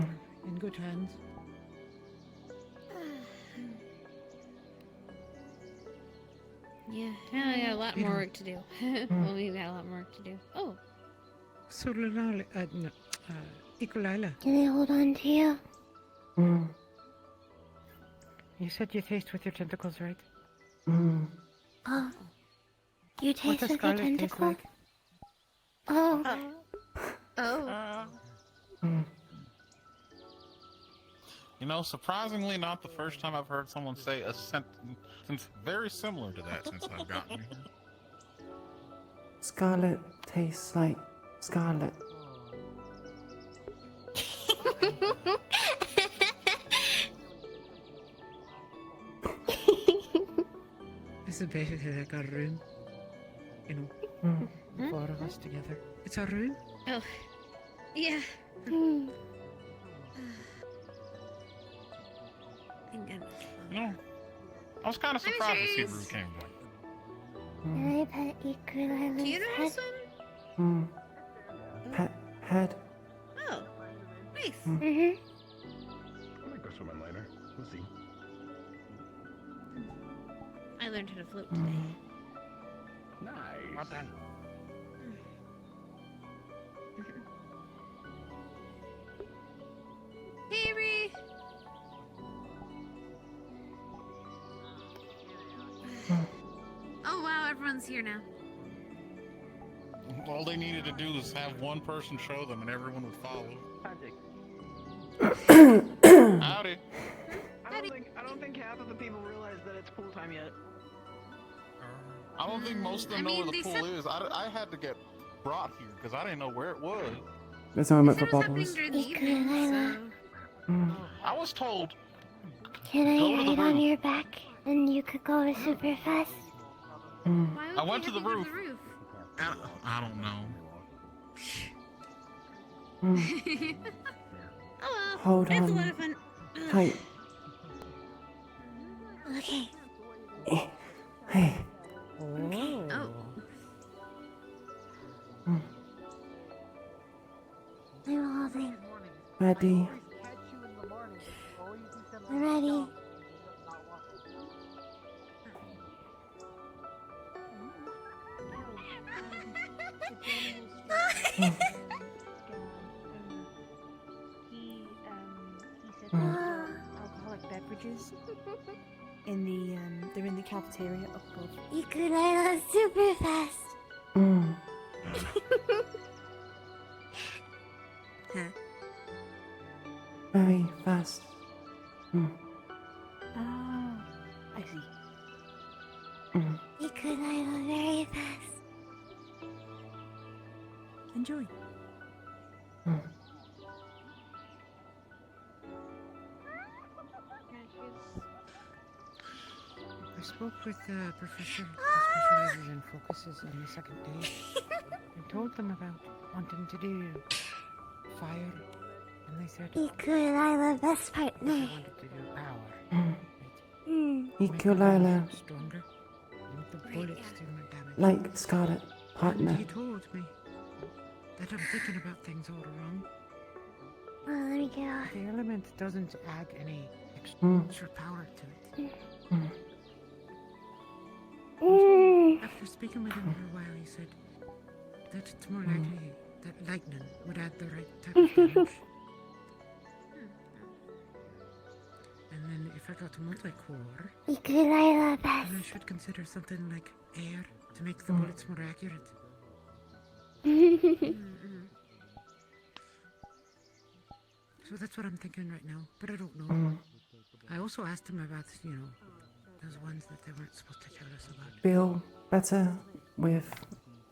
in good hands. Yeah, I got a lot more work to do. Well, we've got a lot more work to do. Oh, So, Denali, no, Iku'lylah, Can I hold on to you? you said you taste with your tentacles, right? Oh. You What taste does with your Scarlet taste tentacle? like? Oh. oh. You know, surprisingly, not the first time I've heard someone say a sentence very similar to that since I've gotten here. Scarlet tastes like scarlet. This is basically like a room. You know, the four of us together. It's a room. Oh, yeah. No. I was kind of surprised to see Rue came back. Can I pet Iku'lylah's Do you know how to head? swim? Pet head. Oh, nice. I might go swimming later. We'll see. I learned how to float today. Nice. Well done. Hey, Ree. Oh wow, everyone's here now. All they needed to do was have one person show them and everyone would follow. Howdy. I don't think half of the people realize that it's pool time yet. I don't think most of them I know mean, where the they pool said- is. I had to get brought here because I didn't know where it was. There's no moment for It was happening bubbles. during the evening, so... I was told. Can I Go to the ride on roof. your back and you could go super fast? Why would I they went to have the you go roof. I don't know. Oh well, Hold that's a on. lot of fun. Tight. Okay. Hey. Oh. I'm holding. Ready. I'm ready. He said that alcoholic beverages in the they're in the cafeteria up above. Iku'lylah's super fast. Very fast. Oh, I see. Iku'lylah very fast. Enjoy. I spoke with the professor who specializes in focuses on the second day and told them about wanting to do fire, and they said Iku'lylah's best partner. they wanted to do power. Iku'lylah. Stronger. bullets do more damage. Like Scarlet Partner. He told me that I'm thinking about things all wrong. Oh, let me get off. The element doesn't add any Mm. extra power to it. After speaking with him for a while, he said that it's more likely that lightning would add the right type of damage. And then if I got multi-core, Iku'lylah then I best. should consider something like air to make the bullets more accurate. So that's what I'm thinking right now, but I don't know. I also asked him about, those ones that they weren't supposed to tell us about. Feel better with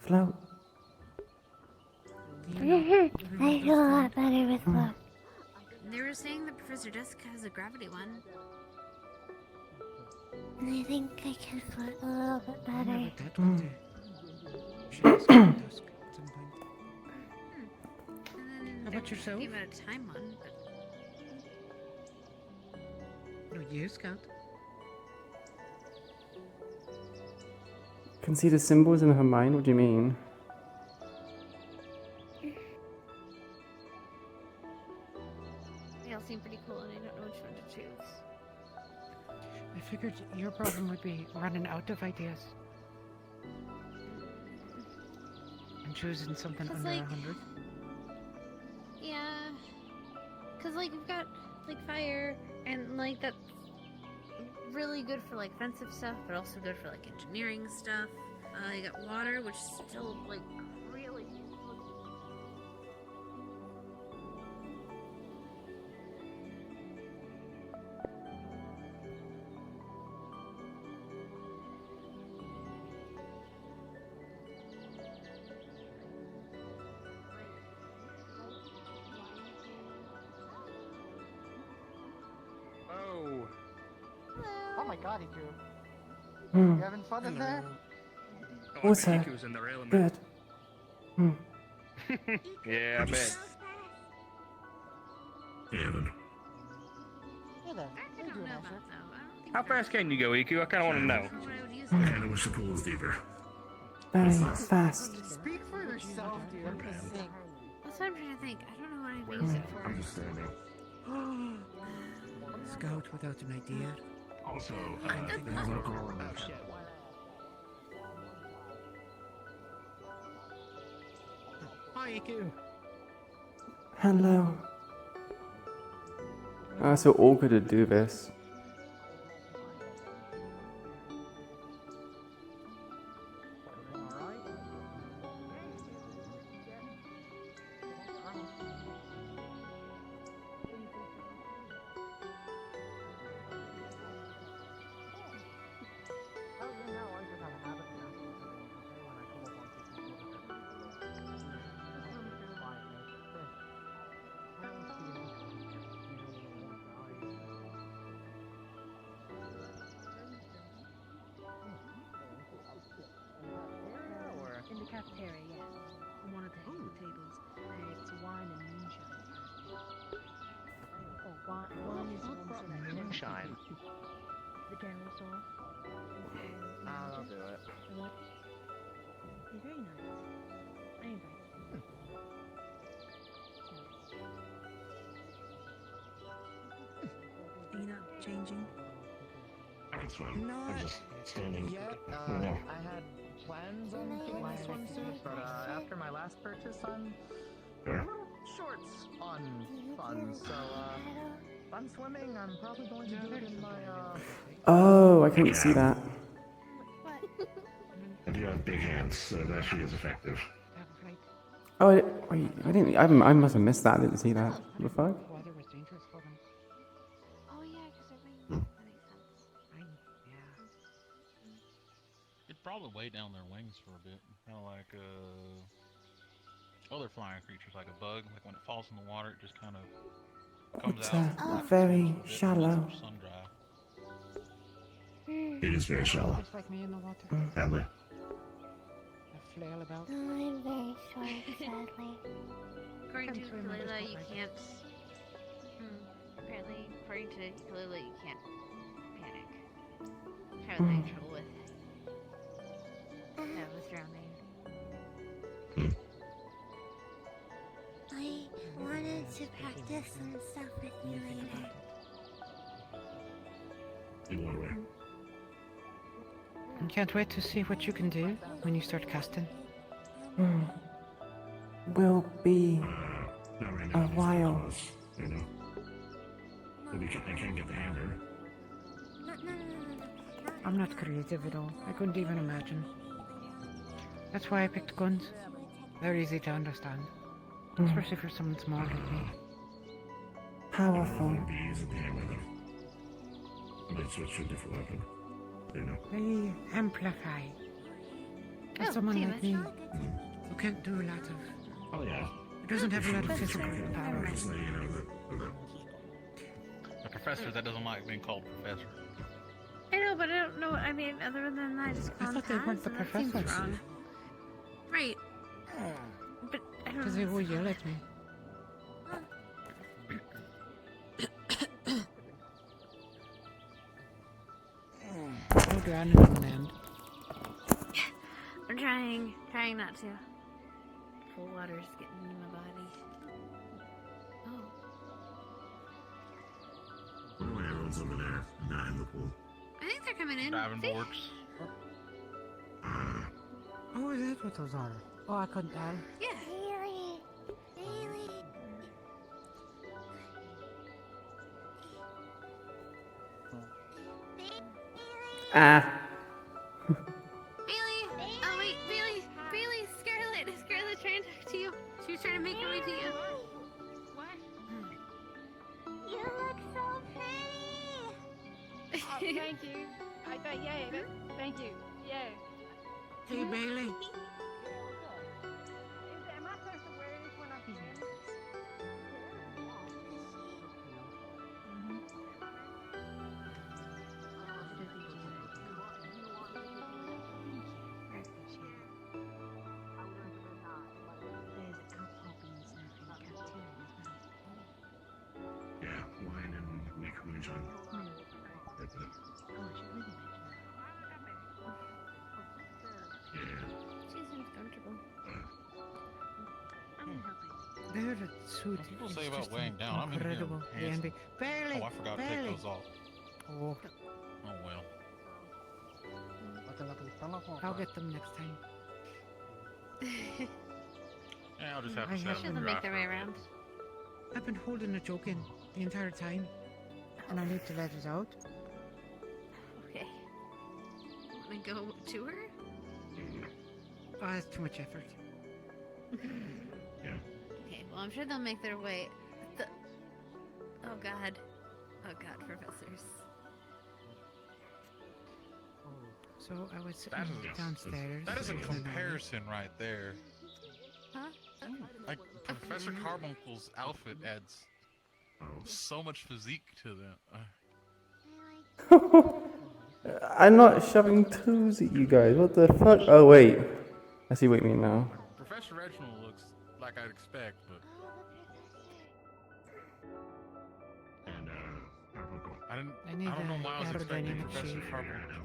float? I feel a lot better with flow. They were saying that Professor Dusk has a gravity one. And I think I can float a little bit better. How about yourself? Give it a time one, but No, you, Scout. Can see the symbols in her mind. What do you mean? they all seem pretty cool, and I don't know which one to choose. I figured your problem would be running out of ideas. And choosing something It's under like- 100. Yeah, cause like we've got like fire, and like that's really good for like offensive stuff, but also good for like engineering stuff. You got water, which is still like really. Oh. Oh my god, Iku. Hmm. You having fun in there? Oh, What's I bet that? Iku was in their element. Good. Hmm. Yeah, I bet. Evan. Hey there. I don't know about that, though. I don't think How fast can you go, Iku? I kind of want to know. what I would use And it was supposed either. Very fast. Speak for yourself, dude. I'm just saying. That's what I'm trying to think. I don't know what I'd use it for. Understanding. Scout without an idea. Also, I have a call on that. Hi, Iku. Hello. So awkward to do this. In the cafeteria, yes. On one of the tables. It's wine and moonshine. Oh, wine is one sort of Moonshine. the general store. I'll do it. What? You're very nice. I invite you. Are you not changing? I can swim. I'm just standing. Yet, No. I had plans on getting a swimsuit, but after my last purchase, I'm a little shorts on funds. So, if I'm swimming, I'm probably going to do it in my, Oh, I couldn't see that. I do have big hands, so that she is effective. Oh, wait, I didn't. I must have missed that. I didn't see that. What the fuck? Water was dangerous for them. Oh yeah, because they're bringing. That makes sense. It'd probably weigh down their wings for a bit, kind of like other flying creatures, like a bug. Like when it falls in the water, it just kind of comes It's out. very shallow. Sun dry. It is very shallow. Just like me in the water. Sadly. I flail about. No, I'm very short, sadly. According to Can't swim, I just Iku'lylah, don't you like it. can't. Apparently, according to Iku'lylah, you can't panic. Which I was having trouble with. to practice some stuff with you later. In what way? I can't wait to see what you can do when you start casting. Will be Not right a now. while. You know. But I can't get the hammer. I'm not creative at all. I couldn't even imagine. That's why I picked guns. They're easy to understand. Especially for someone small like me. Powerful. It'd be easy with the hammer though. I might switch to a different weapon. You know. They amplify. For someone like me, who can't do a lot of... Oh yeah. Who doesn't have a lot of physical power. Just letting you know that. A professor that doesn't like being called professor. I know, but I don't know. I mean, other than that, just I call thought they weren't the that seems professors. wrong. Right. But I don't Because know. they will yell at me. I'll drown in the end. I'm trying not to. Cold water's getting into my body. Oh. One of my everyone's over there, not in the pool. I think they're coming in. Diving See? boards. Oh, is that what those are? Oh, I couldn't tell. Yeah. Ah. Bailey! Oh wait, Bailey! Scarlet trying to talk to you. She was trying to make her way to you. What? You look so pretty! Oh, thank you. Thank you. Yeah. Hey, Bailey. Am I supposed to wear this when I'm here? Yeah, wine and make moonshine. Yeah. She seems comfortable. Their suit People is say about just weighing down. I'm in here. incredible. The Hands- envy. Bailey! Oh, I forgot to Bailey! take those off. Oh, Oh well. I'll get them next time. Yeah, I'll just have I to set have them They'll dry make their way for a around. I've been holding a joke in the entire time. And I need to let it out. Okay. Wanna go to her? Oh, that's too much effort. Okay, well I'm sure they'll make their way. Oh god, professors. So I was sitting That is downstairs. That is a and I- comparison right there. Huh? Like Professor Carbuncle's outfit adds so much physique to them. I'm not shoving tools at you guys. What the fuck? Oh, wait. I see what you mean now. Professor Reginald looks like I'd expect, but And Carbuncle. I I need don't know a why I was expecting aerodynamic Professor shape. Carbuncle to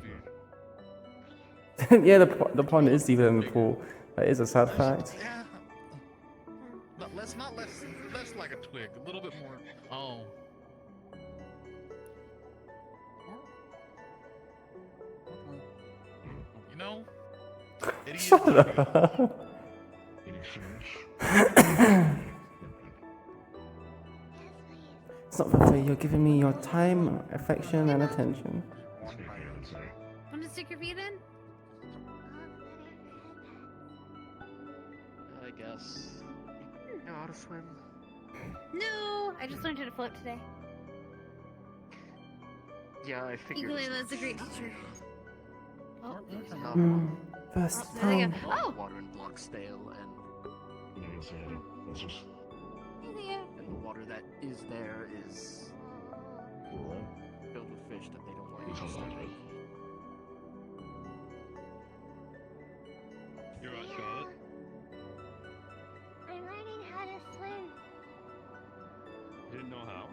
be. Yeah, the pond is deeper than the pool. That is a sad fact. Yeah. Less like a twig, a little bit more. Oh. You know? Idiot. Shut up. It's not for free. You're giving me your time, affection, and attention. Wanna stick your feet in? I guess. You know how to swim? No! I just learned how to float today. Yeah, I figured. as Iku'lylah's a much. great teacher. Oh, First there we time. go. Oh! Water in Bloxdale and and the water that is there is filled with fish that they don't like us to drink. You're right, Charlotte. I'm learning how to swim. You didn't know how?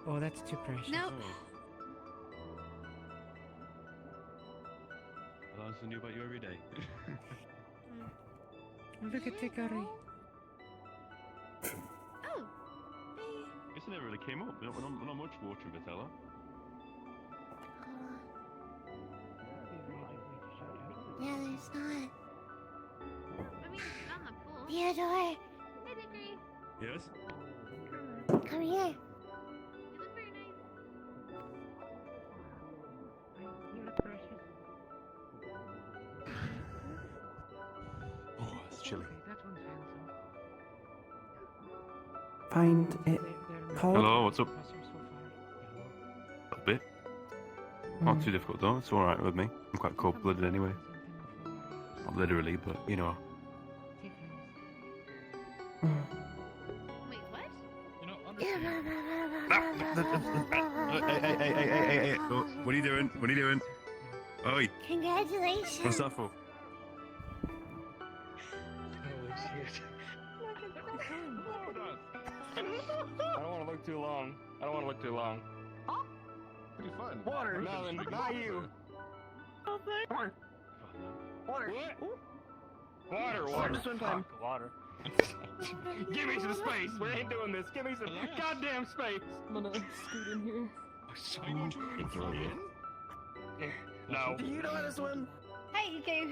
Oh, that's too precious. Nope. I learn something new about you every day. Look at Tikari. Oh! basin never really came up. We're not much water in Vitello. Yeah, there's not. I mean, on the pool. Theodore, Hey, Dickory. Yes? come here. You look very nice. You look precious. Oh, it's chilly. Okay, that one's handsome. Find it cold? Hello, what's up? Professor so far. A bit. Not too difficult though. It's all right with me. I'm quite cold-blooded anyway. Not literally, but you know. Wait, what? You know, Hey. Oh, what are you doing? What are you doing? Oi. Congratulations. What's that for? I don't want to look too long. I don't want to look too long. Pretty fun. Water! No, not you. Water. Water. Water. Swim time. Fuck, water. Give me some space. We ain't doing this. Give me some goddamn space. I'm gonna scoot in here. No. Do you know how to swim? Hey, Gabe.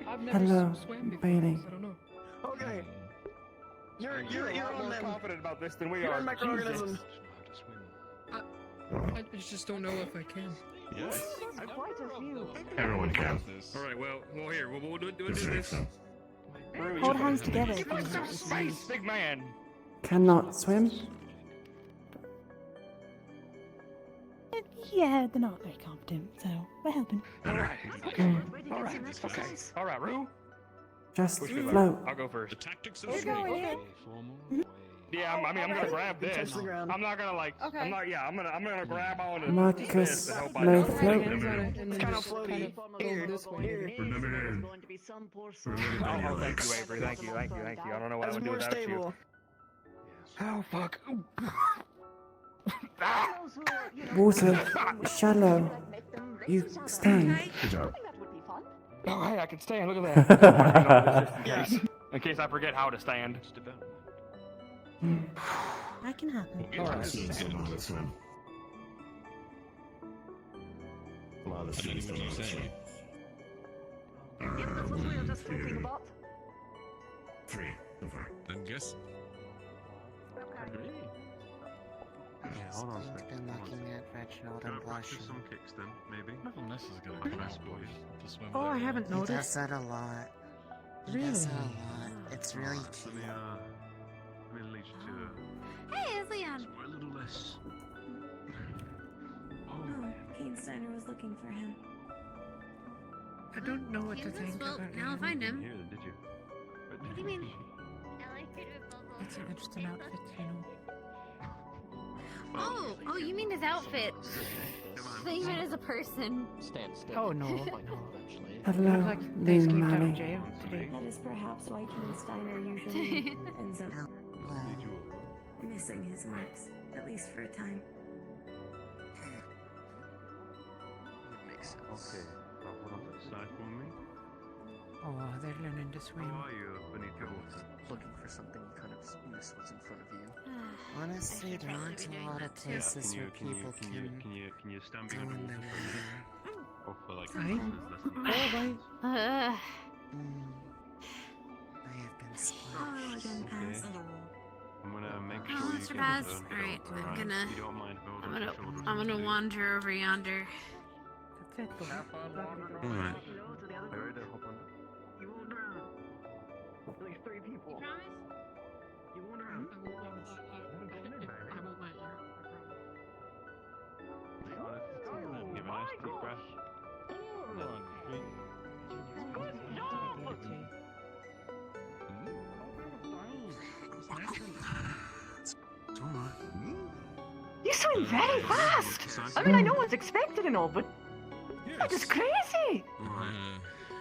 I've never Hello, swam before. Bailey. I don't know. Okay. You're You're a lot on more them. confident about this than we You're are. on microorganisms. I just don't know if I can. Yes. Quite a few. Everyone can. Alright, well, here, we'll do this. Hold hands together. Give us some space, big man. Cannot swim? Yeah, they're not very competent, so we're helping. Alright. Mm. Alright, Rue. Just Push me back. float. I'll go first. The tactics We're going in. Yeah, I'm gonna grab this. Touch the ground. I'm not gonna Okay. I'm gonna grab on to Marcus, this and help out. no Put my float. hands on it and then Kind of just floaty. kind of go this way. Remember that. Going to be some poor Oh, thank you, Avery. Thank you. I don't know what I That's would do more without you. stable. Oh, fuck. Water, shallow. You stand. Good job. Oh, hey, I can stand. Look at that. In case I forget how to stand. That can happen. Alright. Swim. A lot of students don't know how to swim. That's what we were just talking about. 3 so far. Then guess. Yeah, hold on a I've sec. been looking at Reginald Can I and practice blushing. some kicks then, maybe? Nothing less is gonna be best boys to swim. Oh, I with. haven't noticed. He does that a lot. He does that a lot. It's really Let cute. me lead you to Hey, it's Leon. a little less. Oh, Kane Steiner was looking for him. I don't know what to Kansas? think Well, about now I'll him. find him. Here, then, did you? What do you mean? I like it with bubbles. It's an interesting outfit, you know. Oh, you mean his outfit. I think you meant as a person. Stand still. Oh, no. Hello, Like they Lynn escaped out of Malley. jail today. That is perhaps why Kane Steiner usually ends up missing his marks, at least for a time. Makes sense. Okay. Hold on to the side for me. Oh, they're learning to swim. How are you, Benito? Looking for something, you kind of miss what's in front of you. Honestly, there aren't a lot of places where people can you stand go behind in the the water water. or for like Aye. lessons? Oh, right. Uh, I have been spoiled. Oh, again, Paz. I'm gonna make Oh, sure you Mr. get Paz. the Alright, alright? I'm gonna. You don't mind holding I'm the gonna. shoulders I'm gonna and wander over yonder. That's it, boy. Have fun wandering Alright. around. Are you ready to hop on? You won't drown. At least 3 people. Promise? You won't drown. I won't let you. Be honest, give a nice deep breath. It's alright. You swim very fast. I mean, I know it's expected and all, but that is crazy.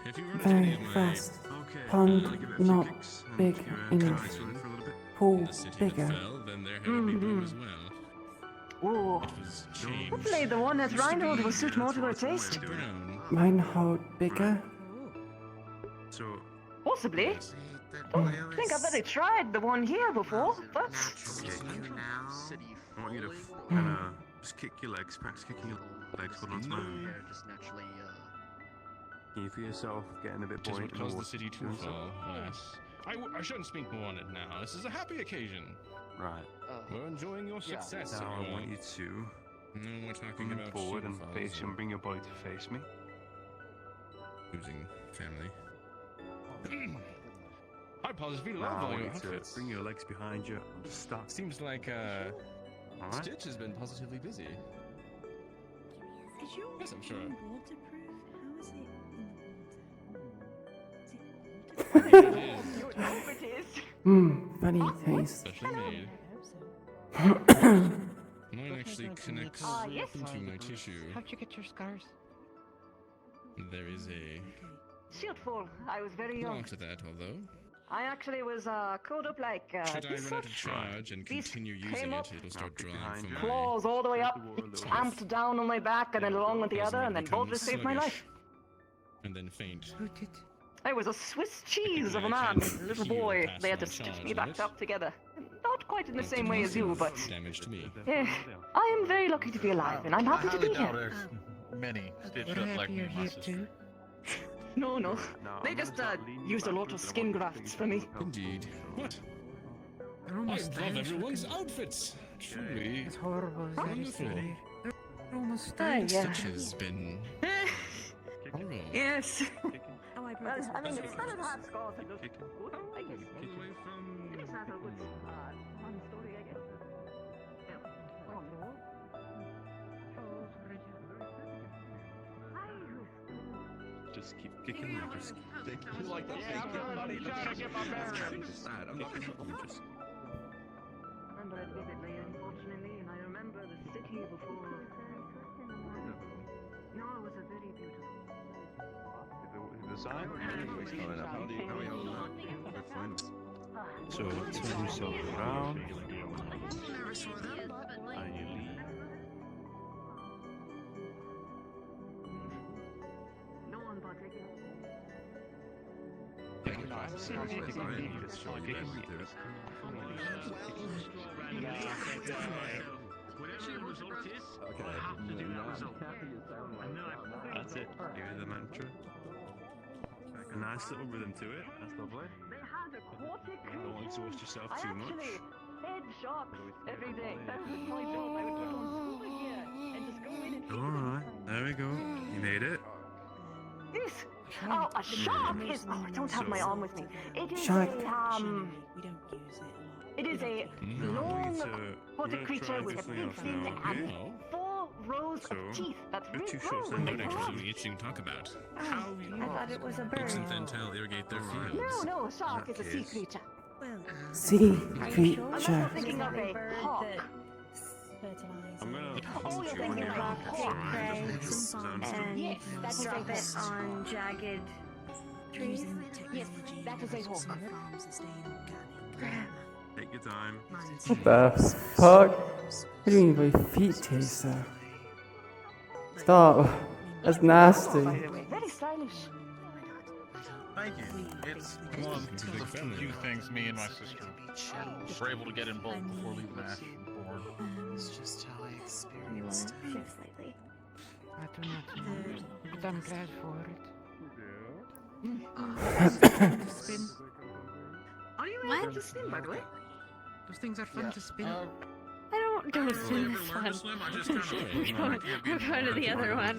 If you run into Very any of my fast. Okay. Pond I'll give it a few not kicks and big you're enough. try swimming for a little bit. Pool the city that bigger. fell, then there had to be blood as well. Whoa. It was changed. Hopefully the one that's Used to Reinhold be will suit more to our white taste. brown. Mine hold bigger. So, Possibly. I think I've already tried the one here before, but I want you to kind of just kick your legs, practice kicking your legs, hold on to my hand. Just naturally, Can you feel yourself getting a bit Tis buoyant? what caused the city to fall, alas. I shouldn't speak more on it now. This is a happy occasion. Right. We're enjoying your success. Now I everyone. want you to No, we're talking come about forward and shortfalls face and bring your body to face me. losing family. I positively Now love I all want your you to outfits. bring your legs behind you and just start. Seems like Alright. Stitch has been positively busy. Is your Yes, I'm sure. skin waterproof? How is it in the water? Is it waterproof? your outfit is. Funny taste. Specially made. Mine actually connects yes. into my tissue. How'd you get your scars? There is a Shield fall. I was very young. law to that, although. I actually was curled up like Should I this run out of much. charge and These continue came using up, it, it'll start drawing from my claws all the way up, amped down on my back, and then along with the other, and then both saved my life. and then faint. I was a Swiss cheese of a man, a little boy. They had to stitch me back up together. Not quite in the same way as you, but damage to me. I am very lucky to be alive, and I'm happy to be here. Many stitched We're up like happy me you're and my here sister. too. No. They just used a lot of skin grafts for me. Indeed. What? They're I almost love there. everyone's outfits. Truly. As horrible as that is to Wonderful. hear. They're almost Ah, there. yeah. Stitch has been horrible. Yes. Oh, I brought Well, this I mean, one. it's better to have scars than just good, I guess. All the way from It is not a good fun story, I guess. Just keep kicking and just kick. You like that fake buddy? Trying to get my bearings. Sad. I'm not just. Remember it vividly, unfortunately, and I remember the city before. No, it was a very beautiful. The sign? So turn yourself around. And you leave. No one particular. That's it. Here's the mantra. A nice little rhythm to it. That's lovely. They had aquatic Don't exhaust yourself too much. actually fed sharks every day. That was my job. I would put on scuba gear and just go in and feed them. Alright, there we go. You made it. Yes. Oh, a shark is. Oh, I don't have my arm with me. It is Shark. a We don't use it a lot. It is a long aquatic creature with a big fin and 4 rows of teeth that Good two regrow shots when then, they don't grow. Actually, itching to talk about. How I thought it was a bird. Pigs and fantail irrigate their fields. No, a shark is a sea creature. Well, Sea I'm creature. also thinking of a bird hawk. that fertilizes. I'm gonna Oh, punch you're you on thinking your of a back. hawk. And Yes, that's drop a it hawk. on jagged trees. Yes, that is a hawk. Take your time. What the fuck? What do you mean by feet taster? Stop. That's nasty. Very stylish. Thank you. It's one of the few things me and my sister were able to get in bulk before leaving Ashford. It's just how I experienced it. Shift slightly. I do not know, but I'm glad for it. To spin. Are you What? able to swim, by the way? Those things are fun to spin. I don't do a swim this one. I'm going to the other one.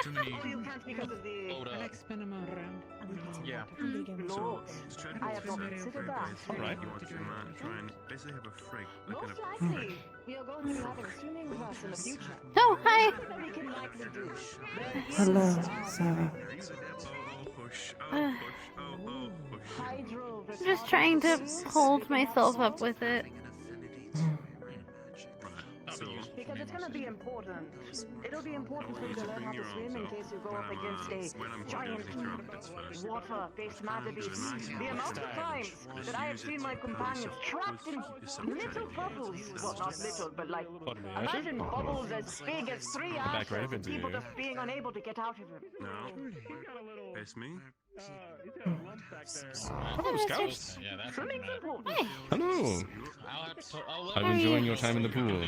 Too many Oh, you can't because of the I like spin them all around. Yeah. laws. Just try to I have not considered that. Alright. You want to try and basically have a frig. Like Most a likely, we are going to be having a swimming class in the future. Oh, hi. We can likely do. Hello, Sarah. I'm just trying to hold myself up with it. Because it's gonna be important. It'll be important for you to learn how to swim in case you go up against a giant water-based manta beast. The amount of times that I have seen my companions trapped in little bubbles. Well, not little, but like, imagine bubbles as big as 3 ashes and people just being unable to get out of them. No. It's me. Hello, Scouts. Yeah, that's Swimming's important. Hello. I'm I'm enjoying your time in the pool.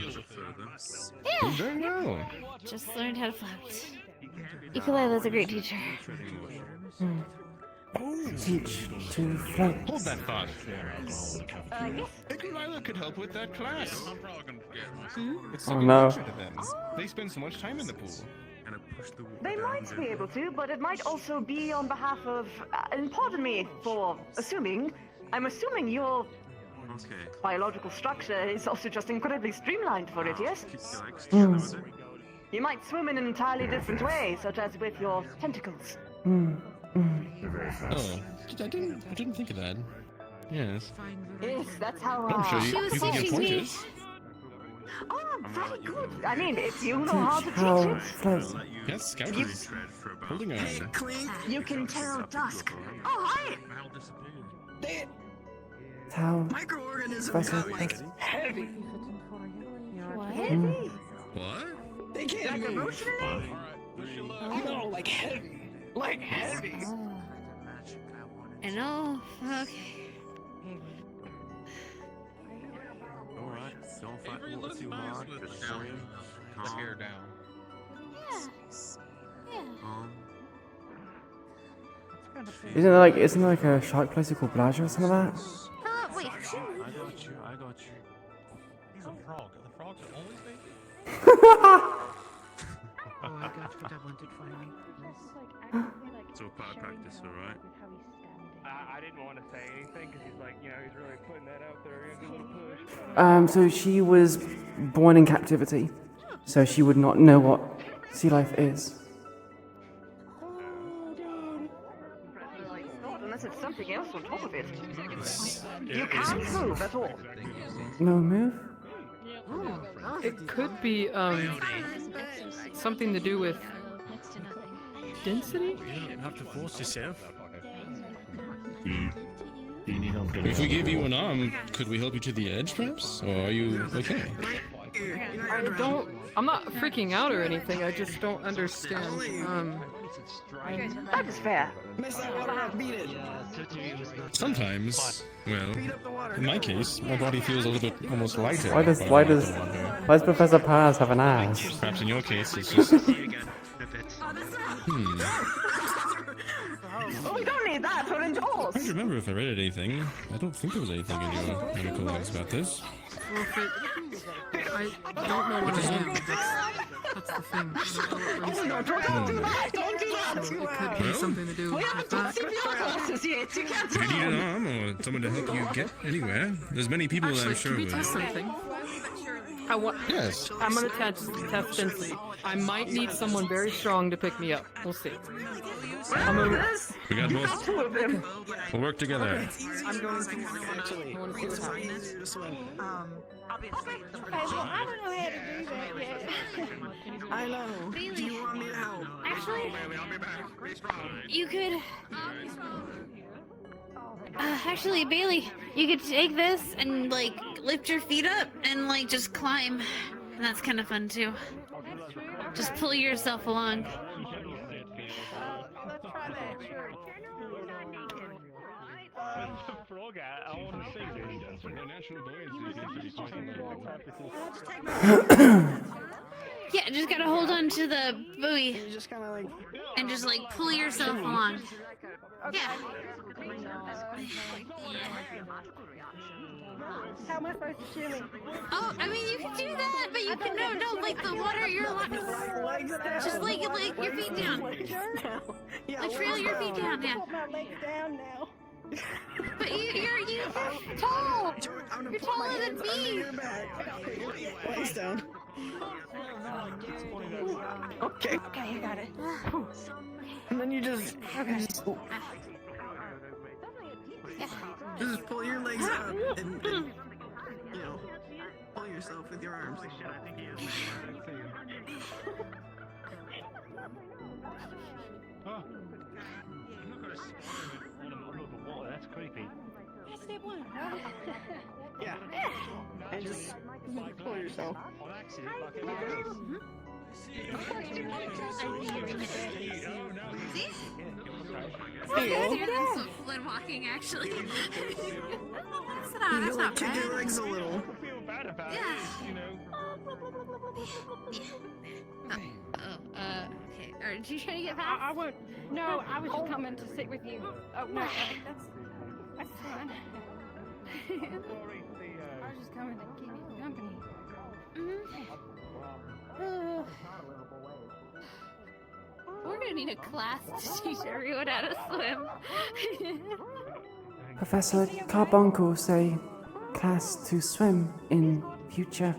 Yeah. Very well. Just learned how to float. Iku'lylah's a great teacher. Teach to float. Hold that thought. Iku'lylah could help with that class. It's Oh, no. to them. They spend so much time in the pool. They might be able to, but it might also be on behalf of, and pardon me for assuming, I'm assuming your biological structure is also just incredibly streamlined for it, yes? You might swim in an entirely different way, such as with your tentacles. Oh, I didn't think of that. Yes. Yes, that's how, I'm sure you can get pointers. Oh, very good. I mean, if you know how to How teach it. float. Yes, Scouters. Holding on. You can tell Dusk. Oh, hi! How Microorganisms Professor got like Dusk. heavy. Heavy? What? They can't Like move. emotionally? No, like heavy. Like heavy. I know. Okay. Alright, don't fight Avery what's looks too nice hard. with Just down, swim. the hair down. Isn't there like a shark place called Blaja or something like that? Wait. I got you. He's a frog. The frogs are always baby? Oh, I got what I wanted finally. It's all part of practice, alright? I didn't want to say anything because he's like, you know, he's really putting that out there. He's a little push. So she was born in captivity, so she would not know what sea life is. Not unless it's something else on top of it. You can't move at all. No move? It could be something to do with density. You don't have to force yourself. If we give you an arm, could we help you to the edge, perhaps? Or are you okay? I'm not freaking out or anything. I just don't understand. That is fair. Sometimes, well, in my case, my body feels a little bit almost lighter. Why does Professor Paz have an ass? Perhaps in your case, it's just. Oh, we don't need that. We're indoors. I don't remember if I read anything. I don't think there was anything in your medical notes about this. Well, I don't know what I am. That's the thing. Don't do that. Don't do that. So it could be something to do We with haven't that. done CPR classes yet. You can't If you need an arm or someone to help you get anywhere, there's many people that I'm Actually, sure can we will. test something? Yes. I'm gonna test density. I might need someone very strong to pick me up. We'll see. I'm gonna. We got both. We'll work together. I'm going to actually. I want to see what happens. Okay, well, I don't know how to do that yet. I know. Do you want me to help? Actually, you could. Actually, Bailey, you could take this and like lift your feet up and like just climb. And that's kind of fun too. Just pull yourself along. Let's try that, sure. Frog, I want to see Yeah, just gotta hold on to the buoy. And just like pull yourself along. Yeah. How am I supposed to swim? Oh, I mean, you can do that, but you can no, like the water. You're just like your feet down. Like trail your feet down, yeah. Put my legs down now. But you're tall. You're taller than me. Legs down. Okay. Okay, you got it. And then you just. Just pull your legs up and you know, pull yourself with your arms. Holy shit, I think he is. Oh. I'm not gonna spawn him under the water, that's creepy. That's step one. Yeah. And just pull yourself. On accident, like everyone else. When walking, actually. That's not bad. Your legs a little. I feel bad about Yeah. it, you know. Okay. Are you trying to get past? I won't. No, I was just coming to sit with you. Oh no, that's fine. I was just coming to keep you company. We're gonna need a class to teach everyone how to swim. Professor Carbuncle say class to swim in future.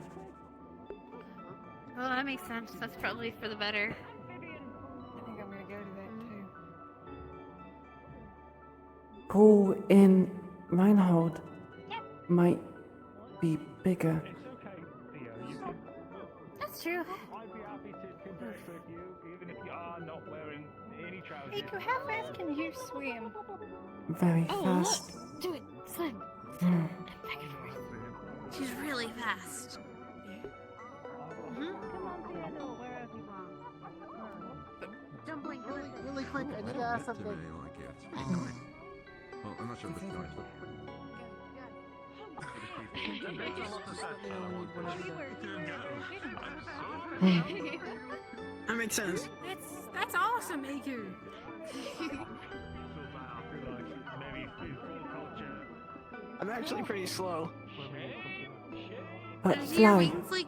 Well, that makes sense. That's probably for the better. I think I'm gonna go to that too. Pool in Reinhold might be bigger. That's true. I'd be happy to converse with you, even if you are not wearing any trousers. Iku, how fast can you swim? Very Oh, fast. look! Do it! Swim! Mm. Back and forth. She's really fast. Don't blink. Really quick, I need to ask something. Well, I'm not sure if it's nice, but... That makes sense. That's awesome, Iku. I'm actually pretty slow. But Does your fly. wings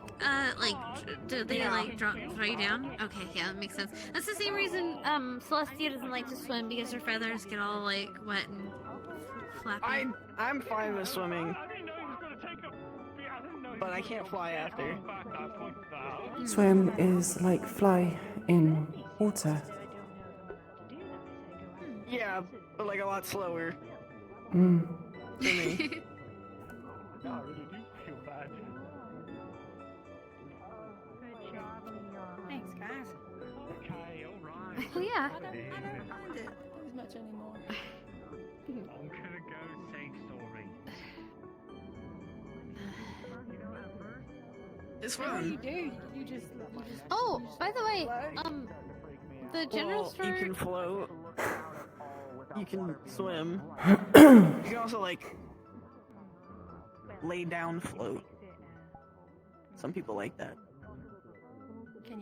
do they drop you down? Okay, yeah, that makes sense. That's the same reason Celestia doesn't like to swim, because her feathers get all wet and flappy. I'm fine with swimming, but I can't fly after. Swim is like fly in water. Yeah, but like a lot slower. Mm. For me. No, I really do feel bad. Thanks, guys. Okay, alright. Oh yeah. I don't mind it as much anymore. I'm gonna go say sorry. It's What do fun. you do? You just Oh, by the way, the general Well, store. you can float. You can swim. You can also like lay down float. Some people like that.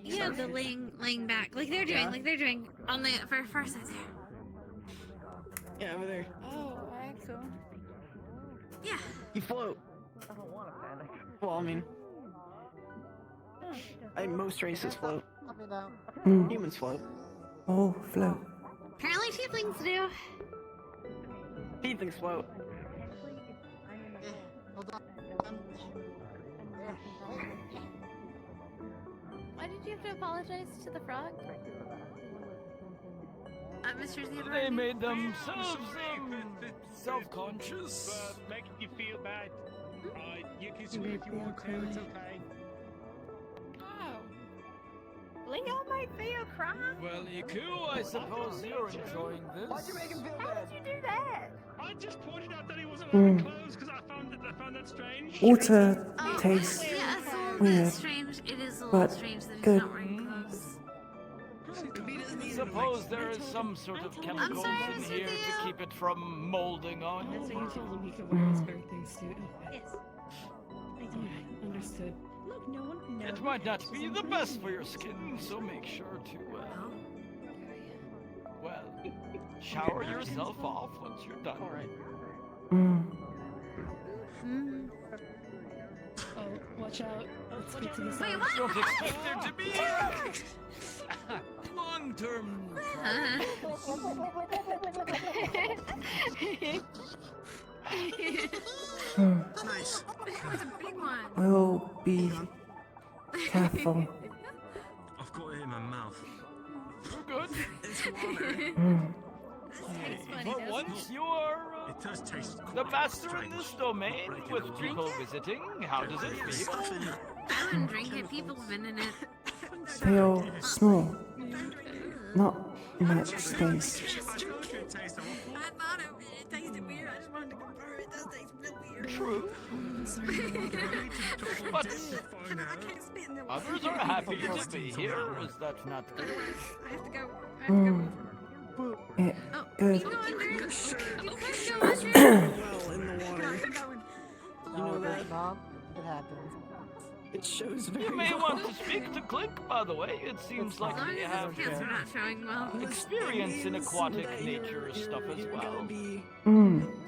Yeah, the laying back, like they're doing on the far side there. Yeah, over there. Oh, Axel. Yeah. You float. Well, I mean, most races float. Mm. Humans float. Oh, float. Apparently, tieflings do. Tieflings float. Why did you have to apologize to the frog? Mr. Zebra. They made themselves self-conscious. But making you feel bad. Right, you can swim if you want to, it's okay. Oh. Leo might feel cry. Well, Iku, I suppose you're enjoying this. Why'd you make him feel How bad? did you do that? I just pointed out that he wasn't wearing Mm. clothes because I found that strange. Water Oh, tastes yeah, it's a little weird, bit strange. It is a little but strange that he's good. not wearing clothes. Suppose there is some sort of chemicals sorry, in Mr. here to Theo. keep it from molding on. So you told him he could wear his birthday suit. Yes. Understood. Look, no one. It might not be the best for your skin, so make sure to, well, shower yourself off once you're done. Mm. Mm. Oh, watch out. Let's get to the Wait, side. what? Don't expect there to be long-term. Nice. That was a big one. We'll be careful. I've got it in my mouth. Good. It's water. Mm. For once you are the master in this domain with people visiting. How does it feel? I wouldn't drink it. People have been in it. Feel small. Not much space. I thought it tasted weird. I just wanted to confirm it does taste real weird. True. But others are happy to be here. Is that not good? I have to go. It good. You go under. You know that, Bob? It happens. It shows very You may want to speak to Click, by the way. It seems like As long they as have his kids are not showing well. experience in aquatic nature stuff as well.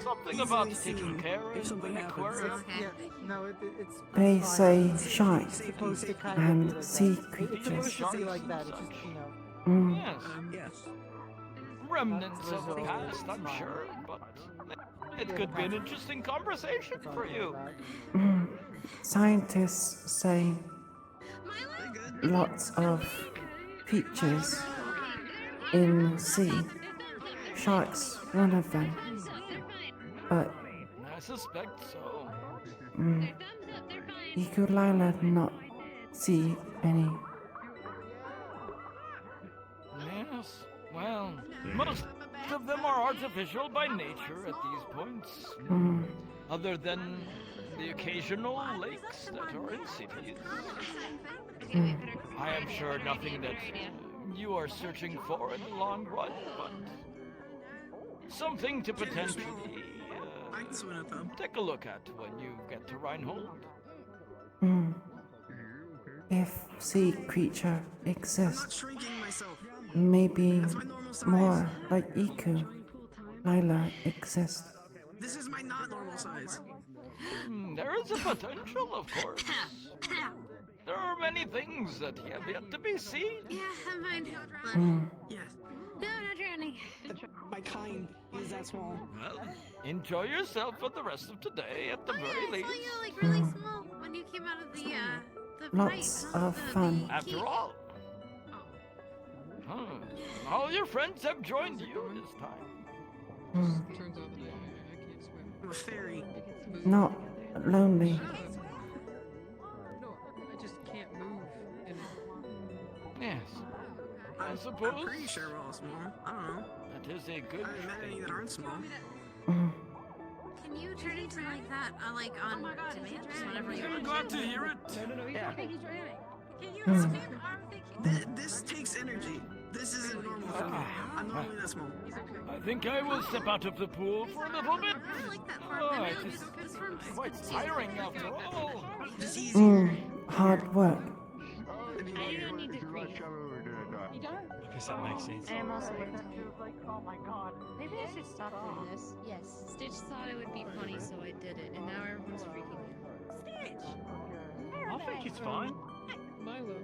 Something about taking care of the aquarium. Yeah, no, it's They fine. say It's sharks supposed to kind and of sea It's creatures. supposed to be like that. It's just, you know. Yes. Remnants of the past, I'm sure, but it could be an interesting conversation for you. Scientists say lots of creatures in sea. Sharks, one of them. But I suspect so. Iku'lylah not see any. Yes, well, most of them are artificial by nature at these points. Other than the occasional lakes that are in cities. I am sure nothing that you are searching for in the long run, but something to potentially take a look at when you get to Reinhold. If sea creature exists, maybe more like Iku'lylah exist. This is my not normal size. There is a potential, of course. There are many things that have yet to be seen. Yeah, I'm fine. Yes. No, not drowning. My kind is that small. Well, enjoy yourself for the rest of today, at the very I least. saw you like really small when you came out of the Lots pipe. of fun. After all. All your friends have joined you this time. Turns out that I can't swim. I'm a fairy. Not lonely. No, I just can't move. And Yes. I I'm suppose pretty sure we're all small. I don't know. that is a good I haven't met any that aren't small. Can you turn into like that, like on demand, just whenever you want? Glad to hear it. Yeah. He's drowning. Can you Hmm. swim? This takes energy. This isn't normal for me. I'm normally that small. I think I will step out of the pool for a little bit. I like that part. Oh, I it really is do. This form's quite tiring after all. Just easy. Hard work. I don't need to breathe. You don't? I guess that makes sense. I am also like, oh my god. Maybe I should stop doing this. Yes, Stitch thought it would be funny, so I did it, and now everyone's freaking out. I think it's fine. Milo.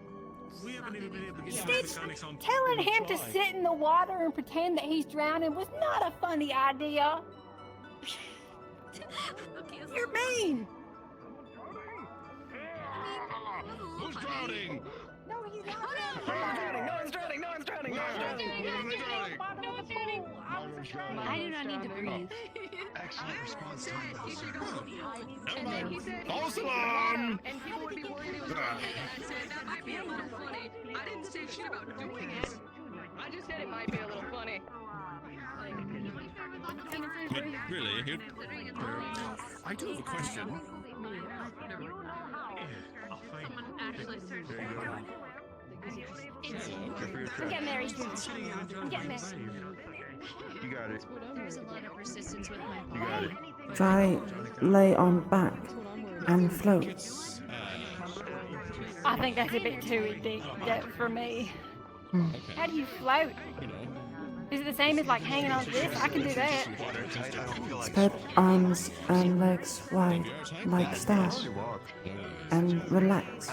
We haven't even been able to get Stitch, the mechanics on. telling We'll him to try. sit in the water and pretend that he's drowning was not a funny idea. You're mean. Who's drowning? No, he's not. No one's drowning. No one's drowning. No one's drowning. No one's drowning. I do not need to breathe. Excellent response time, officer. And then he said, False alarm! and people would be worried it was funny. And I said, that might be a little funny. I didn't say shit about doing it. I just said it might be a little funny. But really, here, I do have a question. Someone actually searched for it. I'm getting married. I'm getting married. You got it. There's a lot of persistence with my You got it. Try lay on back and float. I think that's a bit too deep depth for me. How do you float? Is it the same as like hanging on to this? I can do that. Spread arms and legs wide like stars. And relax.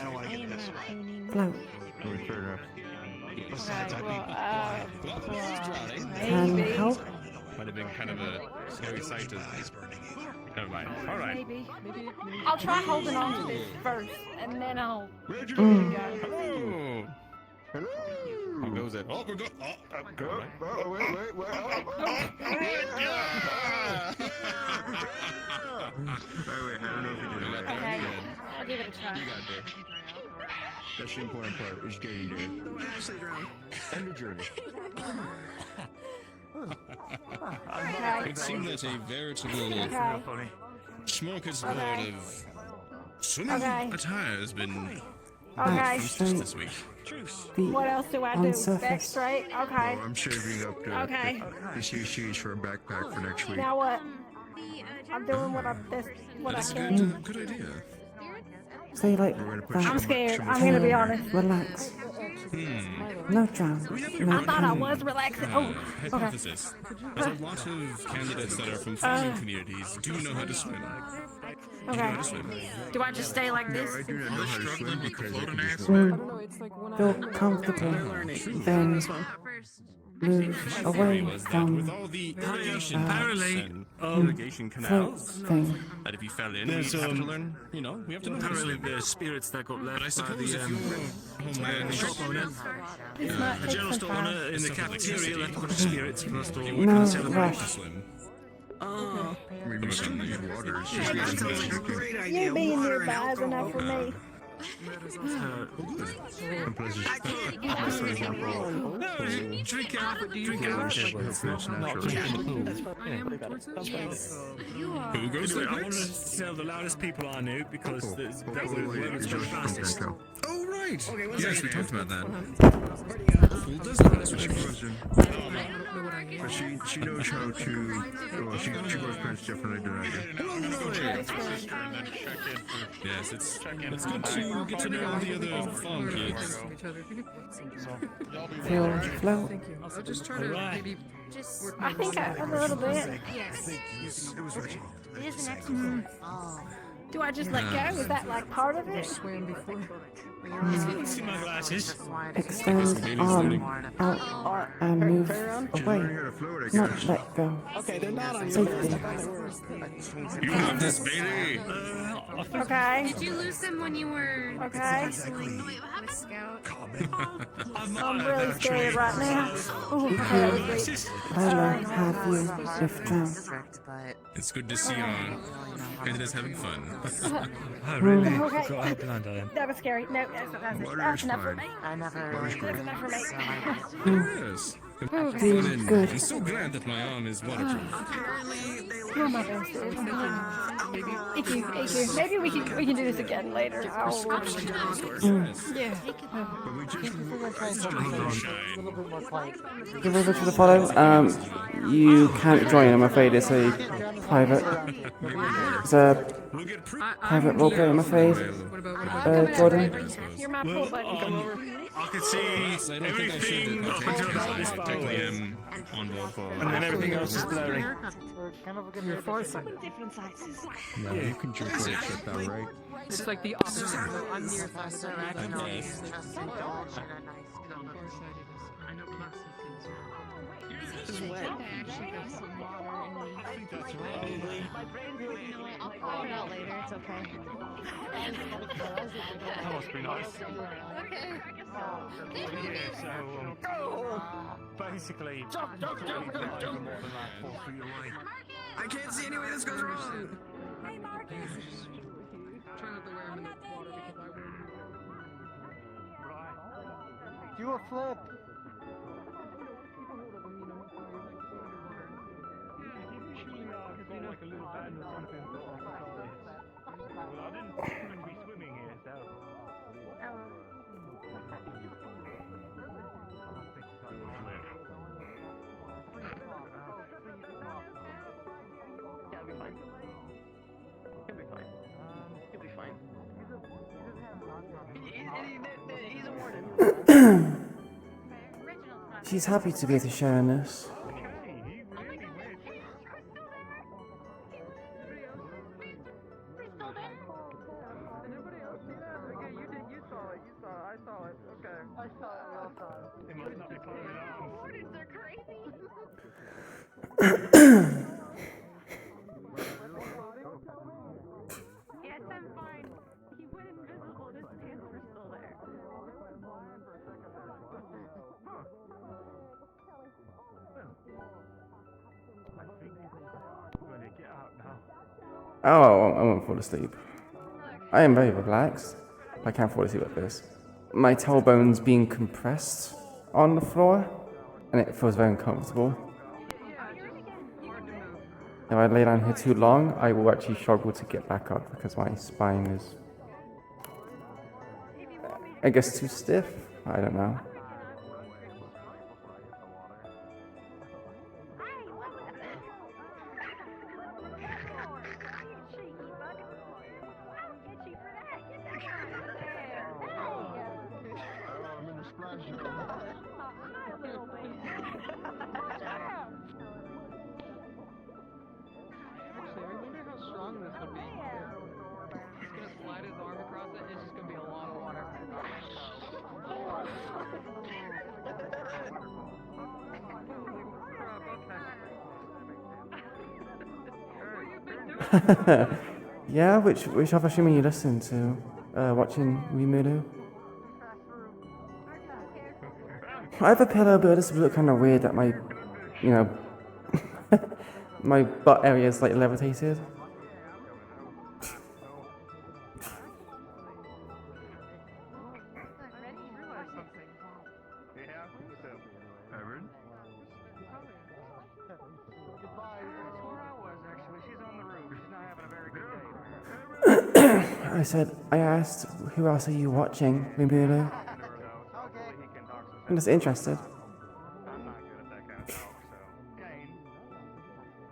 Float. Can help. might have been kind of a scary sight to. Never mind. All right. Maybe. I'll try holding on to this first, and then I'll. Hello. How goes it? Oh, we're going. Go. Oh, wait. Wait, I don't know if you did it right. Okay, I'll give it a try. You got it. That's the important part, is getting there. End the journey. It seemed that a veritable smorgasbord of swimming attire has been introduced this week. What else do I do? Back straight? Okay. Oh, I'm saving up the CCs for a backpack for next week. Now what? I'm doing what I That's can. good idea. Stay like that. I'm scared. I'm gonna be honest. Relax. No drown. No I thought I pain. was relaxing. Oh, okay. Hypothesis. There's a lot of candidates that are from farming communities do know how to swim. Do you know how to swim? Do I just stay like this? I do not know how to swim because I can just Feel comfortable, then move away from With all the irrigation apparently, and irrigation canals, thing. that if you fell in, we have to learn, we have to learn how to swim. The spirits that got left But I by suppose the if you're shop owner, the general store owner in the cafeteria left a bunch of spirits for us to all No celebrate. rush. Oh, maybe some of these waters. You being nearby is enough for me. And plus, for example, drink it up, do you it's naturally. Who goes I like want to next? tell the loudest people I knew because that was the fastest. Oh, right. Okay, one Yes, second. we talked about that. Who does know how to swim? But she knows how to. Well, she goes past differently than I do. Yes, it's good to get to know the other farm kids. Feel flow. Just try to maybe. I think a little bit. Yes. It is an Mm. Do I just let go? Is that like part of it? Swam before. See my glasses. Extend arm out and move away. Not let go. Okay, they're not on Safety. You have this, Bailey. Okay. Did you lose them when you were Okay. wait, what happened? I'm really scared right now. Ooh, okay, that was great. Lila, have you if drown? It's good to see our candidates having fun. Oh, really? Okay. So I planned on it. That was scary. No, that's enough for me. That's enough for me. Yes. Feel good. I'm so glad that my arm is waterproof. You're my best. Iku. Maybe we can do this again later. Yeah. Give us to the follow. You can't join. I'm afraid it's a private. It's a private roleplay. I'm afraid. Jordan. You're my pool buddy. I could see everything up until this far away. On board for And then everything else is blurry. You're forcing. Different sizes. No, you can jerk that shit down, right? It's like the opposite. I'm near faster. I can only guess. trust indulge in a nice This is wet. I actually got some water in me. I think that's You know what? I'll pour it out later. It's okay. That must be nice. Okay. Yeah, so basically, I can't see any way this goes wrong. Hey, Marcus. Try not to wear them in the water because I will. Do a flip. like a little band or something. Well, I didn't be swimming here, so. Yeah, it'll be fine. He'll be fine. He'll be fine. He's a warden. She's happy to be able to share in this. Yes, I'm fine. He went invisible. His pants were still there. Oh, I won't fall asleep. I am very relaxed. I can't fall asleep like this. My tailbone's being compressed on the floor, and it feels very uncomfortable. If I lay down here too long, I will actually struggle to get back up because my spine is, I guess, too stiff. I don't know. Actually, I wonder how strong this would be. He's gonna slide his arm across it, it's just gonna be a lot of water. Yeah, which other streamer you listen to? Watching Rimuru? I have a pillow, but it does look kind of weird that my, you know, my butt area is like levitated. I asked, who else are you watching, Rimuru? I'm just interested.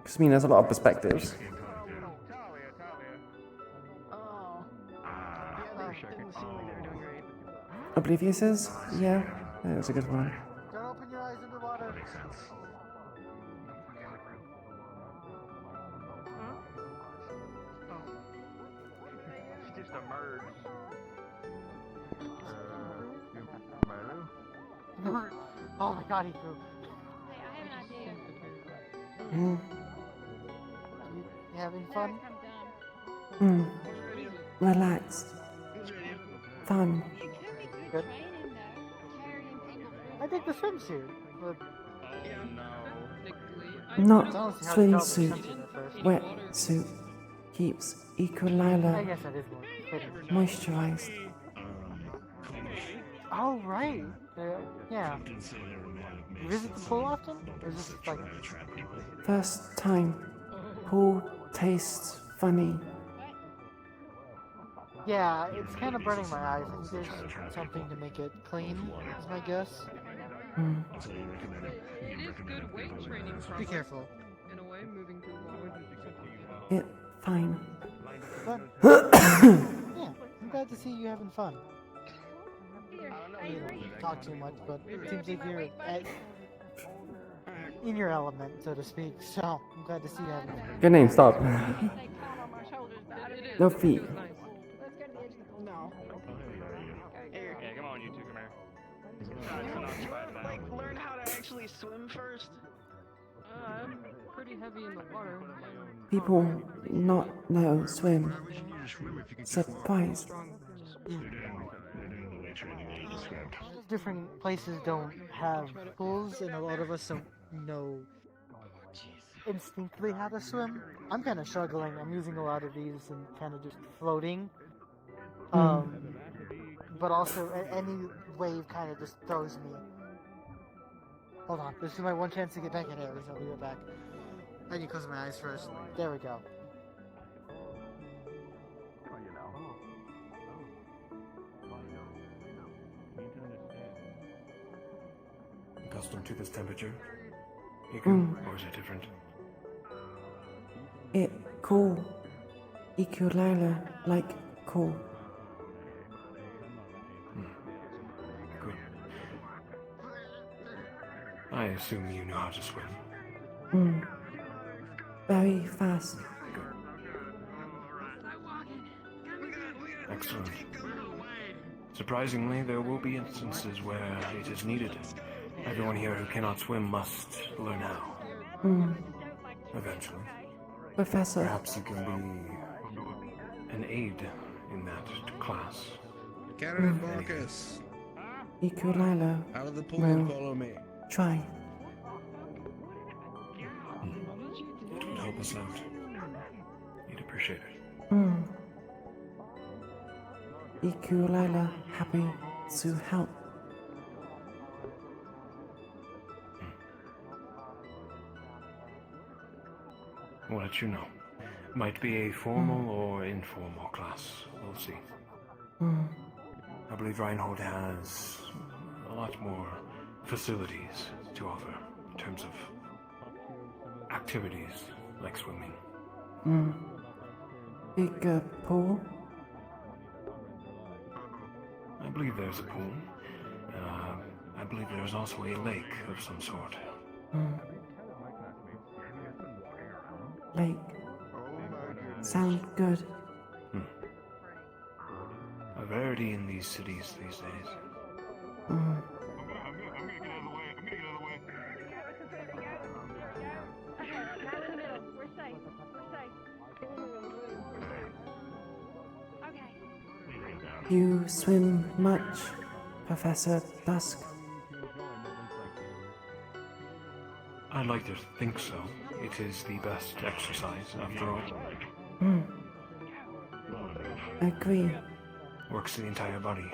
Because I mean, there's a lot of perspectives. Oblivious is? Yeah, that's a good one. Don't open your eyes underwater. Just emerged. Oh my god, he grew. You having fun? Relaxed. Fun. Good. I think the swimsuit, but Not swimsuit. swimsuit. Wetsuit. Keeps I Iku'lylah guess that is more fitting. moisturized. Oh, right. Yeah. You visit the pool often? Or is this like... First time. Pool tastes funny. Yeah, it's kind of burning my eyes. I think there's something to make it clean, is my guess. It is good weight training Be careful. in a way, moving through water. It fine. But, yeah, I'm glad to see you having fun. You don't talk too much, but it seems like you're in your element, so to speak, so I'm glad to see you having fun. Good name, stop. No feet. No. Here, yeah, come on, you two, come here. Like, learn how to actually swim first. I'm pretty heavy in the water. People not know swim. Surprised. Different places don't have pools, and a lot of us don't know instinctively how to swim. I'm kind of struggling. I'm using a lot of these and kind of just floating. But also, any wave kind of just throws me. Hold on, this is my one chance to get back in air, so I'll be right back. I need to close my eyes first. There we go. Accustomed to this temperature? Or is it different? It cool. Iku'lylah like cool. Good. I assume you know how to swim. Very fast. Excellent. Surprisingly, there will be instances where it is needed. Everyone here who cannot swim must learn how. Eventually. Professor. Perhaps you can be an aid in that class. Candidate Marcus. Iku'lylah Out of the pool and will follow me. try. It would help us out. You'd appreciate appreciate it. Iku'lylah, happy to help. We'll let you know. Might be a formal or informal class. We'll see. I believe Reinhold has a lot more facilities to offer in terms of activities like swimming. Big pool. I believe there's a pool. I believe there's also a lake of some sort. Lake. Sound good. A rarity in these cities these days. You swim much, Professor Dusk? I'd like to think so. It is the best exercise, after all. Agree. Works the entire body,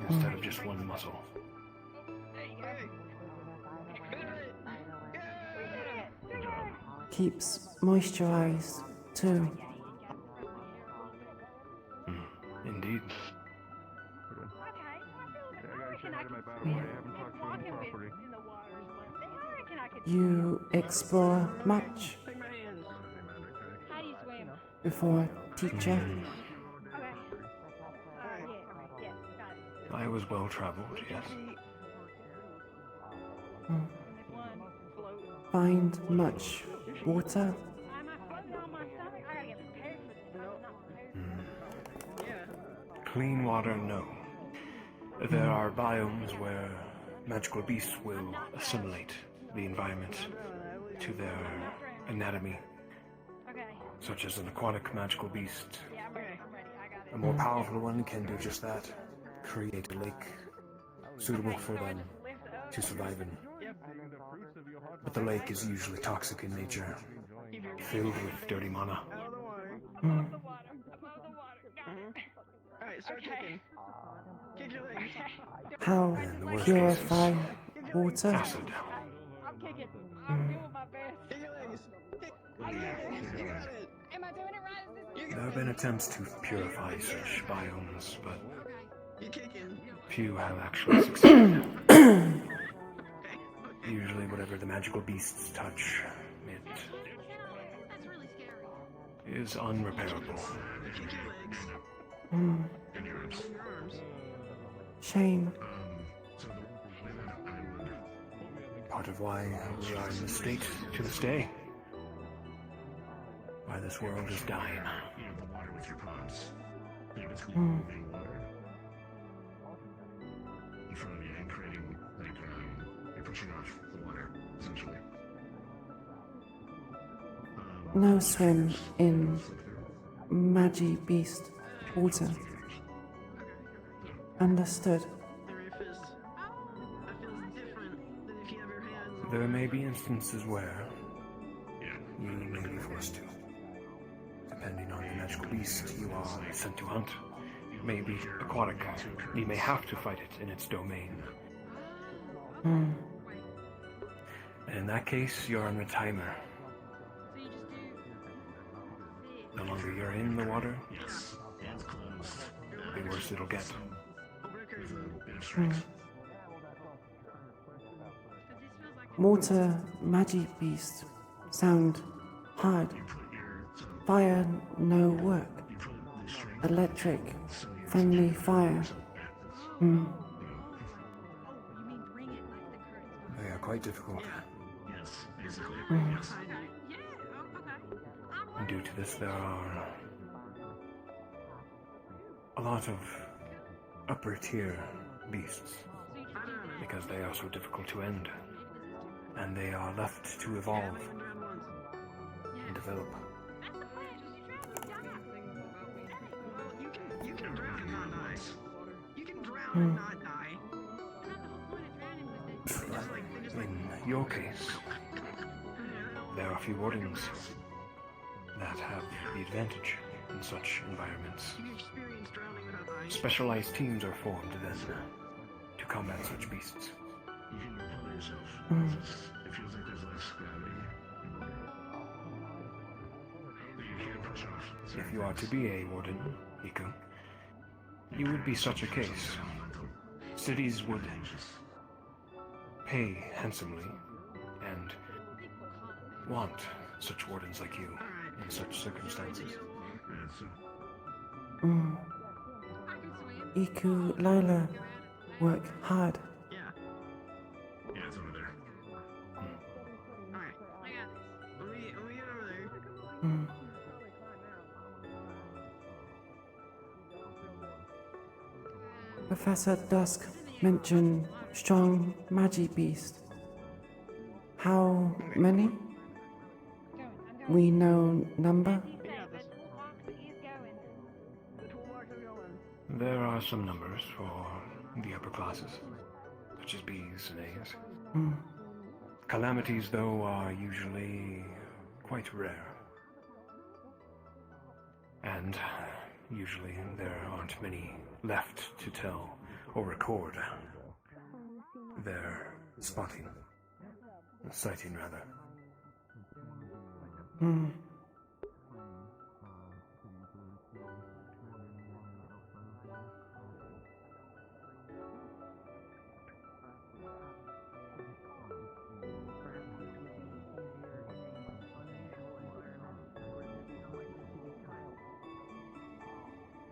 instead of just one muscle. Keeps moisturized, too. Indeed. You explore much How do you swim? before teacher? I was well traveled, yes. Find much water? Clean water, no. There are biomes where magical beasts will assimilate the environment to their anatomy, such as an aquatic magical beast. A more powerful one can do just that, create a lake suitable for them to survive in. But the lake is usually toxic in nature, filled with dirty mana. Alright, start kicking. Kick your legs. How purify water? Acid. I'm kicking. I'm doing my best. Kick your legs. Am I doing it right? There have been attempts to purify such biomes, but few have actually succeeded. Usually whatever the magical beasts touch, it is unrepairable. Shame. Part of why we are in this state to this day. Why this world is dying. No swim in Magi Beast water. Understood. There may be instances where you may be forced to. Depending on the magical beast you are sent to hunt. It may be aquatic. You may have to fight it in its domain. And in that case, you're on a timer. The longer you're in the water, the worse it'll get. Water Magi Beast sound hard. Fire no work. Electric friendly fire. They are quite difficult. And due to this, there are a lot of upper tier beasts because they are so difficult to end, and they are left to evolve and develop. You can drown and not die. You can drown and not die. In your case, there are few wardens. that have the advantage in such environments. Specialized teams are formed then to combat such beasts. You can follow yourself. It feels like there's less gravity. You can't push off. If you are to be a warden, Iku, you would be such a case. Cities would pay handsomely and want such wardens like you in such circumstances. Iku'lylah work hard. Yeah, it's over there. Alright. When we get over there. Professor Dusk mentioned strong magi beast. How many? We know number? There are some numbers for the upper classes, such as B's and A's. Calamities, though, are usually quite rare. And usually there aren't many left to tell or record their sighting rather.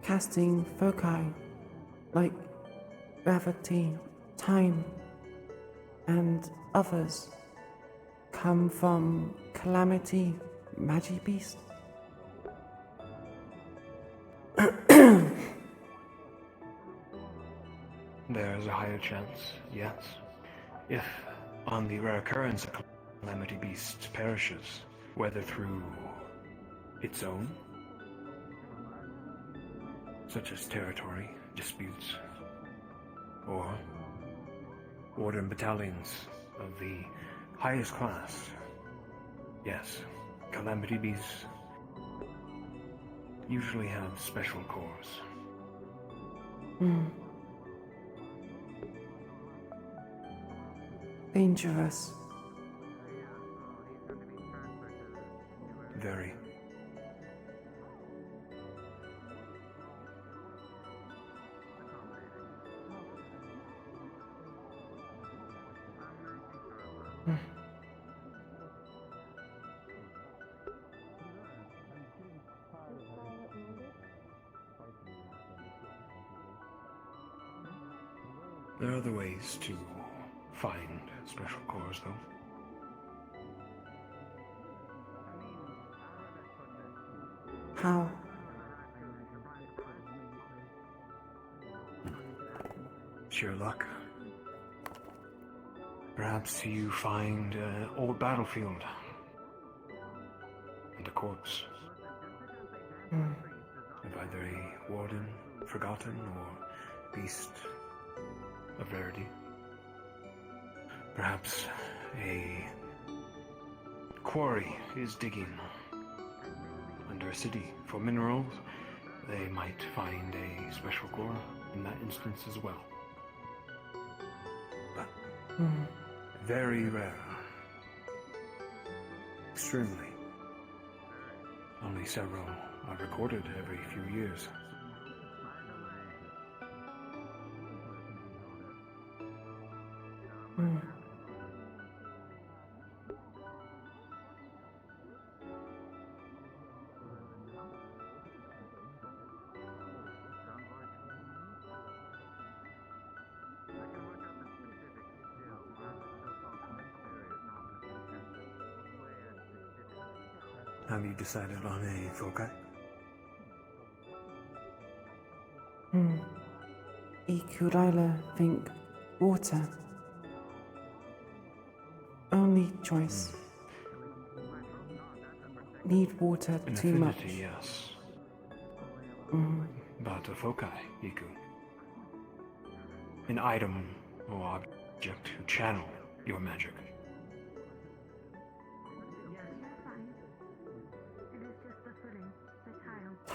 Casting foci like gravity, time, and others come from calamity magi beast. There's a higher chance, yes. If, on the rare occurrence a calamity beast perishes, whether through its own, such as territory disputes, or warden battalions of the highest class. Yes, calamity beasts usually have special cores. Dangerous. Very. There are other ways to find special cores, though. How? Sheer luck. Perhaps you find an old battlefield and a corpse of either a warden, forgotten, or beast of rarity. Perhaps a quarry is digging under a city for minerals. They might find a special core in that instance as well. But very rare. Extremely. Only several are recorded every few years. Have you decided on a foci? Iku'lylah think water. Only choice. Need water An too much. affinity, yes. But a foci, Iku. An item or object to channel your magic.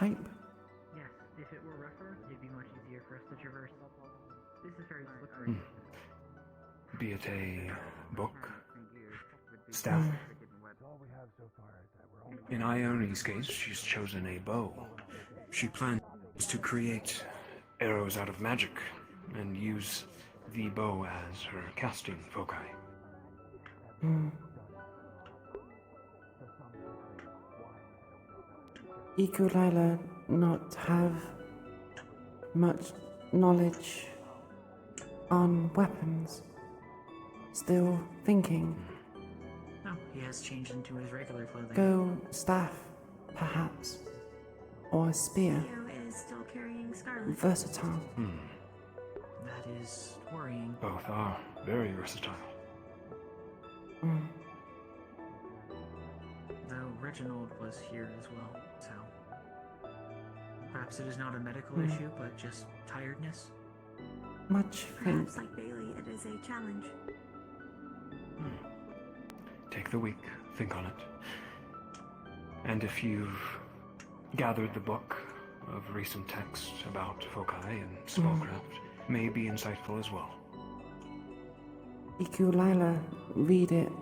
type? Yes, if it were rougher, it'd be much easier for us to traverse. This is very slippery. Be it a book, staff. In Ione's case, she's chosen a bow. She plans to create arrows out of magic and use the bow as her casting foci. Iku'lylah not have much knowledge on weapons. Still thinking. No, he has changed into his regular clothing. Go staff, perhaps. Or a spear. Theo is still carrying Scarlet. Versatile. That is worrying. Both are very versatile. Though Reginald was here as well, so perhaps it is not a medical Hmm. issue, but just tiredness. Much Perhaps like Bailey, it is a challenge. Take the week, think on it. And if you've gathered the book of recent text about foci and spellcraft, may be insightful as well. Iku'lylah read it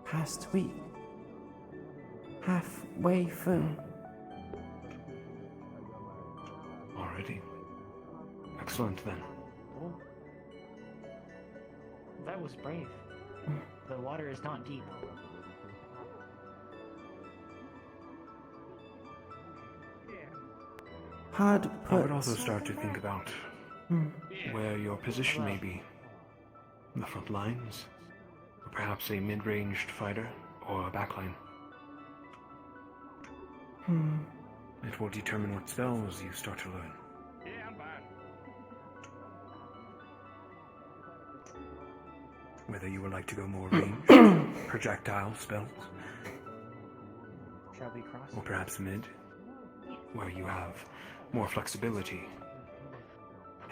past week. Halfway through. Already. Excellent then. Oh. That was brave. The water is not deep. Hard I put. would also start to think about where your position may be. The front lines, or perhaps a mid-ranged fighter, or a backline. It will determine what spells you start to learn. Yeah, I'm fine. Whether you would like to go more ranged, projectile spells, Shall we cross? or perhaps mid, where you have more flexibility,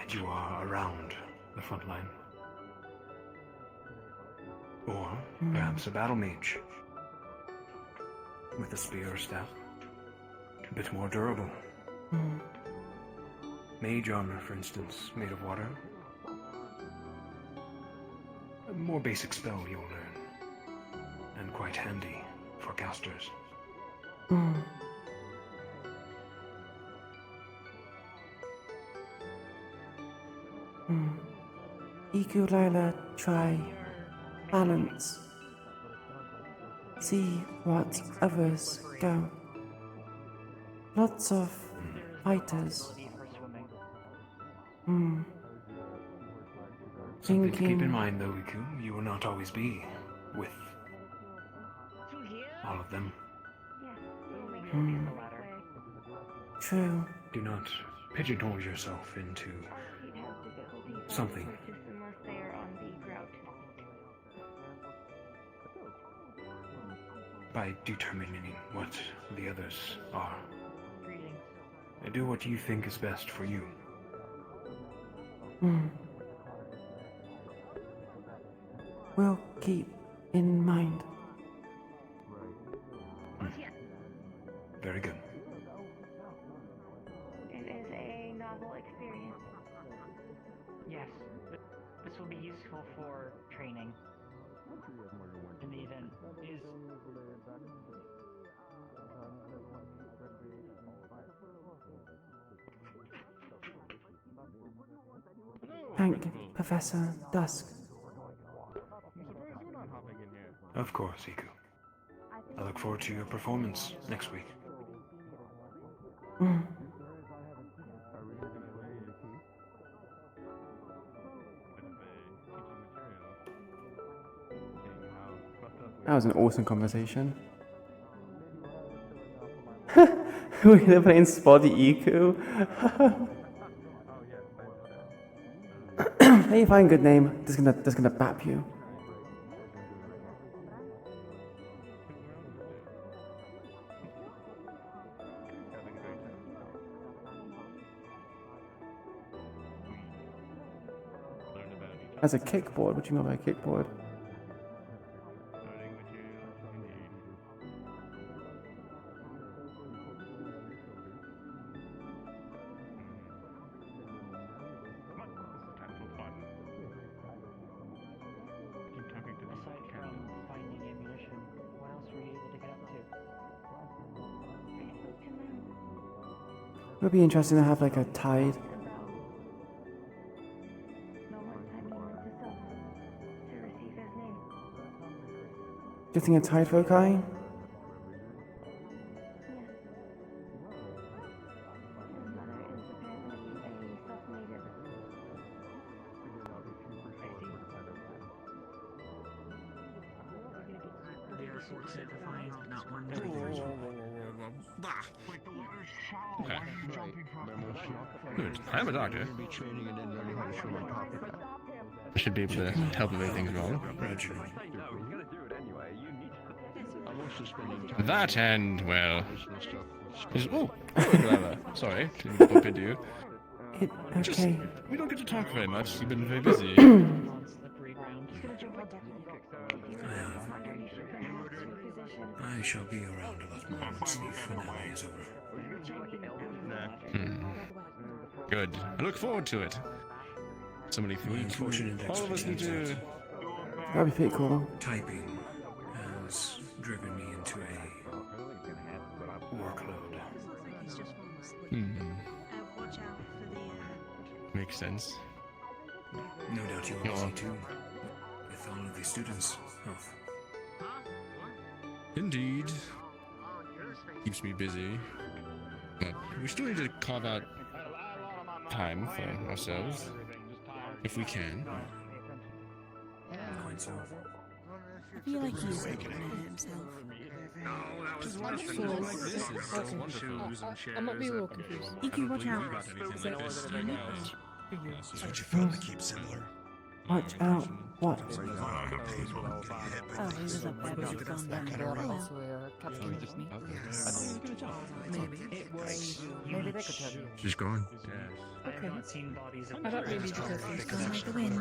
and you are around the front line. Or perhaps a battle mage, with a spear or staff, a bit more durable. Mage armor, for instance, made of water. A more basic spell you'll learn, and quite handy for casters. Iku'lylah try balance. See what others go. Lots of fighters. Something to keep in Thinking. mind, though, Iku, you will not always be with all of them. True. Do not pigeonhole yourself into something. Unless they are on the route. By determining what the others are. Do what you think is best for you. We'll keep in mind. Very good. It is a novel experience. Yes, this will be useful for training. In the event is. Thank Professor Dusk. Of course, Iku. I look forward to your performance next week. That was an awesome conversation. We're gonna play in Spotty Iku. Hey, find good name. Just gonna bap you. As a kickboard, what do you mean by a kickboard? It would be interesting to have like a tide. Do you think a tide foci? Okay. Good. I'm a doctor. I should be able to help if anything's wrong. That and, well... Oh! Iku'lylah. Sorry, didn't bump into you. Okay. We don't get to talk very much. You've been very busy. I shall be around about moments before the war is over. Good. I look forward to it. So many things. All of us need to... That'd be pretty cool. Typing has driven me into a workload. Makes sense. No doubt you all see too, with all of the students' health. Indeed. Keeps me busy. But we still need to carve out time for ourselves. If we can. Quite so. I feel like he's looking at himself. No, that was wonderful. This is so wonderful. I might be a little confused. You can watch out. Would you probably keep similar? Watch out. What? Oh, he was up there, but he's gone down the barrel. Maybe they could tell you. She's gone. Okay. I thought maybe because he's gone like the wind.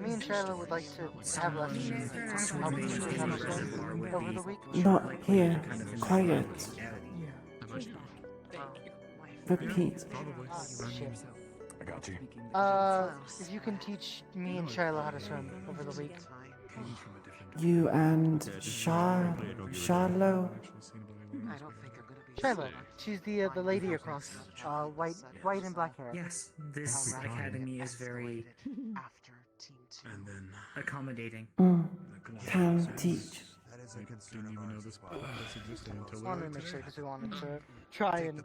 Me and Shiloh would like to have lessons help you understand over the week. Not here. Quiet. Repeat. I got you. If you can teach me and Shiloh how to swim over the week. You and Charlo? Shiloh, she's the lady across, white and black hair. Yes, this academy is very accommodating. Can teach. I wanted to make sure because we wanted to try and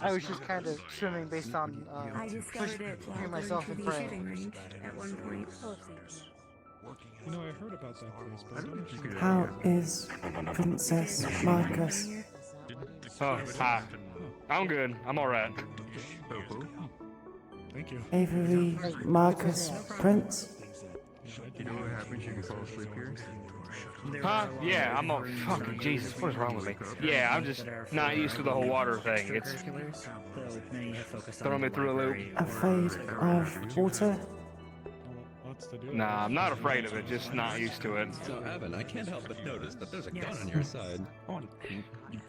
I was just kind of swimming based on I discovered it while pushing going myself to in the prayer. shooting range at one point. You know, I heard about that place, but I don't know if you could... How is Princess Marcus? Oh, hi. I'm good. I'm alright. Thank you. Avery Marcus Prince? You know what happens? You can fall asleep here. Huh? Yeah, I'm all fucking Jesus. What is wrong with me? Yeah, I'm just not used to the whole water thing. It's throwing me through a loop. Afraid of water? Nah, I'm not afraid of it. Just not used to it. So, Evan, I can't help but notice that there's a gun on your side. You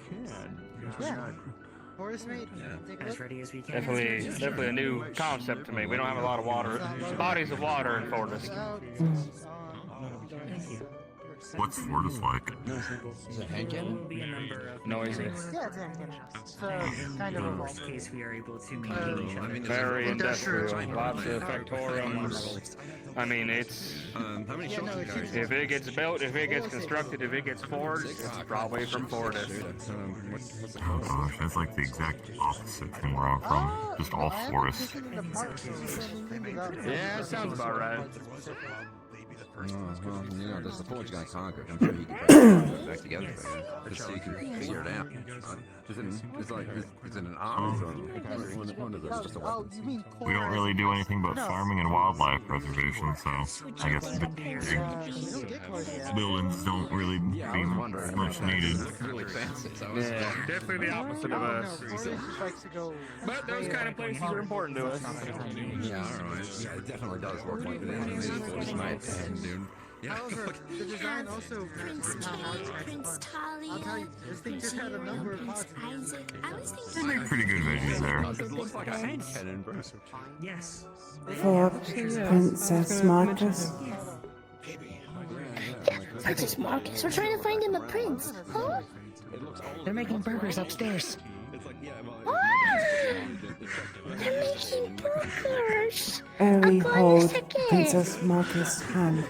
can. Yeah. Forest mate. As ready as we can. Definitely a new concept to me. We don't have a lot of water, bodies of water in Fortis. Thank you. What's Fortis like? Is it hand cannon? Noisy. Yeah, it's kind of a worst case we are able to maintain each other. Very industrial. Lots of factoriums. I mean, it's... if it gets built, if it gets constructed, if it gets forged, it's probably from Fortis. Oh gosh, that's like the exact opposite from where I'm from. Just all forest. Yeah, that sounds about right. Well, you know, there's the forge got conquered. I'm sure he can put it back together for you. Just so you can figure it out. It's like, it's in an army zone. One of those, just a weapon. We don't really do anything but farming and wildlife preservation, so I guess big buildings don't really seem much needed. Yeah, definitely the opposite of us. But those kind of places are important to us. Yeah, alright. Yeah, it definitely does look like it. It's my opinion, dude. Yeah. However, the design also Prince Talia, I'll tell you, this thing just had a number of positives. They make pretty good veggies there. It looks like a hand cannon, bro. Yes. For Princess Marcus? Princess Marcus, we're trying to find him a prince. Huh? They're making burgers upstairs. What? They're making burgers. Ellie I'll go in a hold second. Princess Marcus' hand.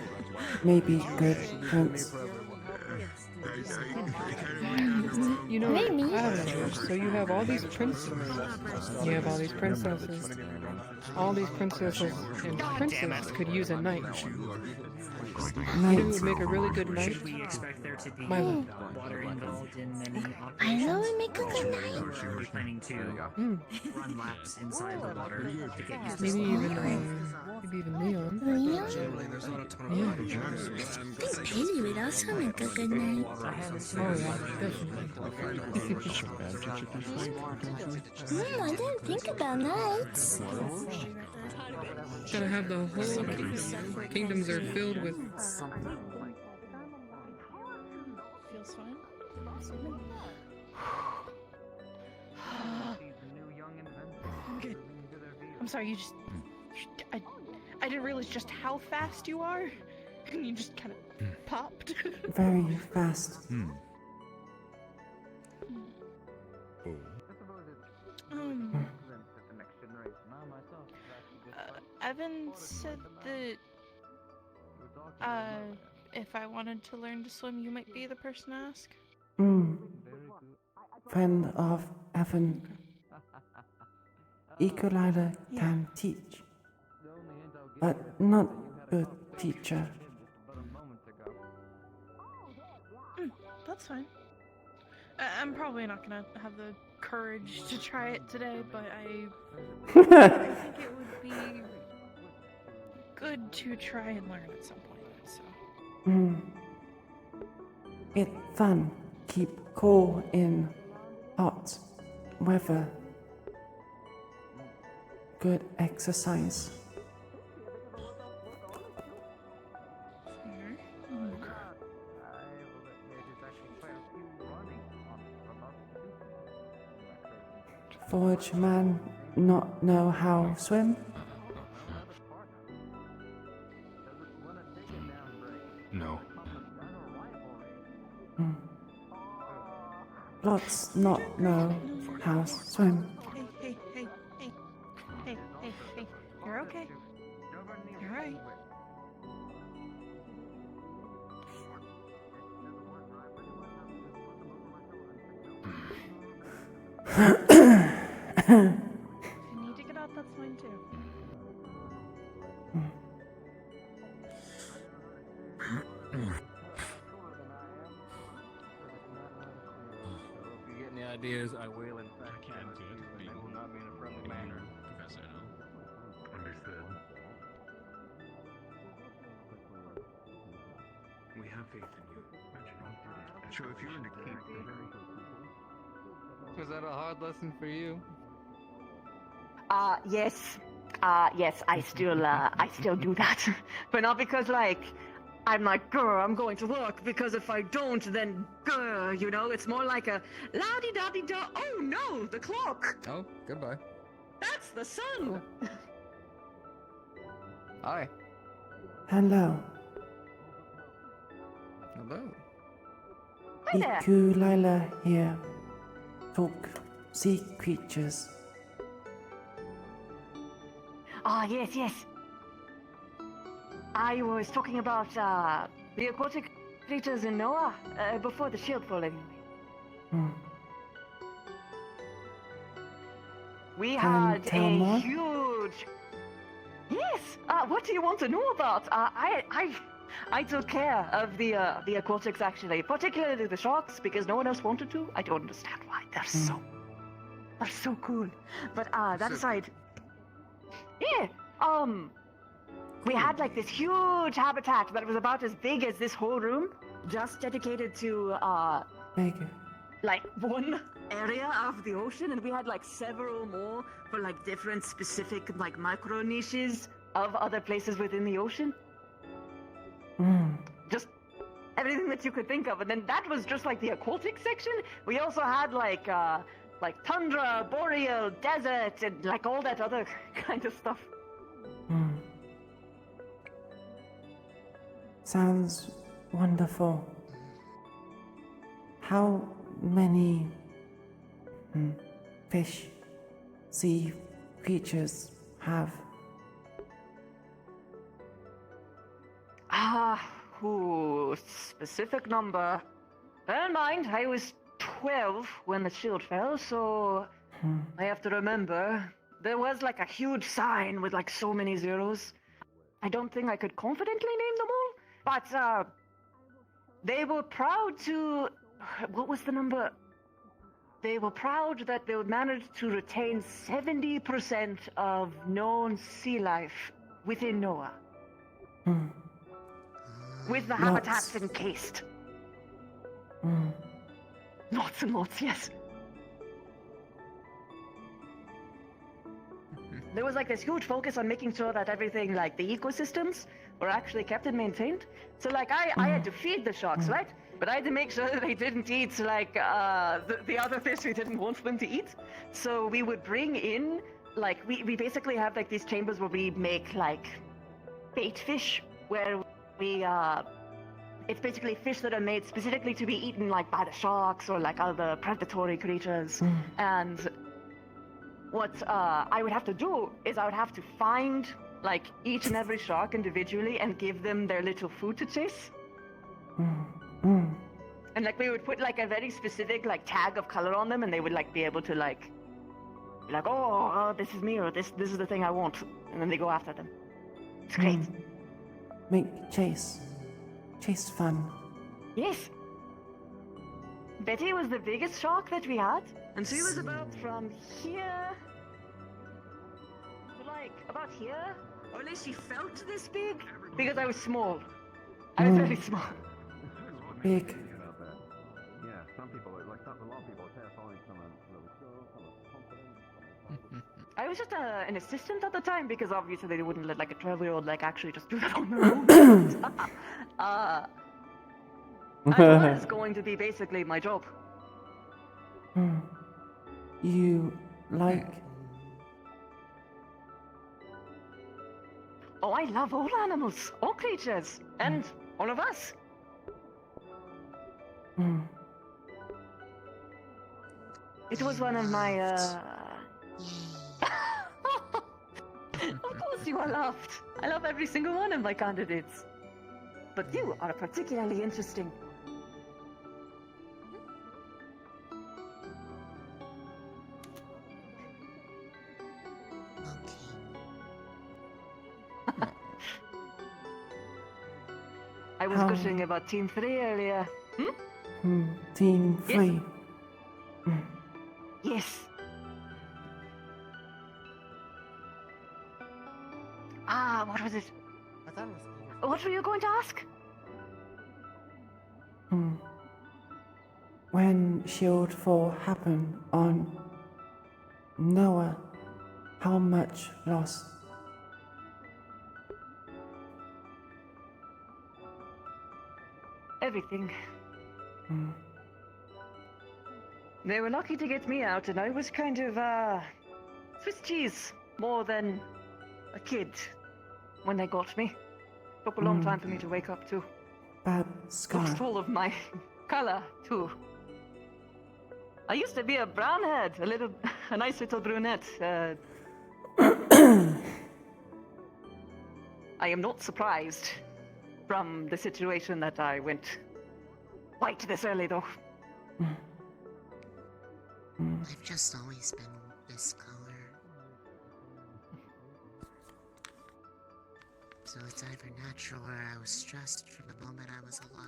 Maybe good prince. You know, I don't know. So you have all these princes. You have all these princesses. All these princesses and princes could use a knight. You know who would make a really good knight? Should we expect there to be Milo. water involved in any I know operations? we make a good Or knight. are we planning to run laps inside the water to get used to Maybe slowing even, down? maybe even Leon. Leon? Yeah. I think Penny would also make a good knight. Oh yeah, definitely. I didn't think about knights. Gotta have the whole kingdoms are filled with. Feels fine. I'm good. I'm sorry, you just... I didn't realize just how fast you are. And you just kind of popped. Very fast. Evan said that if I wanted to learn to swim, you might be the person to ask. Friend of Evan. Iku'lylah can teach, but not good teacher. That's fine. I'm probably not gonna have the courage to try it today, but I think it would be good to try and learn at some point, so. It's fun. Keep cool in hot weather. Good exercise. Forge man not know how swim? No. Lots not know how swim. Hey. You're okay. You're right. If you need to get out, that's fine too. If you get any ideas, I will in fact can to it, but you will not be in a friendly manner. Professor, no? Understood. We have faith in you. So if you're in the keep, Was that a hard lesson for you? Yes. Yes, I still do that. But not because, like, I'm like, grr, I'm going to work, because if I don't, then, grr, you know? It's more like a la-di-da-di-da, oh no, the clock! Oh, goodbye. That's the sun! Hi. Hello. Hello. Hi there. Iku'lylah here. Talk sea creatures. Yes. I was talking about, the aquatic creatures in Noah, before the shield fall anyway. We Can you had tell a more? huge... Yes! What do you want to know about? I took care of the aquatics, actually. Particularly the sharks, because no one else wanted to. I don't understand why. They're so cool. But, that aside... Yeah, we had, like, this huge habitat that was about as big as this whole room, just dedicated to, Bigger. like, one area of the ocean, and we had, like, several more for, like, different specific, like, micro niches of other places within the ocean. Just everything that you could think of, and then that was just, like, the aquatic section. We also had, like tundra, boreal, desert, and, like, all that other kind of stuff. Sounds wonderful. How many fish, sea creatures have? Specific number. Bear in mind, I was 12 when the shield fell, so I have to remember. There was like a huge sign with like so many zeros. I don't think I could confidently name them all, but they were proud to... What was the number? They were proud that they would manage to retain 70% of known sea life within Noah. With the habitats encased. Lots and lots, yes. There was like this huge focus on making sure that everything, like the ecosystems, were actually kept and maintained. So like I had to feed the sharks, right? But I had to make sure that they didn't eat like the other fish we didn't want them to eat. So we would bring in, like we basically have like these chambers where we make like bait fish, where we it's basically fish that are made specifically to be eaten like by the sharks or like other predatory creatures. And what I would have to do is I would have to find like each and every shark individually and give them their little food to chase. And like we would put like a very specific like tag of color on them, and they would like be able to like oh, this is me, or this is the thing I want, and then they go after them. It's great. Make chase fun. Yes. Betty was the biggest shark that we had, and she was about from here to like about here, or at least she felt this big because I was small. I was very small. Big. Yeah, some people like a lot of people are falling from a really slow, some are confident. I was just an assistant at the time because obviously they wouldn't let like a 12-year-old like actually just do that on their own. That was going to be basically my job. You like? Oh, I love all animals, all creatures, and all of us. It was one of my, Of course you all laughed. I love every single one of my candidates. But you are particularly interesting. I was gushing about Team 3 earlier. Team 3. Yes. What was it? What were you going to ask? When Shield 4 happened on Noah, how much loss? Everything. They were lucky to get me out, and I was kind of, Swiss cheese more than a kid when they got me. Took a long time for me to wake up, too. Bad scar. Lost all of my color, too. I used to be a brownhead, a nice little brunette. I am not surprised from the situation that I went white this early, though. I've just always been this color. So it's either natural or I was stressed from the moment I was alive.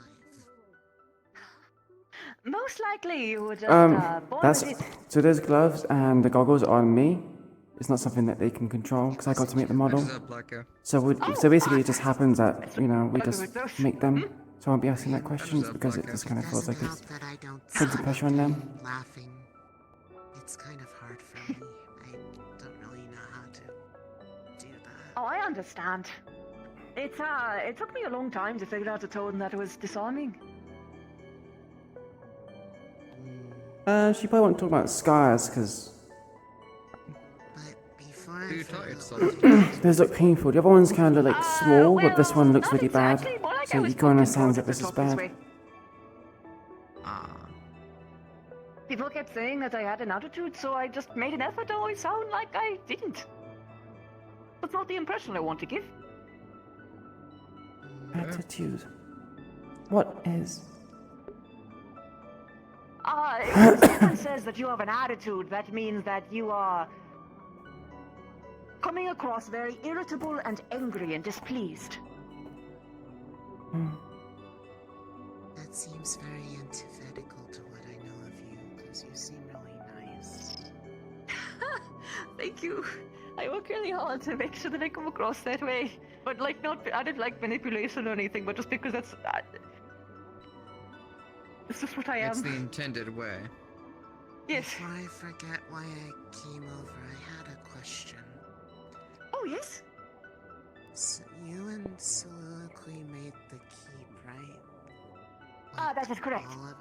Most likely you were just born with it. So those gloves and the goggles on me. It's not something that they can control because I got to make the model. So basically it just happens that, you know, we just make them. So I won't be asking that questions because it just kind of feels like it's putting pressure on them. Laughing. It's kind of hard for me. I don't really know how to do that. Oh, I understand. It took me a long time to figure out a tone that was disarming. She probably won't talk about scars because those look painful. The other ones kind of look like small, but this one looks really bad. Exactly, more like like So I was Iku'lylah put in sounds charge like of the this is shop this bad. way. People kept saying that I had an attitude, so I just made an effort to always sound like I didn't. That's not the impression I want to give. Attitude. What is? When someone says that you have an attitude, that means that you are coming across very irritable and angry and displeased. That seems very antithetical to what I know of you, because you seem really nice. Thank you. I work really hard to make sure that I come across that way. But, like, not out of, like, manipulation or anything, but just because that's... it's just what I am. It's the intended way. Yes. Before I forget why I came over, I had a question. Oh, yes? So you and Soliloquy made the keep, right? That is correct. All of it?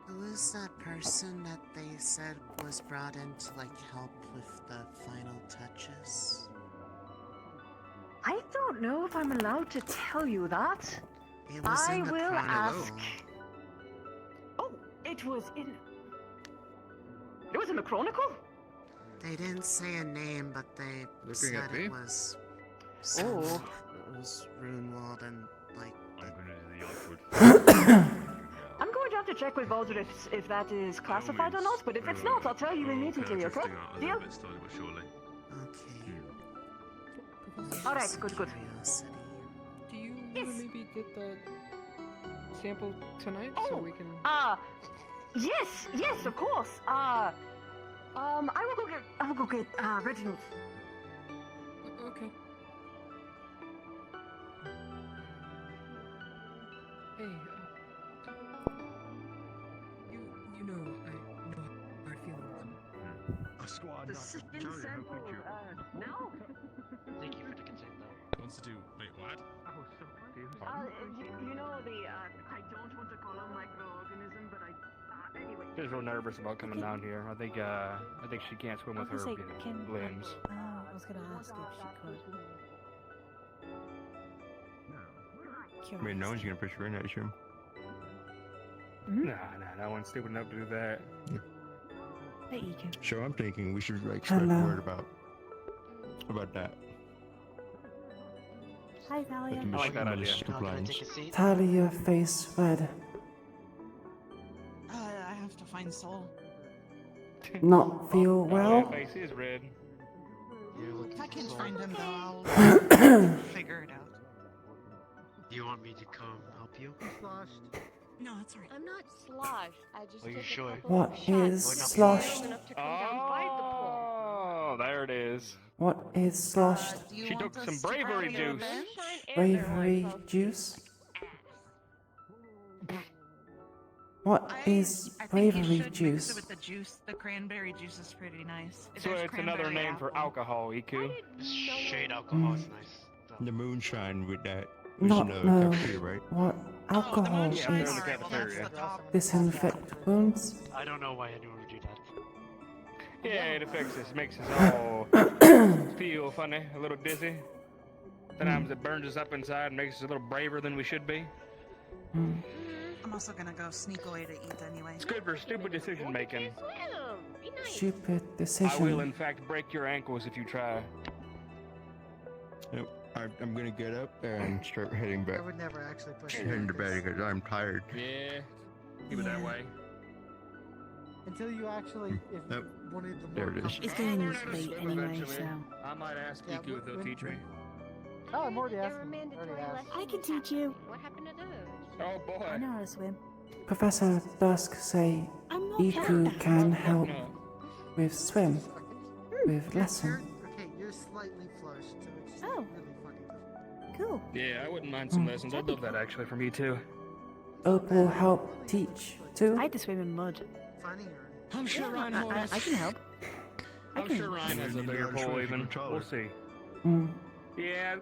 Who is that person that they said was brought in to, like, help with the final touches? I don't know if I'm allowed to tell you that. It was I in the will Chronicle. ask. Oh, it was in... It was in the Chronicle? They didn't say a name, but they Looking said at me? it was... Oh. It was Runewald and, like... I'm going to have to check with Baldur if that is classified or not, but if it's not, I'll tell you immediately, okay? Deal? Alright, good. Do you want to maybe get the sample tonight so we can... Yes, of course. I will go get Reginald. Okay. Hey, you know, I know how I feel. A squad. The second sample, now? Thank you for the consent, though. Wants to do. Wait, what? I was so confused. You know I don't want to call him microorganism, but anyway. She's real nervous about coming down here. I think she can't swim with her limbs. I was gonna ask if she could. I mean, no one's gonna push her in, I assume. Nah, no one's stupid enough to do that. Hey, Ekin. So I'm thinking we should like spread Hello. word about that. Hi, Thalia. I like that idea. Compliance. Talia, face red. I have to find Soul. Not feel Oh, well? yeah, face is red. If I can't find him, though, I'll figure it out. Do you want me to come help you? No, it's alright. I'm not sloshed. I just Are you took sure? a couple What of is shots. sloshed? Enough to come down by the pool. Oh, there it is. What is sloshed? She took some bravery juice. Bravery juice? What is I think bravery you should mix it juice? with the juice. The cranberry juice is pretty nice. So There's it's another cranberry name for apple. alcohol, Iku. Shade alcohol is nice. The moonshine with that. Not in the know cafeteria, right? what alcohol Yeah, they're in the is. cafeteria. Disinfect wounds? I don't know why anyone would do that. Yeah, it affects us, makes us all feel funny, a little dizzy. Sometimes it burns us up inside and makes us a little braver than we should be. I'm also gonna go sneak away to eat anyway. It's good for stupid decision making. Stupid I will, decision. in fact, break your ankles if you try. Nope. I'm gonna get up and start heading back. I would never actually push you. Heading to bed because I'm tired. Yeah, keep it that way. Until you actually, if Nope. one of the There more it is. It's getting late anyway, so. I might ask Yeah, Iku if they'll teach me. Oh, I'm already They're asking. mandatory Already lessons. I can teach you. What happened to those? Oh boy. I know how to swim. Professor Dusk say I'm not Iku can help No. with swim, with lesson. Okay, you're slightly flushed, so it's Oh. really fucking Cool. Yeah, I wouldn't mind some lessons. I'd love that actually from you too. Opal help teach too. I had to swim in mud. funny. I'm sure Ryan I can help. I'm sure Ryan has a bigger pole even. We'll see. Mm. Yeah,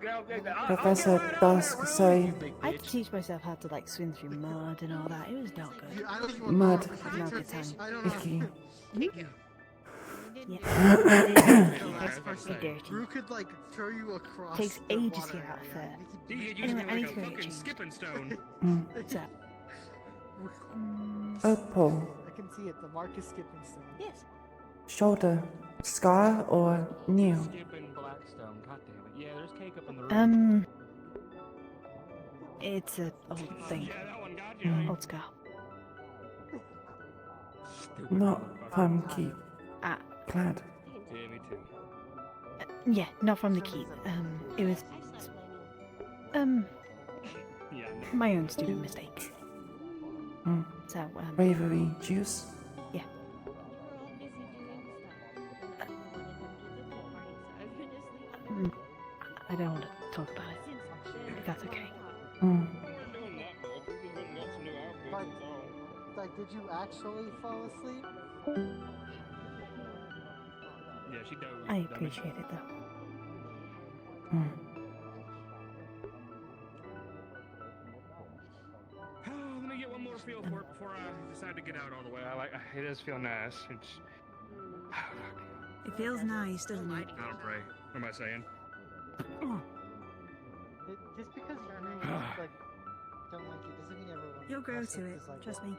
Professor Dusk say I had to teach myself how to like swim through mud and all that. It was not good. I don't even mud, Had no good time. I don't know. icky. dirty. Brew could like throw you across. Takes the ages to water get out of area. there. You could use Anyway, me I need like to a go get fucking changed. skipping stone. What's up? Opal, I can see it. The mark is skipping stone. Yes. shoulder, scar or new? Skipping Blackstone, goddammit. Yeah, there's cake up in the room. It's a old thing. Old scar. Not from keep. Ah. Glad. Yeah, me too. Yeah, not from the keep. It was my own stupid mistake. So, Bravery juice? Yeah. I don't want to talk about it. If that's okay. Like, did you actually fall asleep? Yeah, she dozed. I appreciate it though. Let me get one more feel for it before I decide to get out all the way. It does feel nice. It's. It feels nice, doesn't it? I don't pray. What am I saying? Just because your name like don't like it doesn't mean everyone. You'll grow to it. Trust me.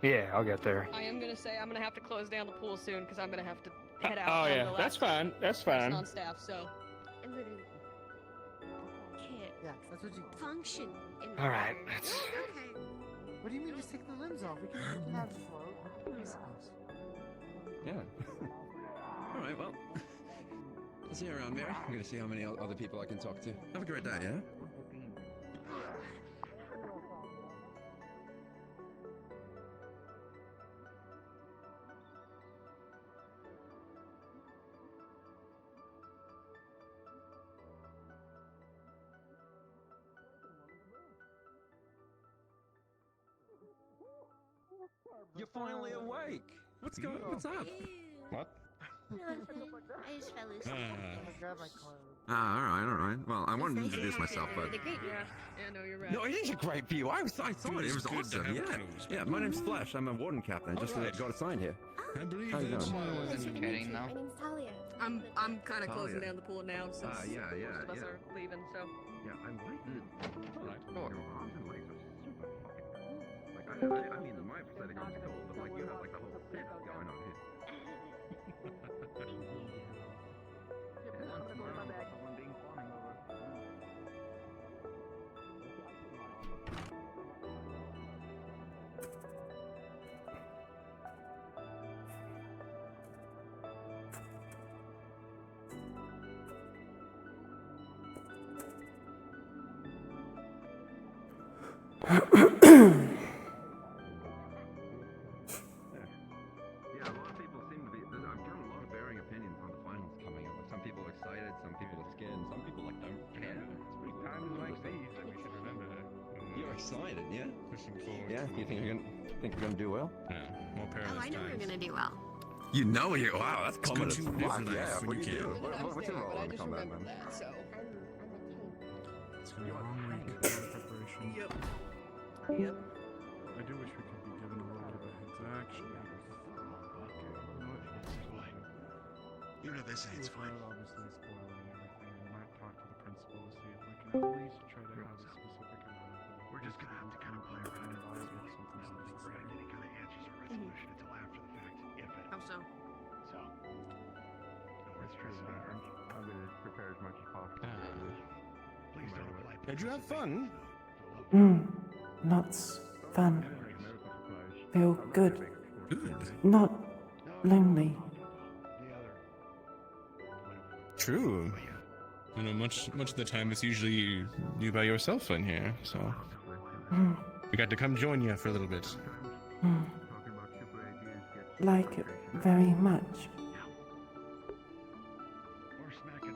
Yeah, I'll get there. I am gonna say I'm gonna have to close down the pool soon because I'm gonna have to head out. Oh I'm yeah, the that's last fine. That's person fine. on staff, so. I literally can't Yeah, that's what you. function in All right, let's. Okay. What do you mean just take the limbs off? We can have float. Yeah. All right, well. I'll see you around, Mary. I'm going to see how many other people I can talk to. Have a great day, yeah? You're finally awake. What's going? What's up? What? I just fell asleep. Grab my clothes. Ah, all right. Well, I wanted to introduce myself, but Yeah, no, you're right. no, it is a great view. I saw it. It was good to awesome. have Yeah, clothes. yeah. My name's Flash. I'm a warden captain. I just got assigned here. I believe How you that's doing? why I was indicating now. I'm kind of closing Talia. down the pool now since Yeah, most of us are leaving. So. Yeah, I like it. All right. Your arms and legs are super fucking. Like, I mean, my prosthetic arms are cool, but like, you have like the whole set going on here. Yeah, a lot of people seem to be. I'm getting a lot of varying opinions on the finals coming up. Like, some people are excited, some people are scared, and some people like don't care. It's pretty times like these that we should remember that. You're excited, yeah? Pushing forward. Yeah. You think we're gonna do well? Yeah, more perilous Oh, I know we're times. gonna do well. You know you. Wow, that's It's common good as to fuck. live Yeah. life when What you do you do? can. What's your role in the combat, man? That, so. It's gonna be a long week of preparation. Yep. I do wish we could be given a little bit of a heads actually. You know they say it's fine. Obviously spoiling everything. We might talk to the principal to see if we can at least try to have a specific amount of. We're just gonna have to kind of play around and finalize see with something not specific. provide any kind of answers or resolution until after the fact, if it. How so? So. It's true. I'm gonna prepare as much as possible. Please don't apply. Did you have fun? Lots fun. Feel good. Good. Not lonely. True. You know, much of the time it's usually you by yourself in here, so we got to come join you for a little bit. Like it very much.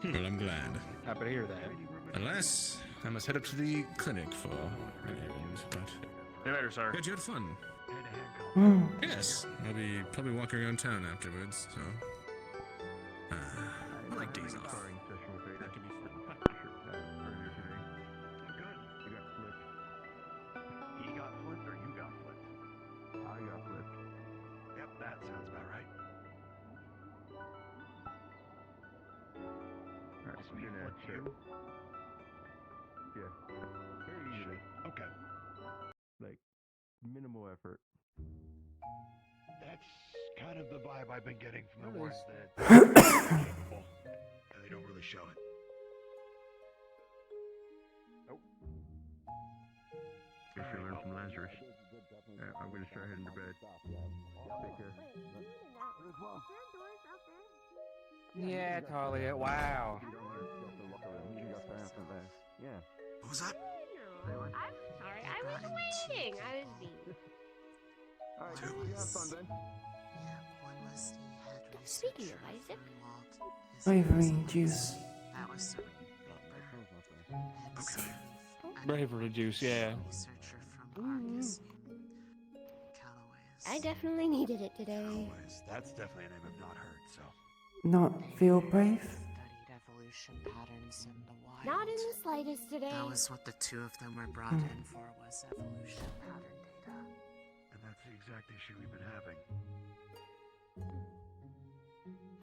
Well, I'm glad. Happy to hear that. Alas, I must head up to the clinic for an errand, but... See you later, sir. Glad you had fun. Mm. Yes, I'll be probably walking around town afterwards, so... I like days off. That could be fun. He got flipped or you got flipped? I got flipped. Yep, that sounds about right. sure. Yeah. Very easy. Okay. Like, minimal effort. That's kind of the vibe I've been getting from the ones that and they don't really show it. Guess you learned from Lazarus. I'm gonna start heading to bed. Take care. Yeah, Talia. Wow. Yeah. What was that? I'm sorry. I was waiting. I was being. Alright, you have fun then. Speaking of Isaac. Bravery juice. That was the Okay. Bravery juice, yeah. I definitely needed it today. That's definitely a name I've not heard, so. Not feel brave? studied evolution patterns in the wild. Not in the slightest today. That was what the two of them were brought in for, was evolution pattern data. And that's the exact issue we've been having.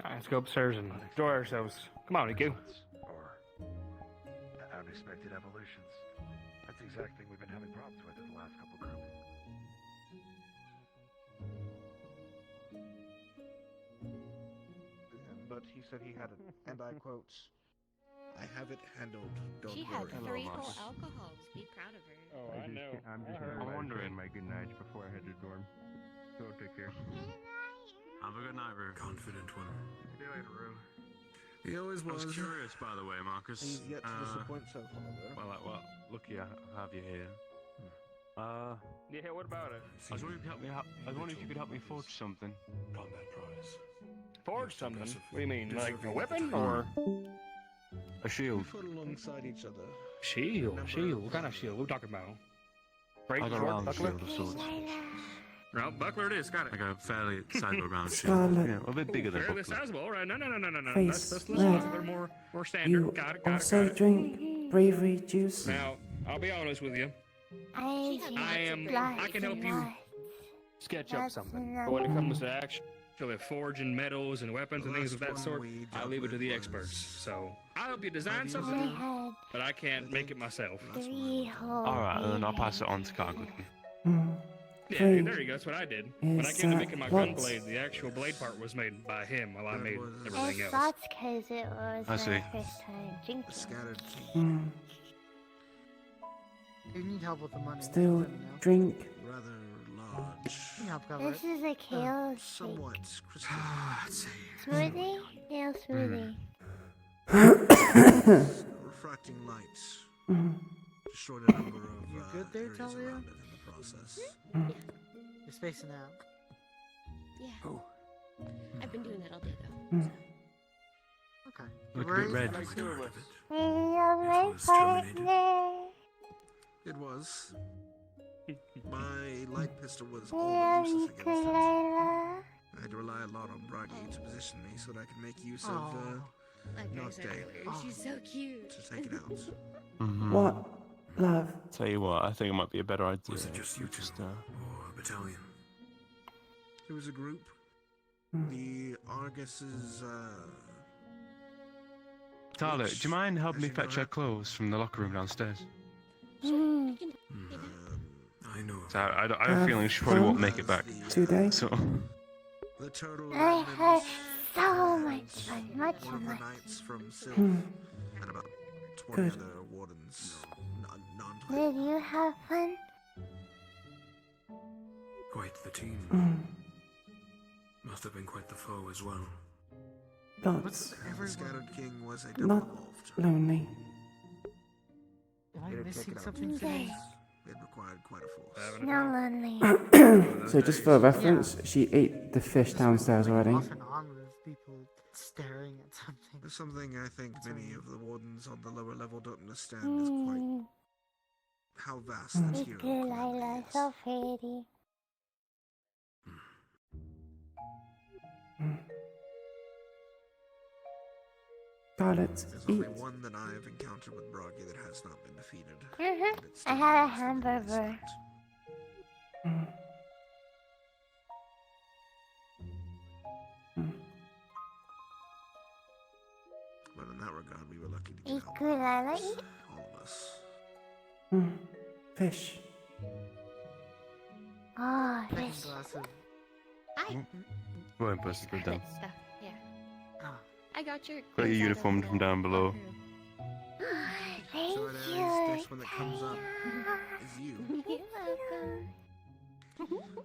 Alright, let's go upstairs and enjoy ourselves. Come on, Iku. Or unexpected evolutions. That's the exact thing we've been having problems with in the last couple groups. But he said he had it, and I quote, "I have it handled, don't She worry." had 3 whole alcohols. Be proud of her. Oh, I know. I'm just wondering my good nights before I head to dorm. So take care. Have a good night, Rue. Confident one. See you later, Rue. He always I was curious, by the way, Marcus. He's yet to disappoint so far, though. Well, lucky I have you here. Yeah, what about it? I was wondering if you could help me. I was wondering if you could help me forge something. Combat prize. Forge something? What do you mean? Like a weapon or a shield? We fought alongside each other. Shield? Shield? What kind of shield? What are we talking about? Great I got a sword, round buckler? shield of sorts. Well, buckler it is. Got it. Like a fairly sizable round shield. Scarlet. Yeah, a bit bigger than Fairly buckler. sizable. All right. No. Face That's red. they're more standard. You Got it. also drink bravery juice? Now, I'll be honest with you. I can help you sketch up something. But when it comes to actually forging metals and weapons and things of that sort, I leave it to the experts. So I'll help you design something, but I can't make it myself. Alright, and then I'll pass it on to Carl quickly. Yeah, there you go. That's what I did. When I came to making my gun blade, the actual blade part was made by him while I made everything else. That's because it was I see. my first time drinking. Scattered If you need help with the money, Still let me know. drink. rather large. You can help cover This it. is a kale shake. Somewhat crystal. Smoothie? Kale smoothie. Refracting light. Mm. Destroyed a number of You good there, areas Talia? around it in the process. You're spacing out. Yeah. Oh. I've been doing that all day though. Okay. Look a Where bit is red. it? It was. My light pistol was always useless against it. I had to rely a lot on Bragi to position me so that I could make use of, Like I not said day earlier, she's so cute. to take it out. What? Love. Tell you what, I think it might be a better idea. Was it just you two? Or a battalion? It was a group. The Argus's, Tyler, do you mind helping me fetch her clothes from the locker room downstairs? I know. So I have a feeling she probably won't make it back. Today? So, the total I had so much was fun. one of the knights from Sylph and about 20 Good. other wardens. Did you have fun? Quite the team. Must have been quite the foe as well. Lots. The Scattered King was a double Not involved. lonely. Am I It'd missing take it out. something today? It required quite a force. No lonely. So just for reference, she ate the fish downstairs already. Off and on with people staring at something. There's something I think many of the wardens on the lower level don't understand is quite how vast that hero Iku'lylah, so pretty. Scarlet, There's eat. only one that I've encountered with Bragi that has not been defeated. and it's I still had a remains to be hamburger. discovered. But in that regard, we were lucky to get out. Iku'lylah. All of us. Fish. Oh, Second fish. glass of. Go ahead, Percy, go down. Stuff. Yeah. I got your. Got your uniform from down below. Thank So you. next one that comes up is you. You're welcome.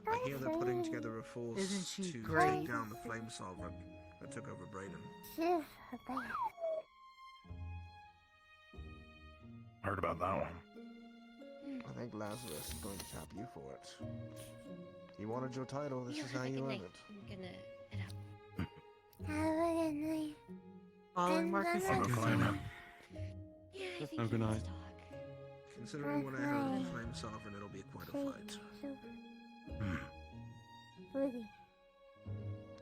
I hear they're putting together a force Isn't she to great? take down the Flame Sovereign that took over Brayden. She's the best. Heard about that one. I think Lazarus is going to tap you for it. You wanted your title, this is how you earned it. I'm gonna head out. Have a good night. Following Marcus. Have a good night. Have a good night. Considering what I heard of the Flame Sovereign, it'll be quite a fight. Woody.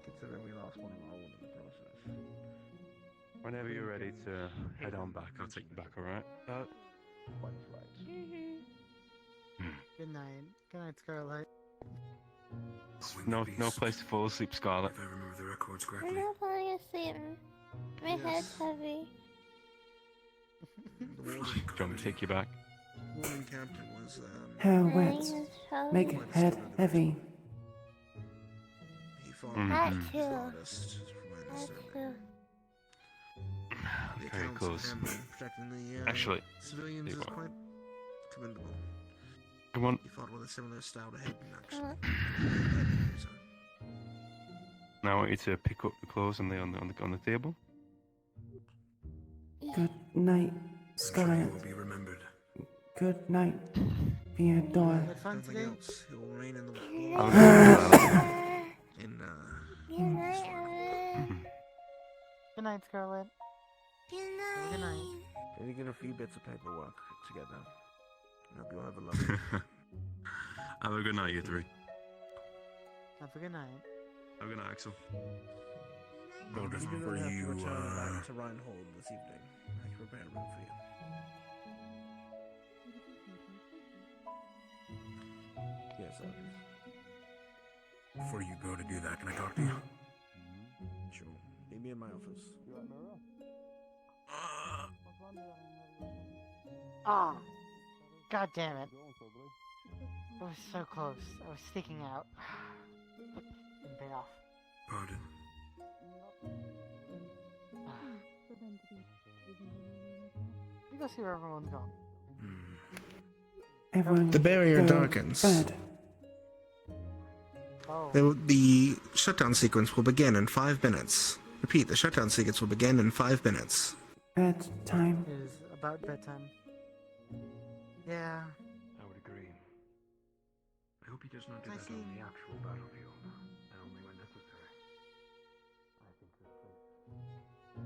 Considering we lost one of our own in the process. Whenever you're ready to head on back, I'll take you back, alright? Quite a fight. Good night. Good night, Scarlet. No place to fall asleep, Scarlet. If I remember the records I'm correctly. not falling asleep. My head's heavy. The Do you want me to take you back? warning captain was, Hair My wet. name is Charlie. Make head heavy. he fought That with too. the artist, from my That understanding. too. The Very accounts close. of him protecting the Actually, civilians you is what? quite commendable. Come on. He fought with a similar style to Hayden, actually. Now I want you to pick up the clothes on the table. Good night, I'm sure Scarlet. you will be remembered. Good night, Theodore. Had fun Nothing today? else. He will remain in the Good in night, Evan. Good night, Scarlet. Good Good night. night. Can you get a few bits of paperwork together? I hope you'll have a lovely. Have a good night, you three. Have a good night. Have a good night, Axel. Well, just You do were not have to you, return back to Reinhold this evening. I can prepare a room for you. Yes, Elvis. Before you go to do that, can I talk to you? Sure. Meet me in my office. Ah! God damn it. It was so close. I was sticking out. Didn't pay off. Pardon. You go see where everyone's gone. Everyone. The barrier go darkens. Bed. Oh. The shutdown sequence will begin in 5 minutes. Repeat, the shutdown sequence will begin in 5 minutes. Bedtime. It is about bedtime. Yeah. I would agree. I hope he does not do I that see. on the actual battlefield, and only when necessary. I think this place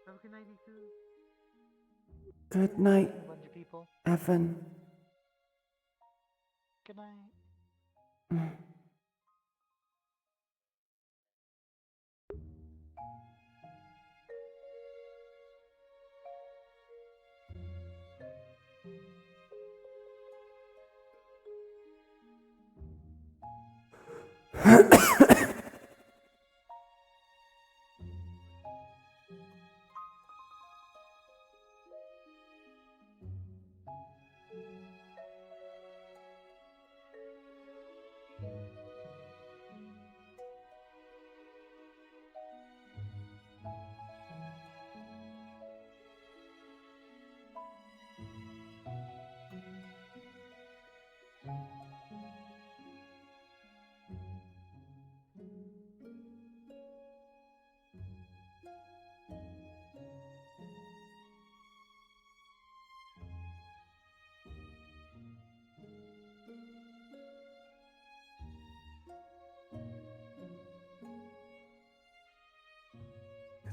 Have a good night, Iku. Good night, A bunch of people. Evan. Good night.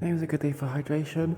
Today was a good day for hydration.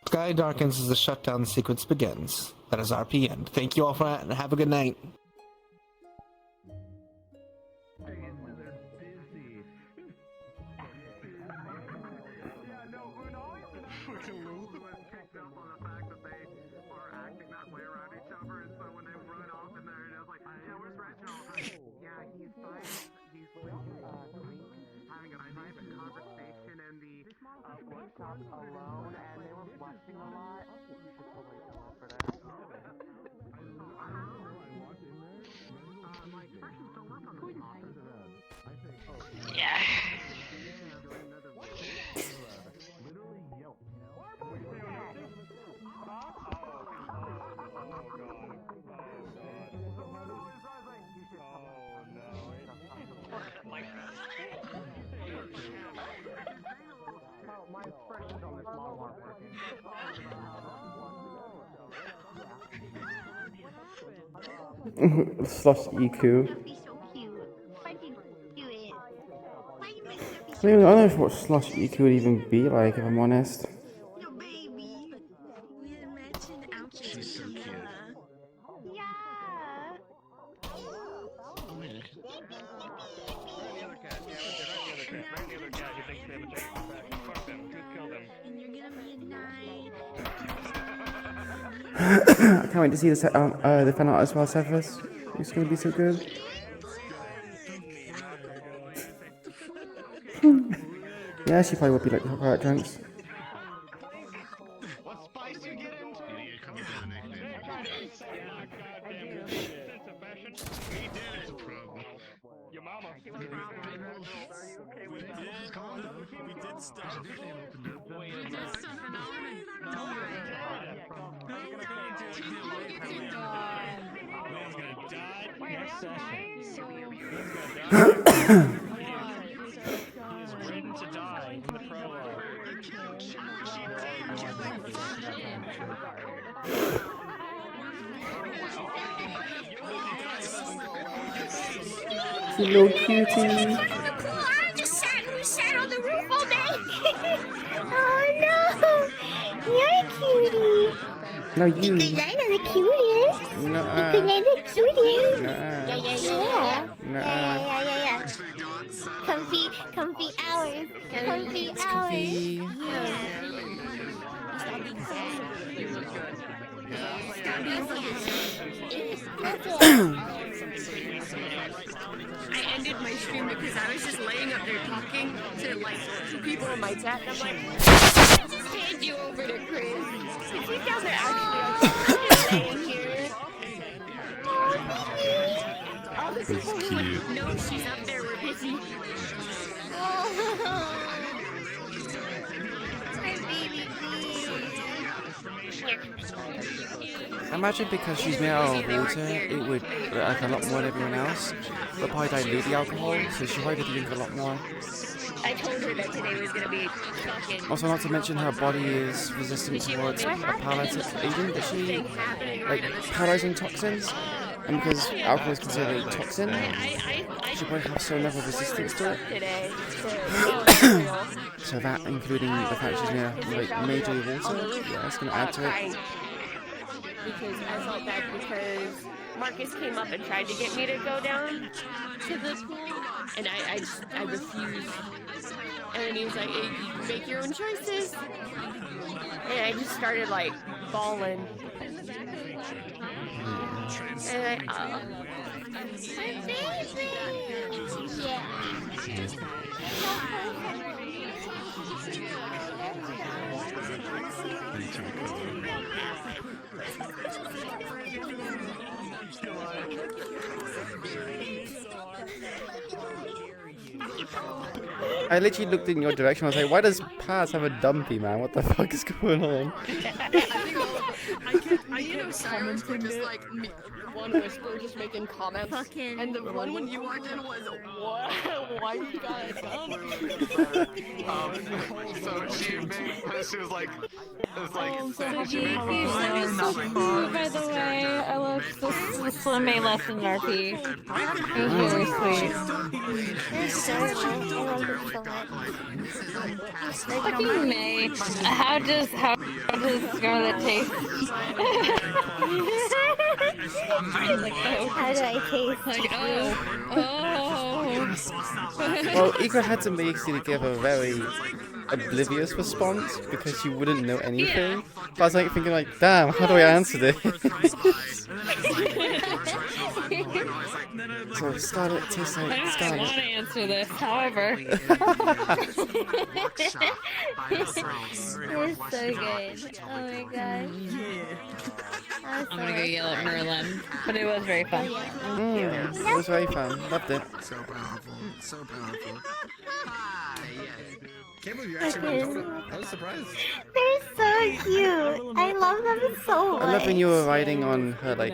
Sky darkens as the shutdown sequence begins. That is RP end. Thank you all for that, and have a good night. alone, and they were blushing a lot. Yeah. My expressions on this model aren't working. Slush EQ. I don't know what slush EQ would even be like, if I'm honest. She's so cute. I can't wait to see the fan art as well, Cephas. It's going to be so good. Yeah, she probably would be like the chocolate drinks. You little cutie. I just sat on the roof all day. Oh no! You're a cutie. No, you. Iku'lylah the cutest. No. Iku'lylah the cutest. No. Yeah. No. Yeah. Comfy hours. Comfy hours. I ended my stream because I was just laying up there talking to like two people in my chat, and I'm like, I'll just hand you over to Chris. She's down there actually. I'm just laying here. All the people who would know she's up there were busy. I imagine because she's made out of water, it would like a lot more than everyone else. But probably dilute the alcohol, so she probably could drink a lot more. I told her that today was gonna be fucking. Also, not to mention her body is resistant towards a paralytic agent that she, like paralyzing toxins. And because alcohol is considered a toxin, she probably has some level of resistance to it. So that, including the fact she's near like major water, yeah, that's gonna add to it. Because I felt bad because Marcus came up and tried to get me to go down to the pool, and I refused. And then he was like, hey, you can make your own choices. And I just started like bawling. And my baby! Yeah. I literally looked in your direction. I was like, why does Paz have a dumpy, man? What the fuck is going on? Commenting just like one whisper just making comments. And the one when you walked in was, what? Why you got a dump? So she was like, You're so cool, by the way. I love this swimming lesson, RP. It was really sweet. You're so cute. I love you so much. Fucking May. How does Scarlet taste? How do I taste? Like, oh. Well, Iko had to basically give a very oblivious response because she wouldn't know anything. But I was like thinking like, damn, how do I answer this? So Scarlet tastes like I Scarlet. want to answer this, however. You're so good. Oh my gosh. I'm gonna go yell at Merlin, but it was very fun. It was very fun. Loved it. So powerful. So powerful. Can't believe you actually went to I was surprised. They're so cute. I love them so much. I love when you were riding on her like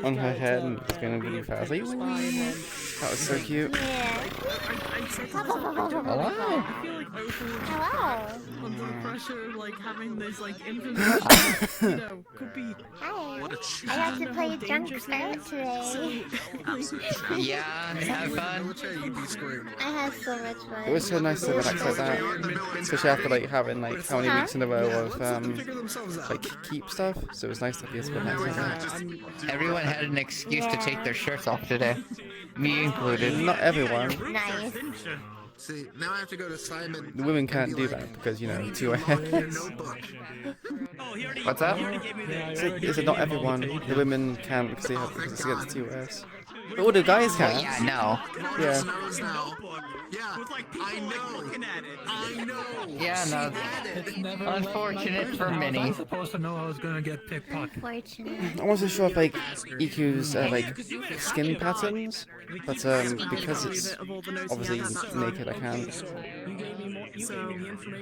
on her head and it's going really fast. Like, whee! That was so cute. Hello. Hello. Under the pressure of like having this like infinite, could be. Hi. I got to play Junk Spirit today. Yeah, have fun. I had so much fun. It was so nice to relax like that, especially after like having like how many weeks in a row of like keep stuff. So it was nice to be able to relax like that. Everyone had an excuse to take their shirts off today, me included. Not everyone. Nice. See, now I have to go to Simon. The women can't do that because, you know, 2 hours. What's that? Is it not everyone? The women can because they have because it's against 2 hours. But all the guys can. Oh, yeah, no. Yeah. Yeah, I know. Yeah, no. Unfortunate for many. I was supposed to know I was gonna get pickpocketed. Unfortunate. I wasn't sure if like EQ's like skin patterns, but because it's obviously naked, I can't.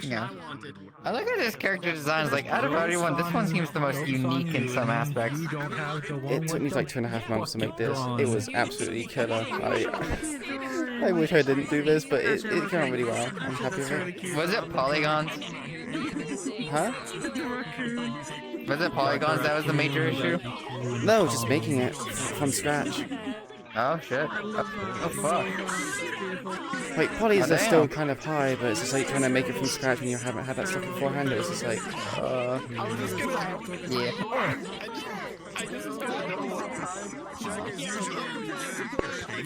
Yeah. I look at this character design. It's like out of everyone, this one seems the most unique in some aspects. It took me like 2.5 months to make this. It was absolutely killer. I wish I didn't do this, but it came out really well. I'm happy with it. Was it polygons? Huh? Was it polygons that was the major issue? No, just making it from scratch. Oh shit. Oh fuck. Like, polys Oh, are still damn. kind of high, but it's just like trying to make it from scratch when you haven't had that stuff beforehand. It was just like, yeah.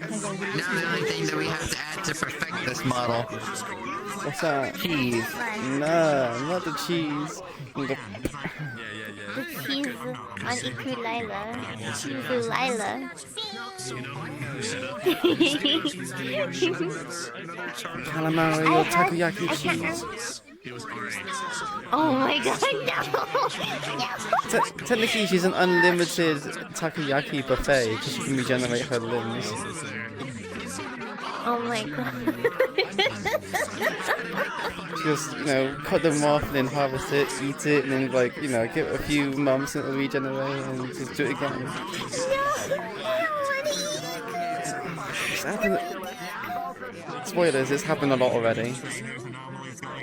Now the only thing that we have to add to perfect this model What's that? Cheese. No, not the cheese. The The cheese on Iku'lylah. calamari or takoyaki cheese. Oh my god, no! Technically, she's an unlimited takoyaki buffet because she can regenerate her limbs. Oh my god. Just, cut them off and then harvest it, eat it, and then, give it a few months and it'll regenerate and just do it again. It's happened. Spoilers, it's happened a lot already.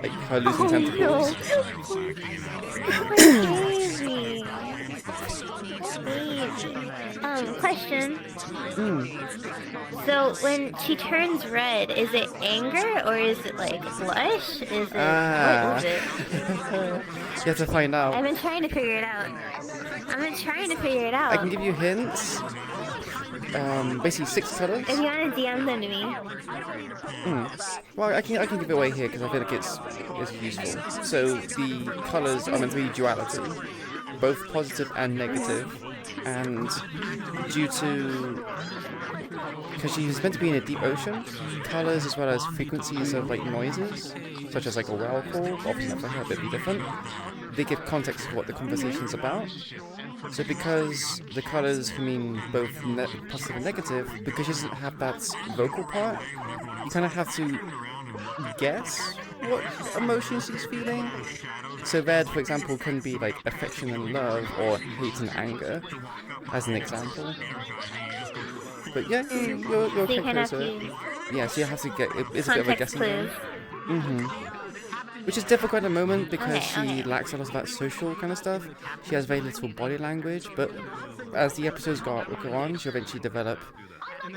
Like her losing tentacles. Question. So when she turns red, is it anger or is it like blush? Is it what is it? You have to find out. I've been trying to figure it out. I can give you hints. Basically 6 colors. If you want to DM them to me. Well, I can give it away here because I feel like it's useful. So the colors are meant to be duality, both positive and negative, and due to because she's meant to be in a deep ocean, colors as well as frequencies of noises, such as a whale call, obviously for her a bit different. They give context to what the conversation's about. So because the colors can mean both positive and negative, because she doesn't have that vocal part, you kind of have to guess what emotion she's feeling. So red, for example, can be affection and love, or hate and anger, as an example. But yeah, you're quite close to it. Yeah, so you have to get. It's a bit of a guessing game. Which is difficult at the moment because she lacks a lot of that social kind of stuff. She has very little body language, but as the episodes go on, she'll eventually develop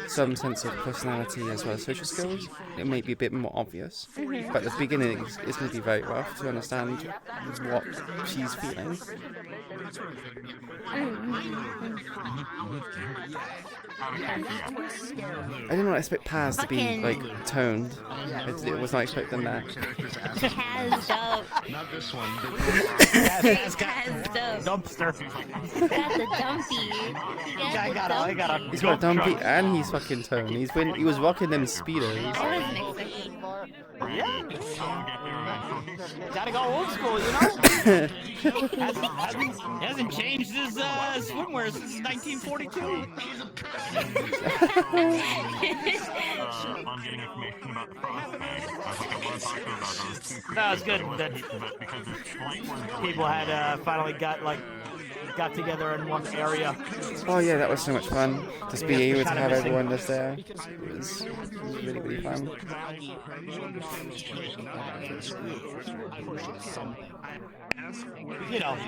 some sense of personality as well as social skills. It may be a bit more obvious, but at the beginning it's going to be very rough to understand what she's feeling. I did not expect Paz to be toned. I was not expecting that. Paz dope. Not this one. Paz dope. Dumpster. Got the dumpy. I got a He's got a dumpy and he's fucking toned. He was rocking them speedos. I wasn't expecting. Yeah. Gotta go old school, hasn't changed his swimwear since 1942. I'm getting information about the frost bag. I think I was talking about those two. That was good. That people had finally got together in one area. Oh yeah, that was so much fun. Just be able to have everyone just there. It was really, really fun.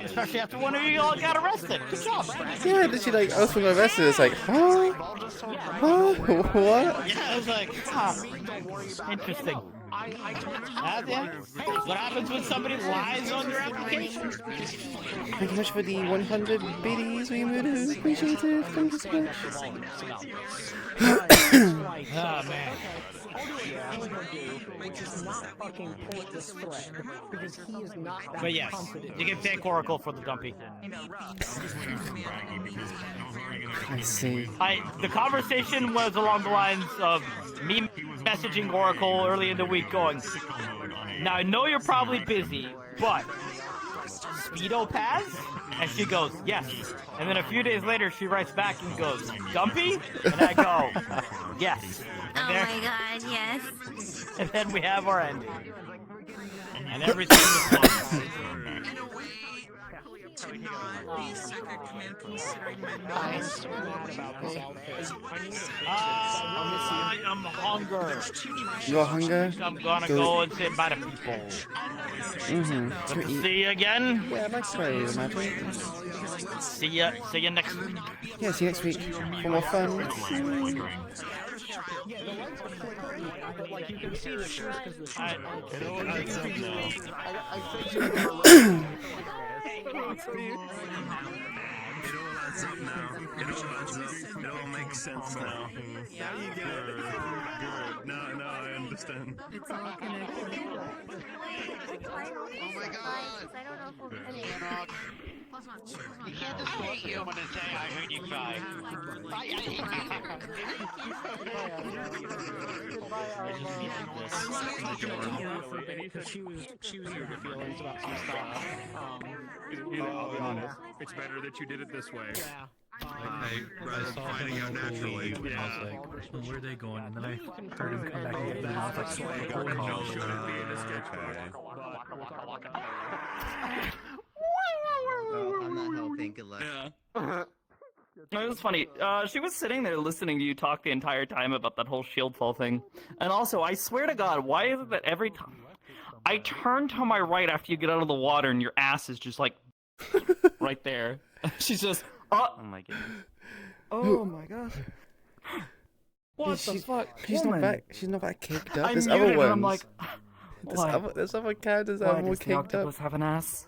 Especially after one of you all got arrested. Good job. Yeah, literally, I was from arrested. It's like, huh? Huh? What? Yeah, it was like, interesting. What happens when somebody lies on their application? Thank you much for the 100 biddies. We really appreciate it. Thank you so much. Oh, man. But yes, you can thank Oracle for the dumpy. I see. The conversation was along the lines of me messaging Oracle early in the week going, now I know you're probably busy, but Speedo Paz? And she goes, yes. And then a few days later she writes back and goes, Dumpy? And I go, yes. Oh my god, yes. And then we have our ending. And everything is fine. I'm hunger. You're hunger? I'm gonna go and sit by the people. See you again? Yeah, next way, imagine. See ya next week. Yeah, see you next week for more fun. It all adds up now. It all adds up. It all makes sense now. Now you get it. Good. Now I understand. It's all connected. Oh my god! I don't know if we'll finish. You can't just go up to someone and say, I heard you cry. She was here to feelings about some stuff. I'll be honest. It's better that you did it this way. Yeah. Rather than finding out naturally. Yeah. I was like, well, where are they going? And then I heard him come back and get back. I was like, I'm not helping. Good luck. Yeah. It was funny. She was sitting there listening to you talk the entire time about that whole shield fall thing. And also, I swear to God, why is it that every time I turn to my right after you get out of the water and your ass is just like right there? She's just, oh my goodness. Oh my God. What the fuck? She's woman? not that caked up. I There's muted other her, ones. I'm like, there's other characters that are more does the caked up. octopus have an ass?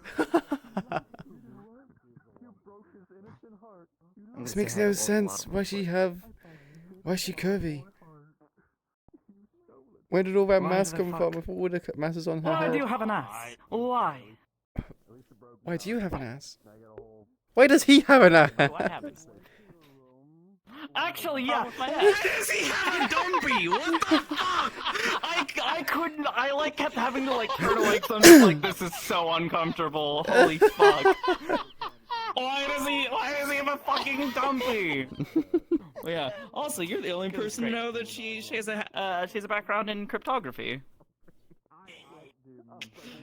This makes no sense. Why is she curvy? Where did all that mass come from? If all the mass is on her Why head. do you have an ass? Why? Why do you have an ass? Why does he have an ass? What happened? Actually, yeah. Why does he have a dumpy? What the fuck? I couldn't. I like kept having to like turn away. So I'm just like, this is so uncomfortable. Holy fuck. Why does he have a fucking dumpy? Well, yeah. Also, you're the only person to know that she has a background in cryptography.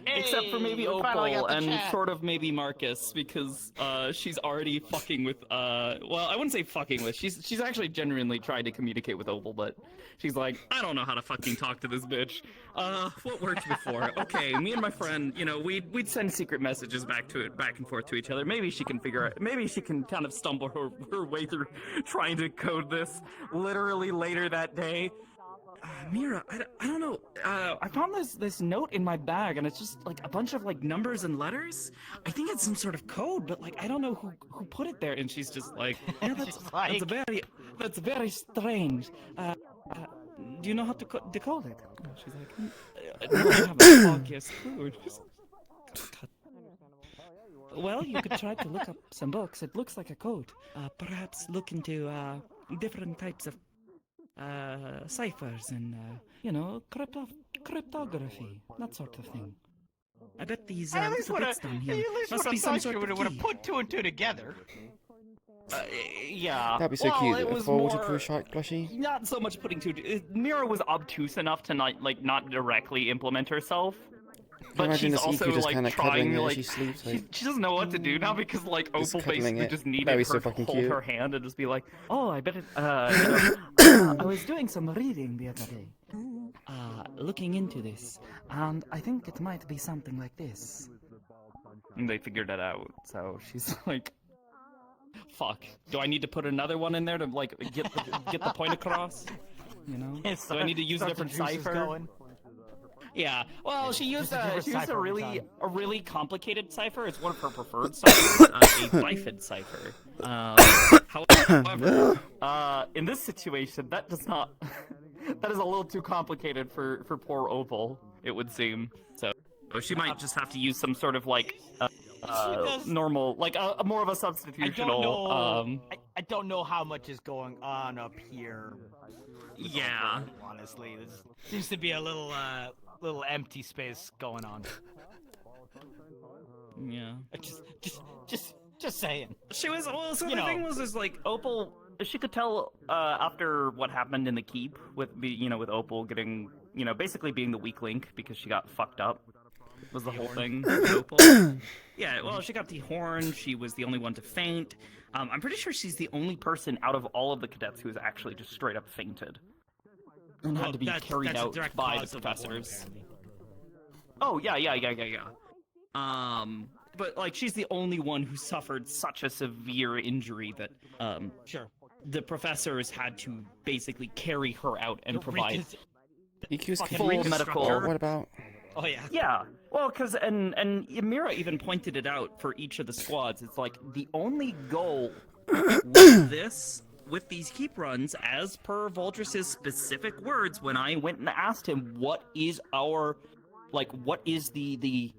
Except for maybe Opal and sort of maybe Marcus, because she's already fucking with well, I wouldn't say fucking with. She's actually genuinely tried to communicate with Opal, but she's like, I don't know how to fucking talk to this bitch. What worked before? Okay, me and my friend, you know, we'd send secret messages back and forth to each other. Maybe she can figure out. Maybe she can kind of stumble her way through trying to code this. Literally later that day. Mira, I don't know. I found this note in my bag, and it's just like a bunch of like numbers and letters. I think it's some sort of code, but like I don't know who put it there. And she's just like, yeah, that's very strange. Do you know how to decode it? She's like, I don't have the foggiest clue. Well, you could try to look up some books. It looks like a code. Perhaps look into different types of ciphers and, you know, cryptography, that sort of thing. I bet these bits down here must be some sort of would have put two and two together. Yeah. That'd be so well, cute. It A was waterproof shark plushie. Not so much putting two. Mira was obtuse enough to not directly implement herself. But she's also like trying to like she sleeps. Like, she doesn't know what to do now because like Opal basically just needed her to hold her hand and just be like, oh, I bet it. You know, I was doing some reading the other day, looking into this, and I think it might be something like this. And they figured it out, so she's like, fuck. Do I need to put another one in there to like get the point across? You know? Do I need to use a different cipher? Yeah, well, she used a really complicated cipher. It's one of her preferred ciphers, a bifid cipher. However, in this situation, that is a little too complicated for poor Opal, it would seem. So she might just have to use some sort of like normal, like more of a substitutional. I don't know how much is going on up here. Yeah, honestly, there seems to be a little empty space going on. Yeah. Just saying. She was so the thing was like Opal. She could tell after what happened in the keep with with Opal getting basically being the weak link because she got fucked up. Was the whole thing with Opal? Yeah. Well, she got dehorned. She was the only one to faint. I'm pretty sure she's the only person out of all of the cadets who has actually just straight up fainted. And had to be carried out by the professors. Oh, yeah. But, like, she's the only one who suffered such a severe injury that, the professors had to basically carry her out and provide EQ's full medical... What about... Oh yeah. Yeah. Well, because and Mira even pointed it out for each of the squads. It's like the only goal with this, with these keep runs, as per Voltrus's specific words, when I went and asked him, what is our, like, what is the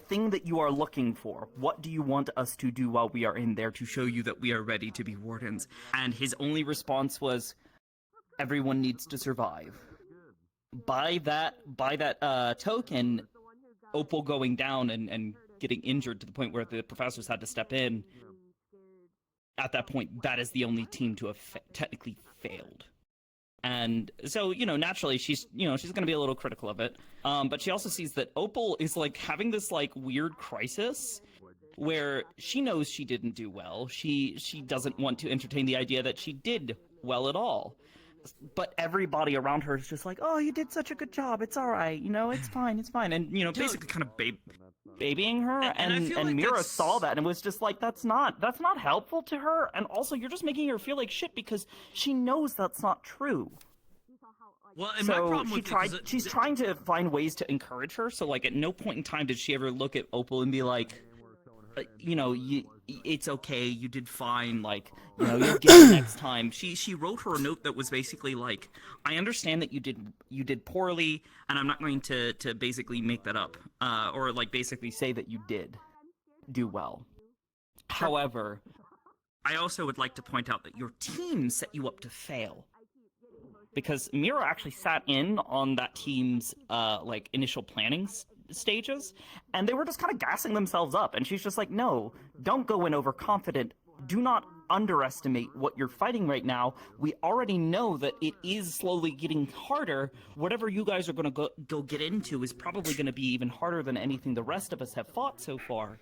thing that you are looking for? What do you want us to do while we are in there to show you that we are ready to be wardens? And his only response was, everyone needs to survive. By that token, Opal going down and getting injured to the point where the professors had to step in, at that point, that is the only team to have technically failed. And so, naturally, she's going to be a little critical of it. But she also sees that Opal is, like, having this, like, weird crisis where she knows she didn't do well. She doesn't want to entertain the idea that she did well at all. But everybody around her is just like, oh, you did such a good job. It's all right. It's fine. It's fine. And, basically kind of babying her. And like Mira saw that and was just like, that's not helpful to her. And also, you're just making her feel like shit because she knows that's not true. Well, and So my problem with she's trying to find ways to encourage her. So, like, at no point in time did she ever look at Opal and be like, it's okay, you did fine, like, you'll get it next time. She wrote her a note that was basically like, I understand that you did poorly, and I'm not going to basically make that up, or like basically say that you did do well. However, I also would like to point out that your team set you up to fail. Because Mira actually sat in on that team's like initial planning stages, and they were just kind of gassing themselves up, and she's just like, no, don't go in overconfident. Do not underestimate what you're fighting right now. We already know that it is slowly getting harder. Whatever you guys are going to go get into is probably going to be even harder than anything the rest of us have fought so far.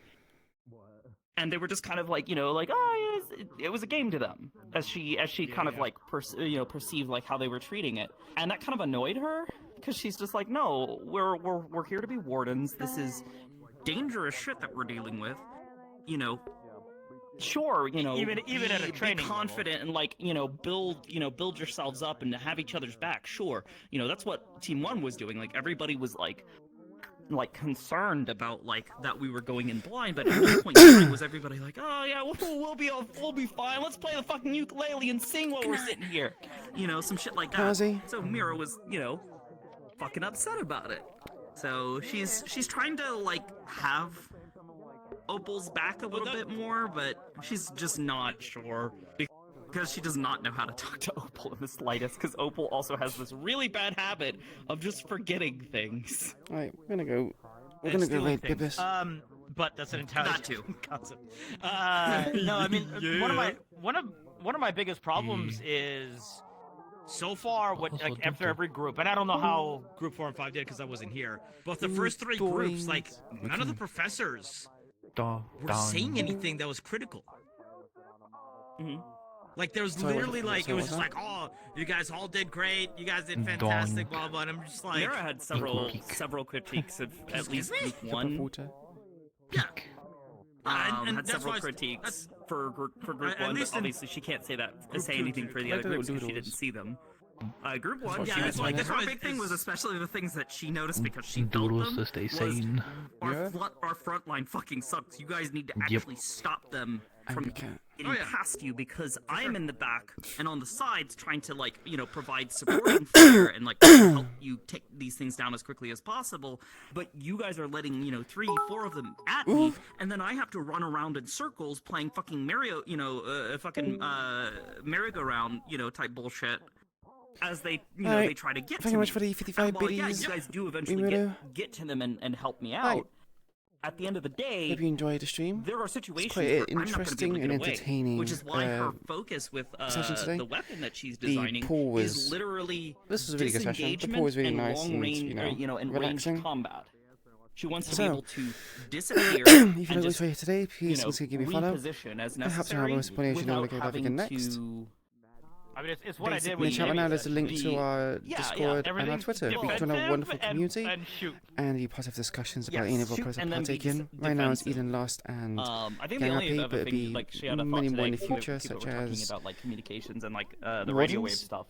And they were just kind of like, oh, it was a game to them, as she kind of like perceived like how they were treating it, and that kind of annoyed her because she's just like, no, we're here to be wardens. This is dangerous shit that we're dealing with, Sure, even at a training be confident level. And like build yourselves up and have each other's back. Sure, that's what Team 1 was doing. Like everybody was like concerned about like that we were going in blind, but at no point in time was everybody like, oh yeah, we'll be fine. Let's play the fucking ukulele and sing while we're sitting here, some shit like that. So Mira was fucking upset about it. So she's trying to like have Opal's back a little bit more, but she's just not sure. Because she does not know how to talk to Opal in the slightest, because Opal also has this really bad habit of just forgetting things. Alright, we're gonna go raid Bibis. But that's an entirely That too. concept. No, I mean, one of my biggest problems is so far after every group, and I don't know how group 4 and 5 did because I wasn't here, but the first 3 groups, like, none of the professors were saying anything that was critical. Mm-hmm. Like, there was literally, like, it was just like, oh, you guys all did great, you guys did fantastic, blah, blah, and I'm just like... Mira had several critiques of at least group 1. Yeah. And had several critiques for group 1, but obviously she can't say anything for the other groups because she didn't see them. Group 1, yeah, that's why her big thing was especially the things that she noticed because she felt them to stay was sane. Our front line fucking sucks. You guys need to actually stop them from getting past you, because I'm in the back and on the sides trying to like provide supporting fire and like help you take these things down as quickly as possible, but you guys are letting 3-4 of them at me, and then I have to run around in circles playing fucking merry-go-round type bullshit as they they try to get to me. Thank you much for the 55 biddies. Yeah, you guys do eventually get to them and help me out. At the end of the day, hope you enjoyed the stream. There are situations quite where interesting I'm not and away, entertaining. which is why her focus with the weapon that she's designing is literally this was a really good session. The pool was really nice long range, and ranged relaxing. combat. She wants to be able to disappear if you and like just for today, please consider giving me a follow. reposition as I have to necessary have most explanation on without what we're having next. to. I mean, it's what I did In with the chat right now, there's a link to our Discord and our Twitter. We join a wonderful community and the positive discussions about any of our players partake in. Right now, it's Eden Lost and Gang RP, but it'll be many more in the future, such as about like communications and like the radio wave stuff.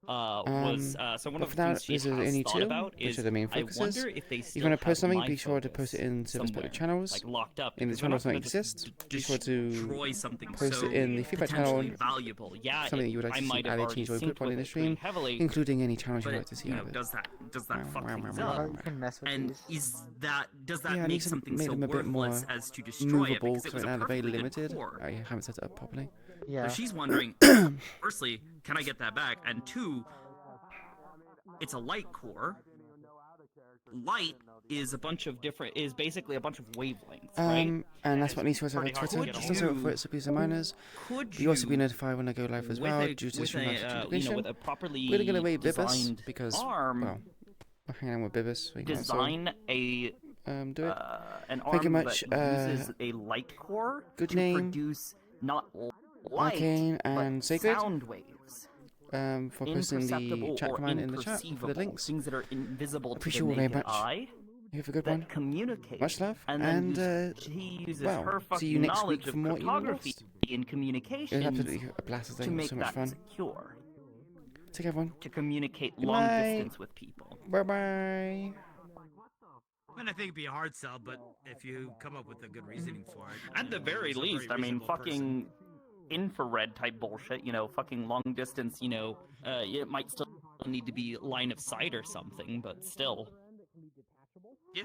was so one but of for the now, things she these are the has only thought two, about which is are the main I focuses. wonder if they If still you want to post have something, my be sure to post it in the somewhere, respective channels. like locked up. In the because we're channels not that gonna exist, be sure to destroy something post so it in the feedback channel. potentially valuable. Yeah, Something that you would like I to see might have Ali already change or synced put on with in the it pretty stream, heavily, including any challenge but you'd like to see. you know, out of it. does that fuck things up? You can mess with And these. does that Yeah, I make need to something make so them a bit worthless more as to destroy it? movable, Because it was because a right now they're very perfectly good limited. core. I haven't set it up properly. Yeah. So she's wondering, firstly, can I get that back? And two, it's a light core. Light is basically a bunch of wavelengths, right? And that's what needs to go on pretty hard to Twitter. get Just hold also of. for It's Miners. Could You also be you, notified when I go live as with well, a- due to with stream a, integration. with a properly We're gonna get away Bibis designed because arm, well, we're hanging out with Bibis. So you can also, design a do it. an Thank you arm much. that uses a light core Good to name. produce not light, Arcane and but Sacred. sound waves. For posting the Imperceptible chat or command in the chat for the imperceivable, links. things that are invisible to Appreciate the you all very naked much. eye. You have a good that one. Communicate. Much love. And then she uses well, her see you fucking next knowledge week of for more Eden cryptography Lost. in It communications was absolutely a blast. to It was make so much that fun. secure. Take care, everyone. To communicate Good long night. distance with people. Bye bye. I mean, I think it'd be a hard sell, but if you come up with a good reasoning for it. At the very as a least, I mean, fucking infrared type bullshit, you know, fucking long distance, you know, it might still need to be line of sight or something, but still. Yeah,